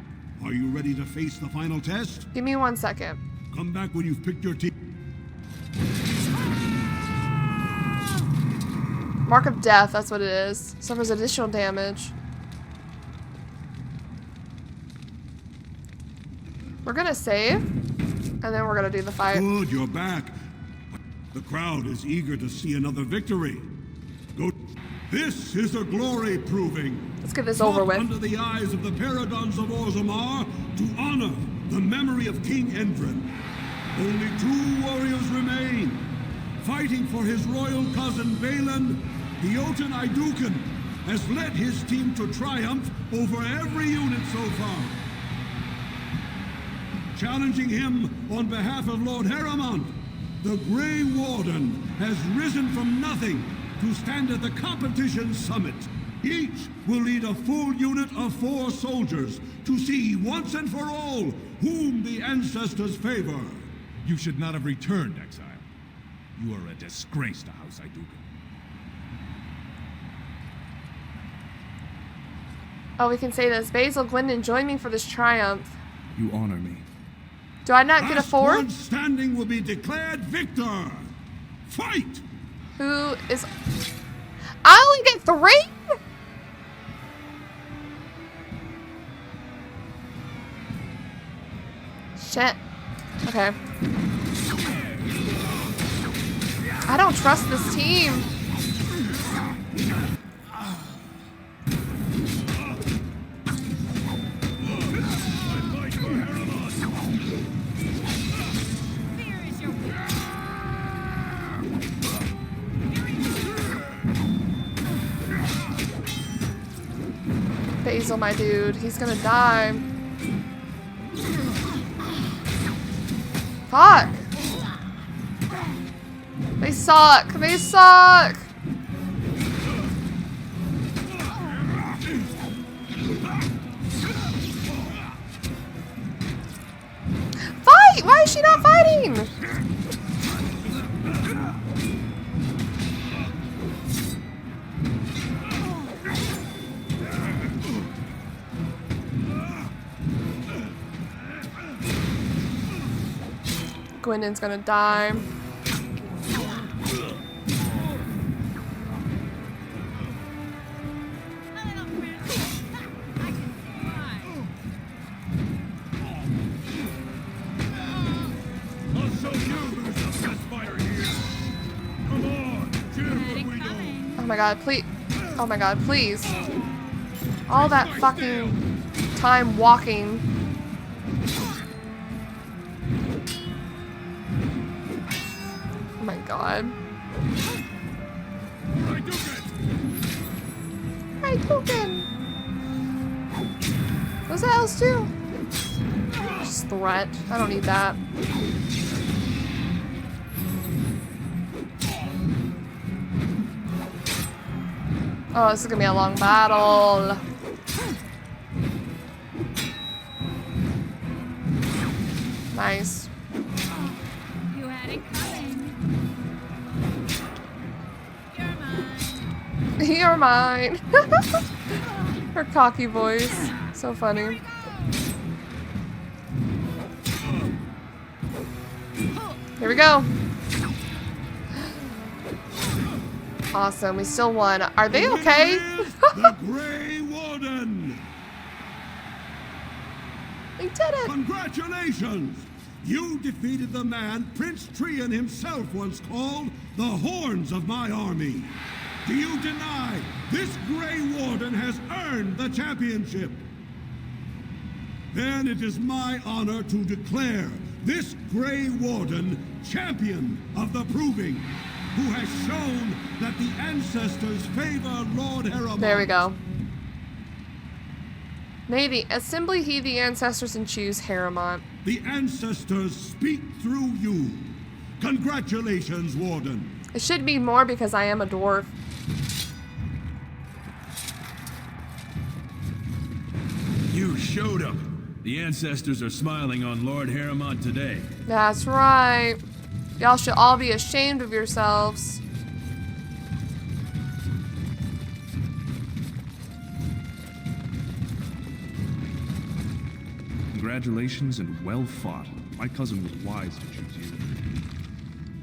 Are you ready to face the final test? Give me 1 second. Come back when you've picked your team. Mark of death, that's what it is. Suffers additional damage. We're gonna save, and then we're gonna do the fight. Good, you're back. The crowd is eager to see another victory. Go. This is a glory proving. Let's get this over with. Under the eyes of the paragons of Orzammar to honor the memory of King Endrin. Only 2 warriors remain. Fighting for his royal cousin Balin, Piotr Idukan has led his team to triumph over every unit so far. Challenging him on behalf of Lord Harriman, the Grey Warden has risen from nothing to stand at the competition summit. Each will lead a full unit of 4 soldiers to see once and for all whom the ancestors favor. You should not have returned, Exile. You are a disgrace to House Idukan. Oh, we can say this. Basil, Gwendon, join me for this triumph. You honor me. Do I not get a Last 4? one standing will be declared victor. Fight! Who is... I only get 3? Shit. Okay. I don't trust this team. Basil, my dude, he's gonna die. Fuck! They suck! They suck! Fight! Why is she not fighting? Quentin's gonna die. Oh my god, please. Oh my god, please. All that fucking time walking. Oh my god. Hadouken! What's that else too? Just threat. I don't need that. Oh, this is gonna be a long battle. Nice. You had it coming. You're mine. Her cocky voice. So funny. Here we go. Awesome, we still won. Are they okay? The Grey Warden! We did it! Congratulations! You defeated the man Prince Trian himself once called the Horns of my army. Do you deny this Grey Warden has earned the championship? Then it is my honor to declare this Grey Warden champion of the Proving, who has shown that the ancestors favor Lord Harrowmont. There we go. May the assembly heed the ancestors and choose Harrowmont. The ancestors speak through you. Congratulations, Warden. It should be more because I am a dwarf. You showed up. The ancestors are smiling on Lord Harrowmont today. That's right. Y'all should all be ashamed of yourselves. Congratulations and well fought. My cousin was wise to choose you.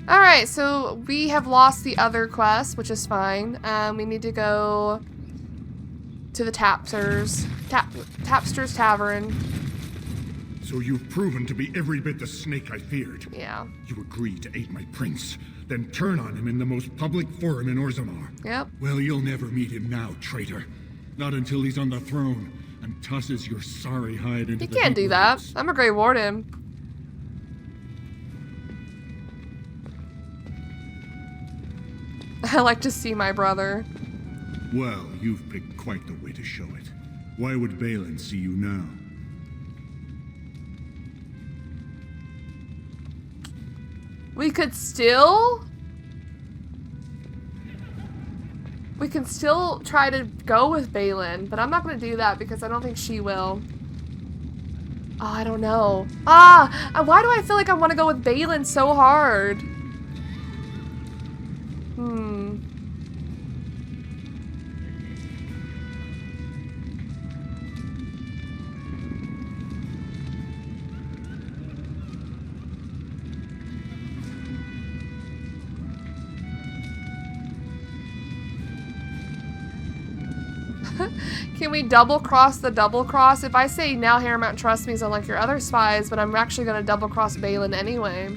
Alright, so we have lost the other quest, which is fine. We need to go to the Tapster's Tavern. So you've proven to be every bit the snake I feared. Yeah. You agreed to aid my prince, then turn on him in the most public forum in Orzammar. Yep. Well, you'll never meet him now, traitor. Not until he's on the throne and tosses your sorry hide into You can't do that. I'm a Grey Warden. I like to see my brother. Well, you've picked quite the way to show it. Why would Balin see you now? We can still try to go with Balin, but I'm not going to do that because I don't think she will. Oh, I don't know. Why do I feel like I want to go with Balin so hard? Can we double cross the double cross? If I say now Harrowmont trusts me, unlike your other spies, but I'm actually going to double cross Balin anyway.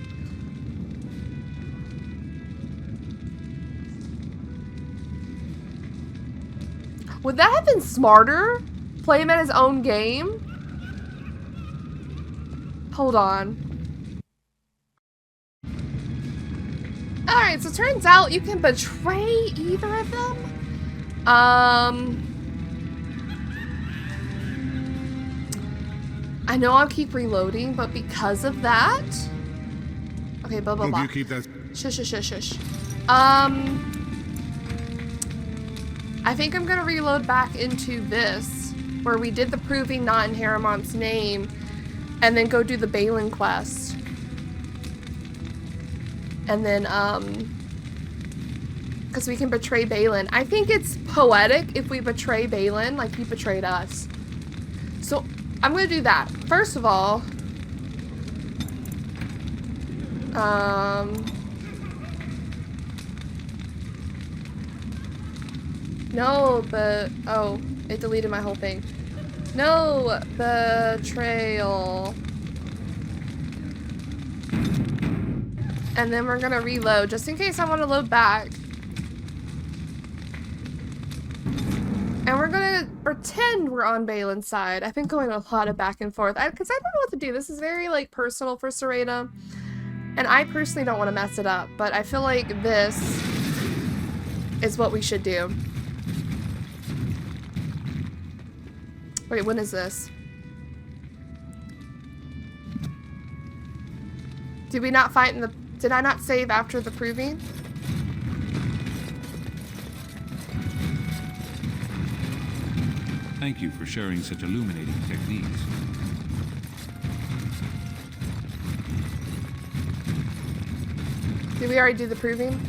Would that have been smarter? Play him at his own game? Hold on. Alright, so it turns out you can betray either of them? I know I'll keep reloading, but because of that... Okay, blah, blah, blah. You keep that... Shush, shush, shush, shush. I think I'm gonna reload back into this, where we did the proving not in Harrowmont's name, and then go do the Balin quest. And then, because we can betray Balin. I think it's poetic if we betray Balin like he betrayed us. So, I'm gonna do that. First of all, No, but oh, it deleted my whole thing. No, betrayal. And then we're gonna reload just in case I want to load back. And we're gonna pretend we're on Balin's side. I've been going a lot of back and forth because I don't know what to do. This is very like personal for Serena, and I personally don't want to mess it up. But I feel like this is what we should do. Wait, when is this? Did we not fight in the... Did I not save after the proving? Thank you for sharing such illuminating techniques. Did we already do the proving?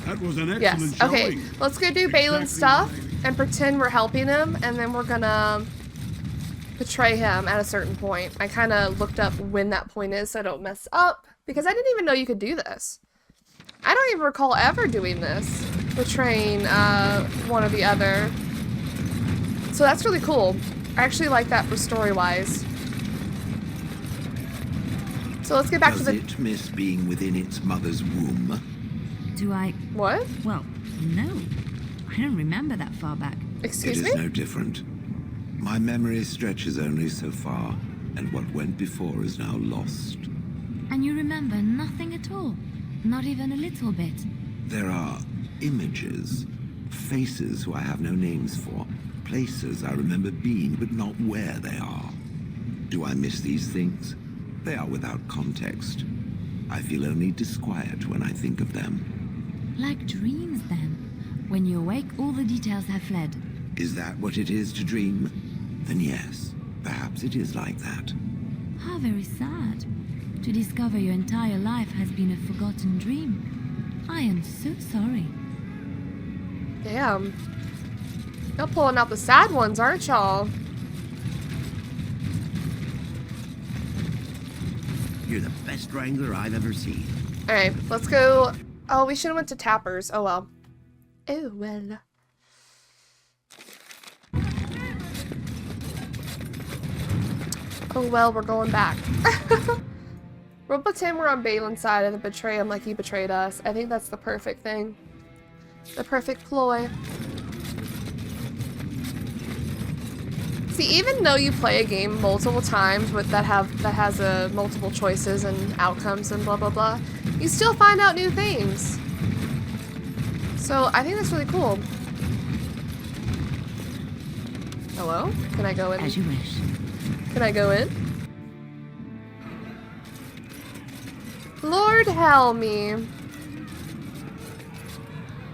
That was an excellent Yes. Okay, showing. let's go do Balin's stuff and pretend we're helping him, and then we're gonna betray him at a certain point. I kind of looked up when that point is so I don't mess up, because I didn't even know you could do this. I don't even recall ever doing this, betraying one or the other. So that's really cool. I actually like that for story-wise. So let's get back to the... Does it miss being within its mother's womb? Do I... What? Well, no. I don't remember that far back. Excuse me? It is no different. My memory stretches only so far, and what went before is now lost. And you remember nothing at all? Not even a little bit? There are images, faces who I have no names for, places I remember being, but not where they are. Do I miss these things? They are without context. I feel only disquiet when I think of them. Like dreams, then. When you awake, all the details have fled. Is that what it is to dream? Then yes, perhaps it is like that. How very sad. To discover your entire life has been a forgotten dream. I am so sorry. Damn. Y'all pulling out the sad ones, aren't y'all? You're the best wrangler I've ever seen. Alright, let's go. Oh, we should have went to Tappers. Oh well. Oh well. Oh well, we're going back. We'll pretend we're on Balin's side and then betray him like he betrayed us. I think that's the perfect thing. The perfect ploy. See, even though you play a game multiple times with that has multiple choices and outcomes and blah blah blah, you still find out new things. So I think that's really cool. Hello? Can I go in? As you wish. Can I go in? Lord help me.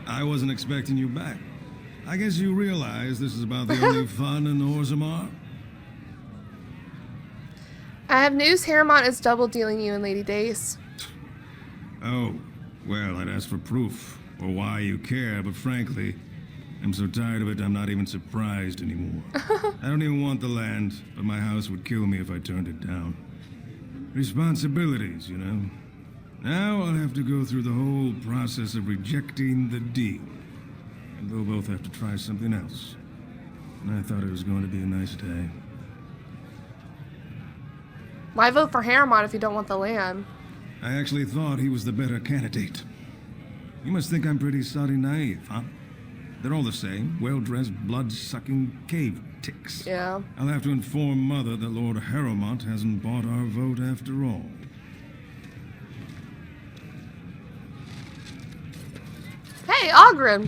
I wasn't expecting you back. I guess you realize this is about the only fun in Orzammar? I have news. Harrowmont is double dealing you in Lady Days. Oh, well, I'd ask for proof, or why you care, but frankly, I'm so tired of it I'm not even surprised anymore. I don't even want the land, but my house would kill me if I turned it down. Responsibilities, you know. Now I'll have to go through the whole process of rejecting the deal. And we'll both have to try something else. And I thought it was going to be a nice day. Why vote for Harrowmont if you don't want the land? I actually thought he was the better candidate. You must think I'm pretty soddy naive, huh? They're all the same, well-dressed, blood-sucking cave ticks. Yeah. I'll have to inform Mother that Lord Harrowmont hasn't bought our vote after all. Hey, Ogren!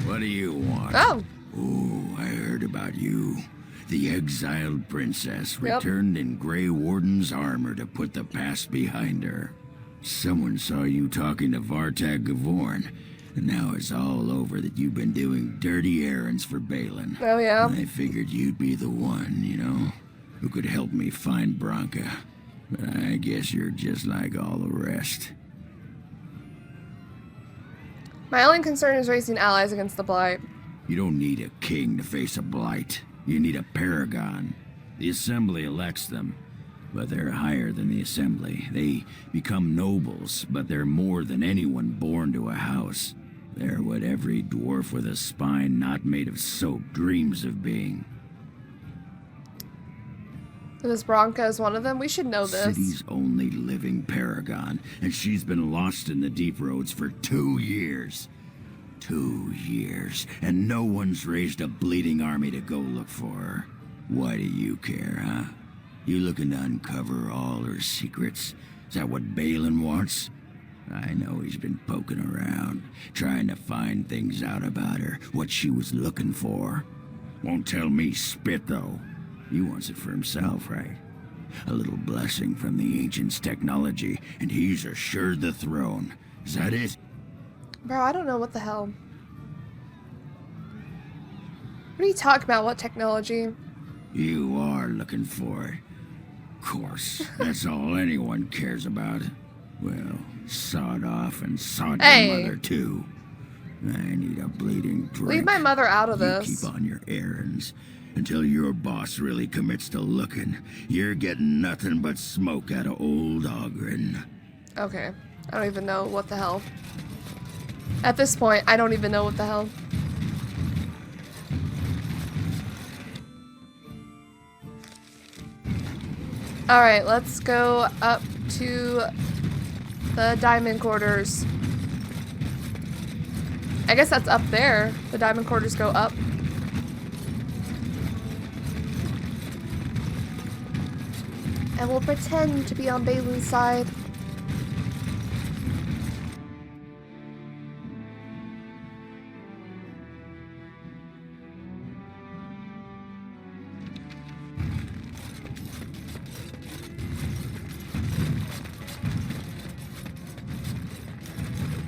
What do you want? Oh. Ooh, I heard about you. The exiled princess Yep. returned in Grey Warden's armor to put the past behind her. Someone saw you talking to Vartag Gavorn, and now it's all over that you've been doing dirty errands for Balin. Oh, yeah. I figured you'd be the one, you know, who could help me find Branka. But I guess you're just like all the rest. My only concern is raising allies against the Blight. You don't need a king to face a blight. You need a paragon. The Assembly elects them. but they're higher than the Assembly. They become nobles, but they're more than anyone born to a house. They're what every dwarf with a spine not made of soap dreams of being. And this Bronca is one of them? We should know this. City's only living paragon, and she's been lost in the deep roads for 2 years. 2 years, and no one's raised a bleeding army to go look for her. Why do you care, huh? You looking to uncover all her secrets? Is that what Balin wants? I know he's been poking around, trying to find things out about her, what she was looking for. Won't tell me spit, though. He wants it for himself, right? A little blessing from the ancients' technology, and he's assured the throne. Is that it? Bro, I don't know what the hell. What are you talking about? What technology? You are looking for it. Of course, that's all anyone cares about. Well, sawed off and sawed your mother, too. I need a bleeding drink. Leave my mother out of You this. keep on your errands. Until your boss really commits to looking, you're getting nothing but smoke out of old Ogren. Okay. I don't even know what the hell. At this point, I don't even know what the hell. Alright, let's go up to the diamond quarters. I guess that's up there. The diamond quarters go up. And we'll pretend to be on Balin's side.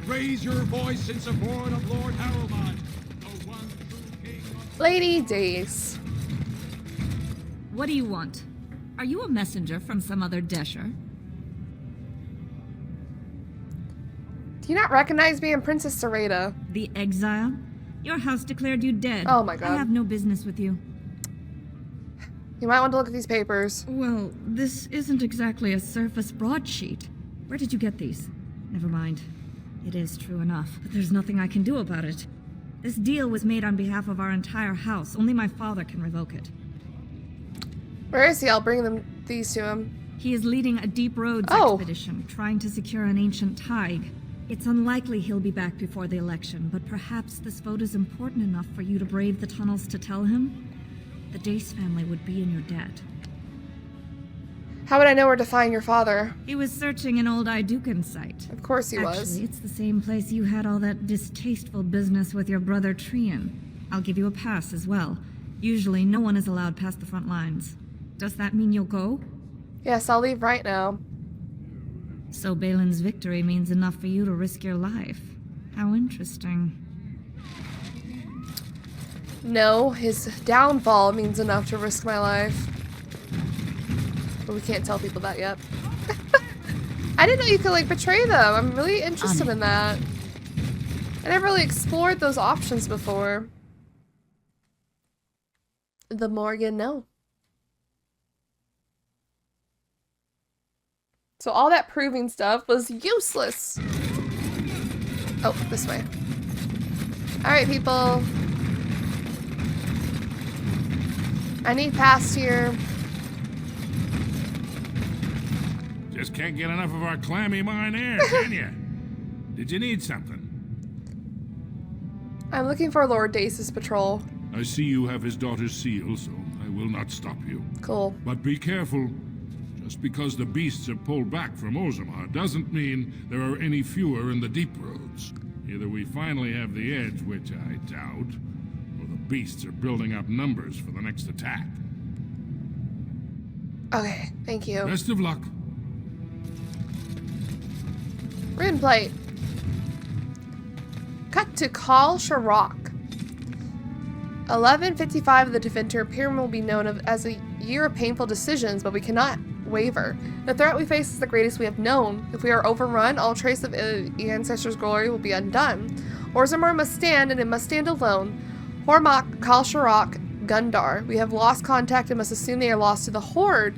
Raise your voice in support of Lord Harrowmont, the one true king of... Lady Dace. What do you want? Are you a messenger from some other Desher? Do you not recognize me? I'm Princess Sereda. The exile? Your house declared you dead. Oh my god. I have no business with you. You might want to look at these papers. Well, this isn't exactly a surface broadsheet. Where did you get these? Never mind. It is true enough, but there's nothing I can do about it. This deal was made on behalf of our entire house. Only my father can revoke it. Where is he? I'll bring these to him. He is leading a deep roads expedition, trying to secure an ancient tide. It's unlikely he'll be back before the election, but perhaps this vote is important enough for you to brave the tunnels to tell him. The Dace family would be in your debt. How would I know where to find your father? He was searching an old Idukan site. Of course he was. Actually, it's the same place you had all that distasteful business with your brother Trian. I'll give you a pass as well. Usually, no one is allowed past the front lines. Does that mean you'll go? Yes, I'll leave right now. So Balin's victory means enough for you to risk your life. How interesting. No, his downfall means enough to risk my life. But we can't tell people that yet. I didn't know you could, like, betray them. I'm really interested in that. I never really explored those options before. The more you know. So all that proving stuff was useless. Oh, this way. Alright, people. I need past here. Just can't get enough of our clammy mine air, can you? Did you need something? I'm looking for Lord Dace's patrol. I see you have his daughter's seal, so I will not stop you. Cool. But be careful. Just because the beasts have pulled back from Orzammar doesn't mean there are any fewer in the deep roads. Either we finally have the edge, which I doubt, or the beasts are building up numbers for the next attack. Okay, thank you. Best of luck. Rune plate. Cut to Kal Sharok. 1155 of the Defender Pyramid will be known as a year of painful decisions, but we cannot waver. The threat we face is the greatest we have known. If we are overrun, all trace of the ancestors' glory will be undone. Orzammar must stand, and it must stand alone. Hormak, Kal Sharok, Gundar. We have lost contact and must assume they are lost to the Horde.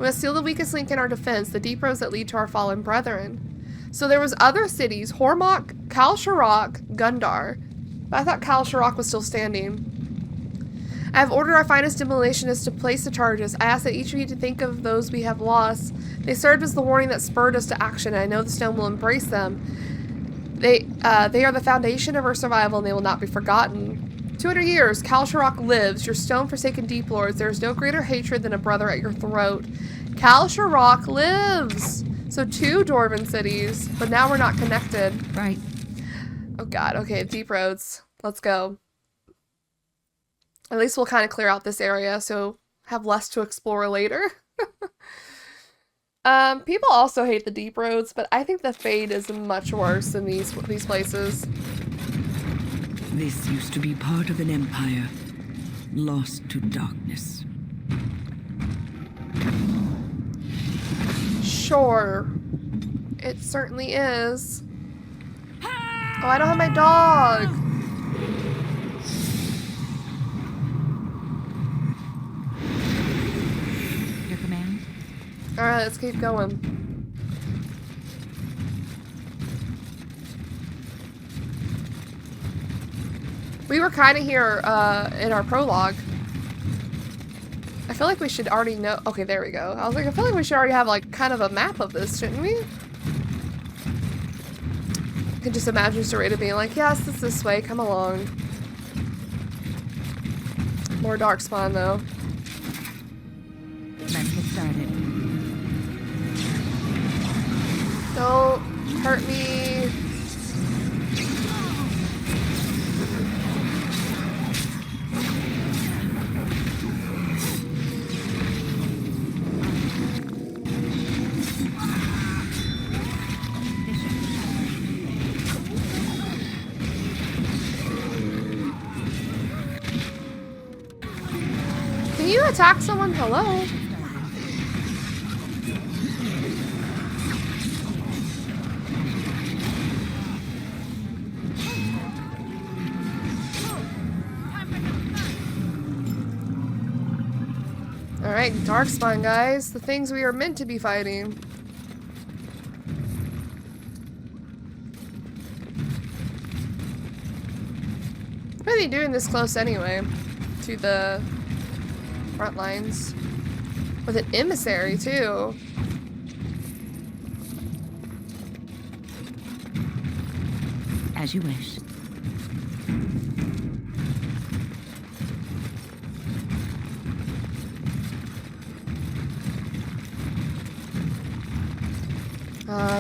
We must seal the weakest link in our defense, the deep roads that lead to our fallen brethren. So there was other cities, Hormok, Kal Sharok, Gundar. But I thought Kal Sharok was still standing. I have ordered our finest demolitionists to place the charges. I ask that each of you to think of those we have lost. They served as the warning that spurred us to action, and I know the stone will embrace them. They are the foundation of our survival, and they will not be forgotten. 200 years, Kal Sharok lives, your stone-forsaken deep lords. There is no greater hatred than a brother at your throat. Kal Sharok lives! So 2 dwarven cities, but now we're not connected. Right. Oh god, okay, deep roads. Let's go. At least we'll kind of clear out this area, so have less to explore later. People also hate the deep roads, but I think the Fade is much worse than these places. This used to be part of an empire, lost to darkness. Sure. It certainly is. Oh, I don't have my dog! Your command? Alright, let's keep going. We were kind of here in our prologue. I feel like we should already know. Okay, there we go. I was like, I feel like we should already have like kind of a map of this, shouldn't we? I can just imagine Serena being like, yes, it's this way, come along. More darkspawn though. Let's get started. Don't hurt me. Can you attack someone? Hello? Alright, darkspawn, guys. The things we are meant to be fighting. What are they doing this close anyway? To the front lines. With an emissary, too. As you wish.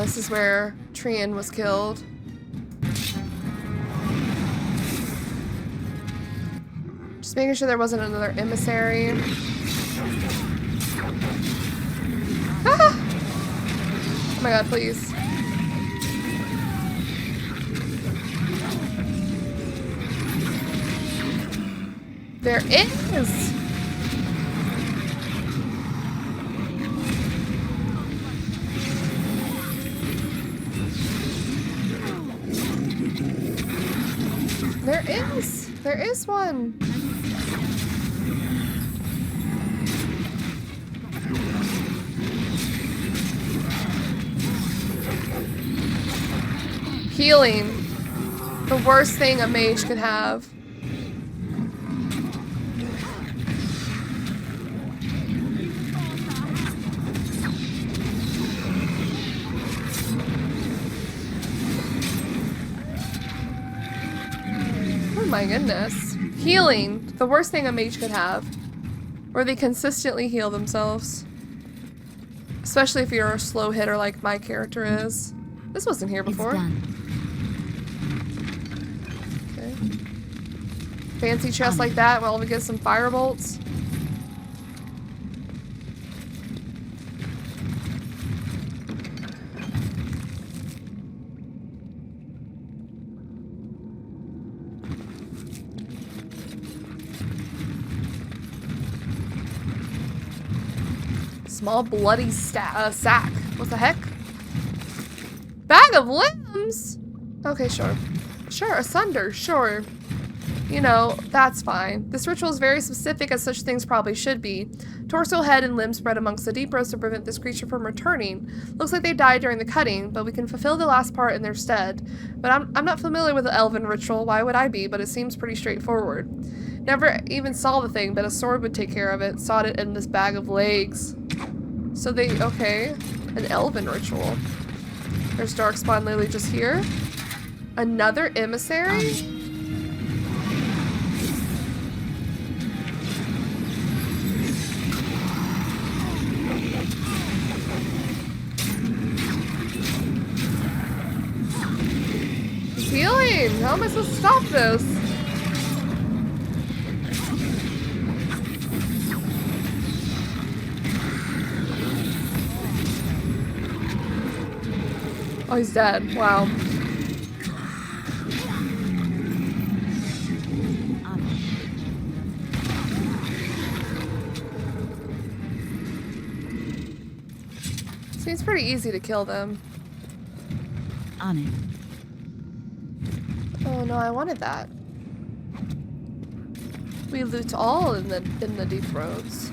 This is where Trian was killed. Just making sure there wasn't another emissary. Ah! Oh my god, please. There is! There is one. Healing. The worst thing a mage could have. Oh my goodness. Healing. The worst thing a mage could have. Where they consistently heal themselves. Especially if you're a slow hitter like my character is. This wasn't here before. Okay. Fancy chest like that while we get some fire bolts. Small bloody sack. What the heck? Bag of limbs? Okay, sure. Sure, asunder, sure. You know, that's fine. This ritual is very specific, as such things probably should be. Torso, head, and limbs spread amongst the deep roads to prevent this creature from returning. Looks like they died during the cutting, but we can fulfill the last part in their stead. But I'm not familiar with the elven ritual, why would I be? But it seems pretty straightforward. Never even saw the thing, but a sword would take care of it. Sawed it in this bag of legs. So they, okay. An elven ritual. There's Darkspawn Lily just here. Another emissary? Healing! How am I supposed to stop this? Oh, he's dead. Wow. Seems pretty easy to kill them. On it. Oh no, I wanted that. We loot all in the deep roads.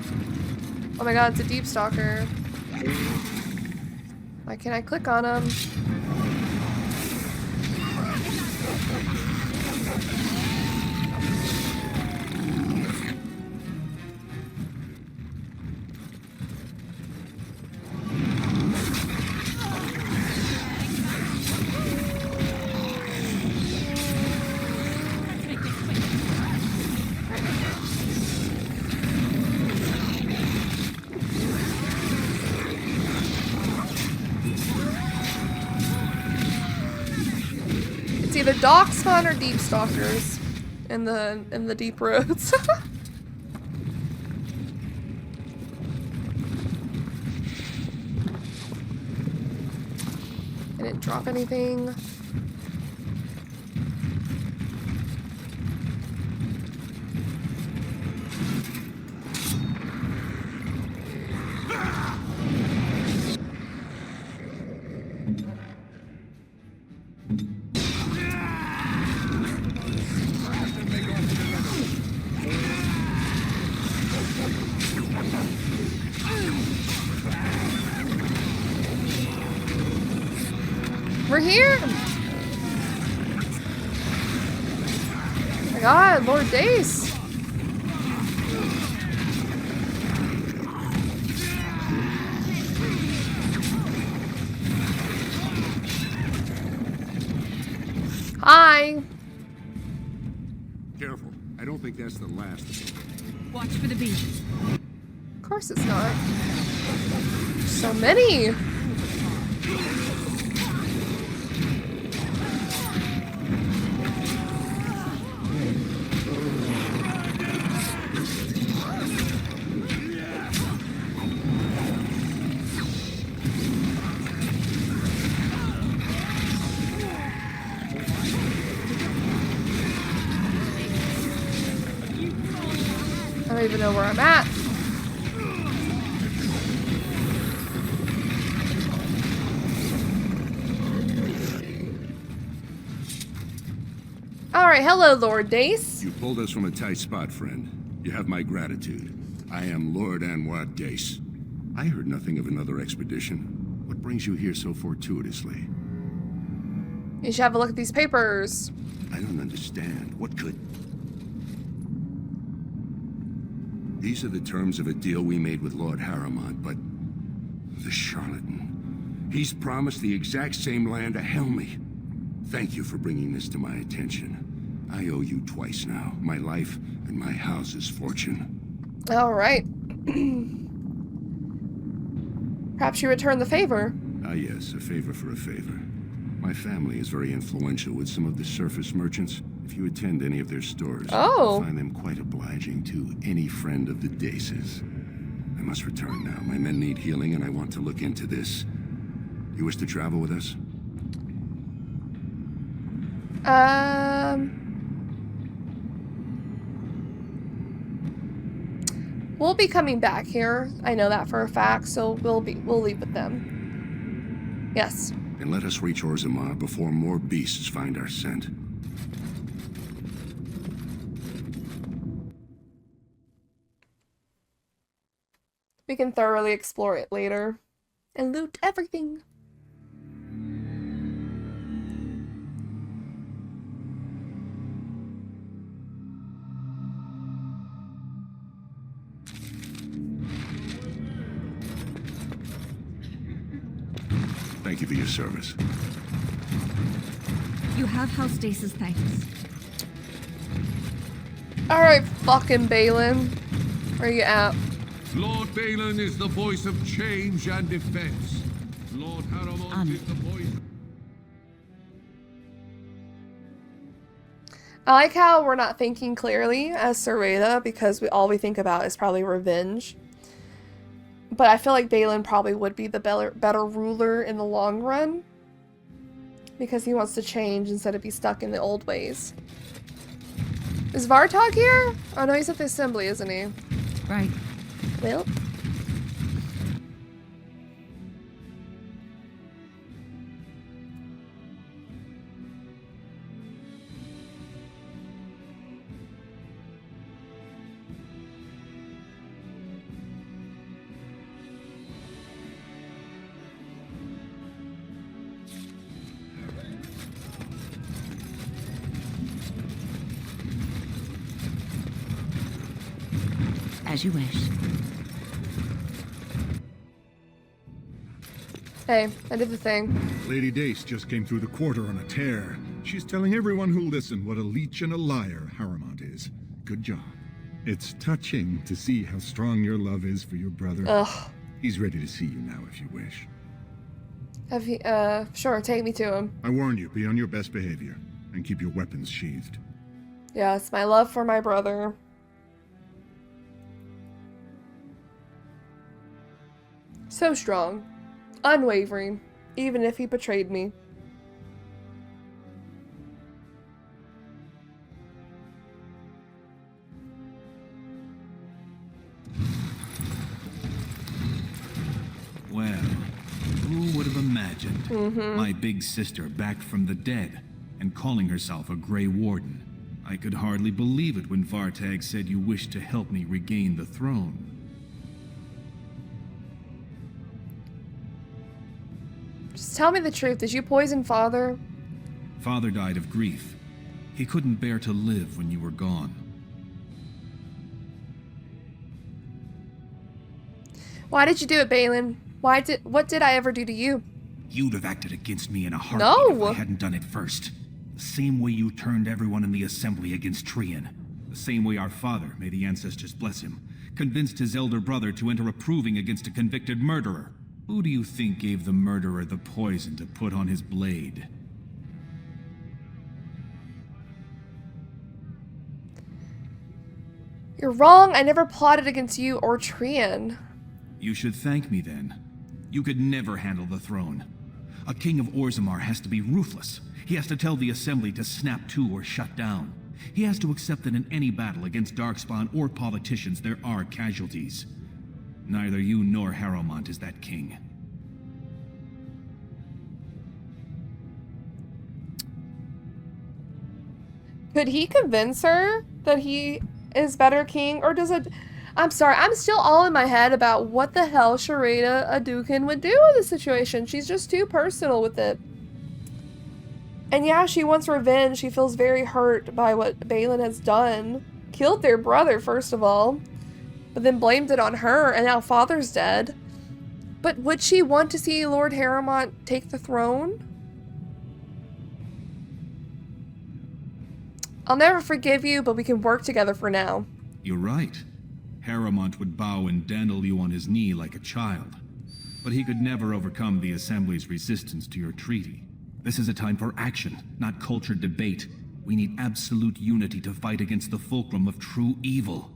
Oh my god, it's a deep stalker. Why can't I click on him? Either dock spawn or deep stalkers in the deep roads. I didn't drop anything. We're here! Oh my god, Lord Dace! Hi! Careful. I don't think that's the last of them. Watch for the beasts. Of course it's not. So many! I don't even know where I'm at. Alright, hello, Lord Dace. You pulled us from a tight spot, friend. You have my gratitude. I am Lord Anwar Dace. I heard nothing of another expedition. What brings you here so fortuitously? You should have a look at these papers. I don't understand. What could... These are the terms of a deal we made with Lord Harrowmont, but... the charlatan. He's promised the exact same land to Helmy. Thank you for bringing this to my attention. I owe you twice now. My life and my house's fortune. Alright. Perhaps you return the favor. Ah yes, a favor for a favor. My family is very influential with some of the surface merchants. If you attend any of their stores, you'll find them quite obliging to any friend of the Daces. I must return now. My men need healing, and I want to look into this. You wish to travel with us? We'll be coming back here. I know that for a fact, so we'll leave with them. Yes. And let us reach Orzammar before more beasts find our scent. We can thoroughly explore it later. And loot everything. Thank you for your service. You have House Dace's thanks. Alright, fucking Balin. Where you at? Lord Balin is the voice of change and defense. Lord Harrowmont is the voice... I like how we're not thinking clearly as Sereda because all we think about is probably revenge. But I feel like Balin probably would be the better ruler in the long run. Because he wants to change instead of be stuck in the old ways. Is Vartog here? Oh no, he's at the assembly, isn't he? Right. Well. As you wish. Hey, I did the thing. Lady Dace just came through the quarter on a tear. She's telling everyone who'll listen what a leech and a liar Harrowmont is. Good job. It's touching to see how strong your love is for your brother. Ugh. He's ready to see you now if you wish. Have you, sure, take me to him. I warn you, be on your best behavior, and keep your weapons sheathed. Yes, my love for my brother. So strong. Unwavering. Even if he betrayed me. Well, who would have imagined my big sister back from the dead and calling herself a Grey Warden? I could hardly believe it when Vartag said you wished to help me regain the throne. Just tell me the truth. Did you poison Father? Father died of grief. He couldn't bear to live when you were gone. Why did you do it, Balin? What did I ever do to you? You'd have acted against me in a heartbeat if No! I hadn't done it first. The same way you turned everyone in the assembly against Trian. The same way our father, may the ancestors bless him, convinced his elder brother to enter a proving against a convicted murderer. Who do you think gave the murderer the poison to put on his blade? You're wrong. I never plotted against you or Trian. You should thank me then. You could never handle the throne. A king of Orzammar has to be ruthless. He has to tell the assembly to snap to or shut down. He has to accept that in any battle against Darkspawn or politicians there are casualties. Neither you nor Harrowmont is that king. Could he convince her that he is better king? Or does it... I'm sorry, I'm still all in my head about what the hell Sereda Adukin would do in this situation. She's just too personal with it. And yeah, she wants revenge. She feels very hurt by what Balin has done. Killed their brother, first of all. But then blamed it on her, and now Father's dead. But would she want to see Lord Harrowmont take the throne? I'll never forgive you, but we can work together for now. You're right. Harrowmont would bow and dandle you on his knee like a child. But he could never overcome the Assembly's resistance to your treaty. This is a time for action, not cultured debate. We need absolute unity to fight against the fulcrum of true evil.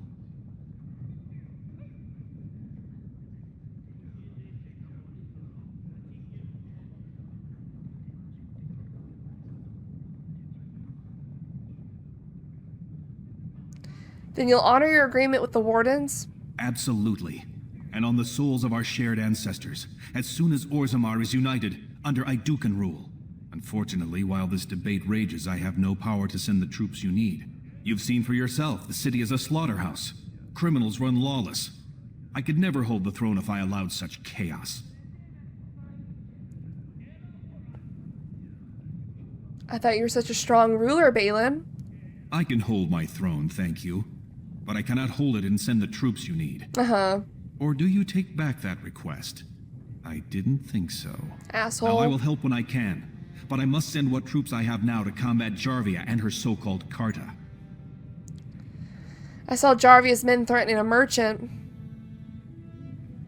Then you'll honor your agreement with the Wardens? Absolutely. And on the souls of our shared ancestors, as soon as Orzammar is united, under Idukan rule. Unfortunately, while this debate rages, I have no power to send the troops you need. You've seen for yourself, the city is a slaughterhouse. Criminals run lawless. I could never hold the throne if I allowed such chaos. I thought you were such a strong ruler, Balin. I can hold my throne, thank you. But I cannot hold it and send the troops you need. Uh-huh. Or do you take back that request? I didn't think so. Asshole. Now I will help when I can. But I must send what troops I have now to combat Jarvia and her so-called Carta. I saw Jarvia's men threatening a merchant.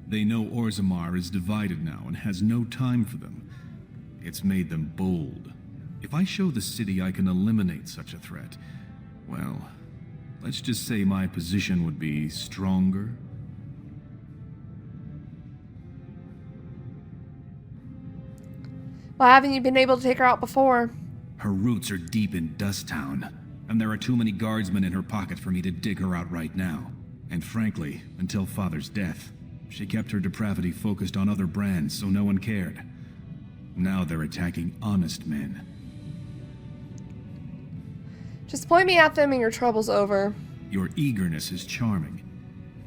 They know Orzammar is divided now and has no time for them. It's made them bold. If I show the city I can eliminate such a threat, well, let's just say my position would be stronger. Why haven't you been able to take her out before? Her roots are deep in Dust Town, and there are too many guardsmen in her pocket for me to dig her out right now. And frankly, until Father's death, she kept her depravity focused on other brands, so no one cared. Now they're attacking honest men. Just point me at them and your trouble's over. Your eagerness is charming.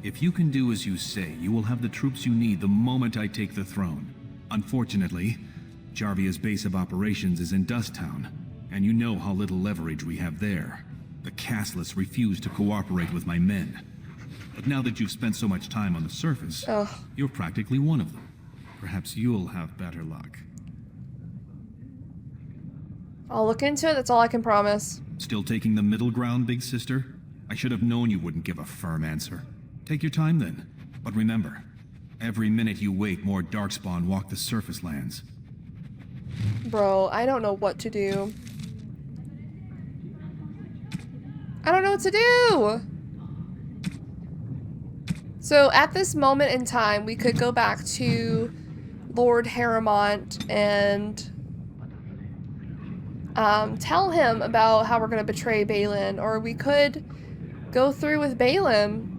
If you can do as you say, you will have the troops you need the moment I take the throne. Unfortunately, Jarvia's base of operations is in Dust Town, and you know how little leverage we have there. The casteless refuse to cooperate with my men. But now that you've spent so much time on the surface, you're practically one of them. Perhaps you'll have better luck. I'll look into it, that's all I can promise. Still taking the middle ground, big sister? I should have known you wouldn't give a firm answer. Take your time then. But remember, every minute you wait, more Darkspawn walk the surface lands. Bro, I don't know what to do. I don't know what to do! So at this moment in time, we could go back to Lord Harrowmont and tell him about how we're going to betray Balin, or we could go through with Balin.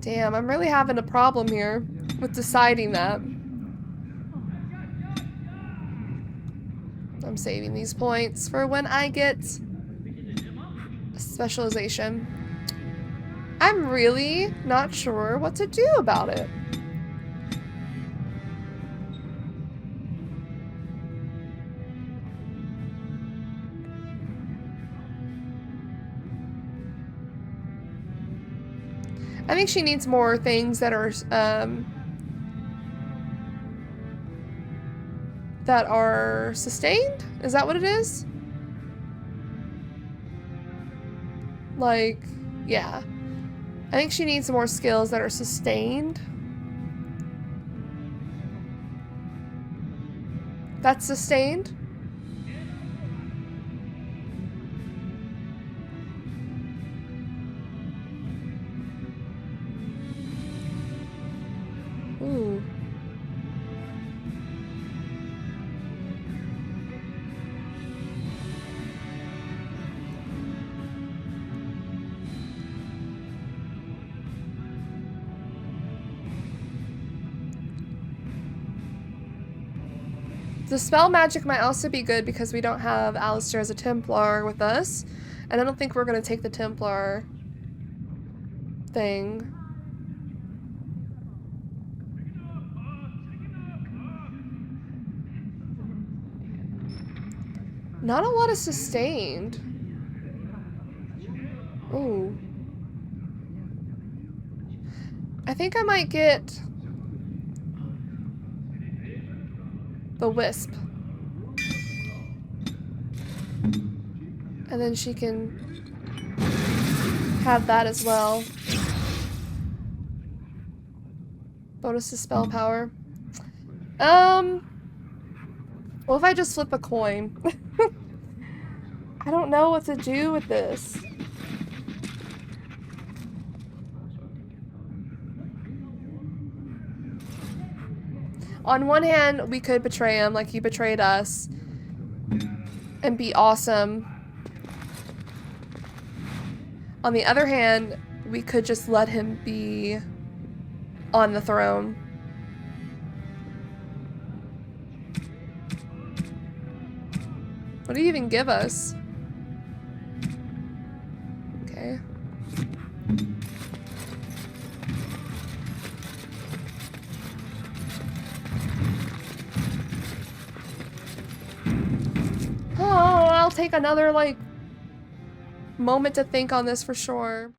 Damn, I'm really having a problem here with deciding that. I'm saving these points for when I get a specialization. I'm really not sure what to do about it. I think she needs more things that are sustained? Is that what it is? Like, yeah. I think she needs more skills that are sustained. That's sustained? Ooh. The spell magic might also be good because we don't have Alistair as a Templar with us. And I don't think we're going to take the Templar thing. Not a lot of sustained. Ooh. I think I might get the Wisp. And then she can have that as well. Bonus to spell power. What if I just flip a coin? I don't know what to do with this. On one hand, we could betray him like he betrayed us and be awesome. On the other hand, we could just let him be on the throne. What do you even give us? Okay. Oh, I'll take another, like, moment to think on this for sure.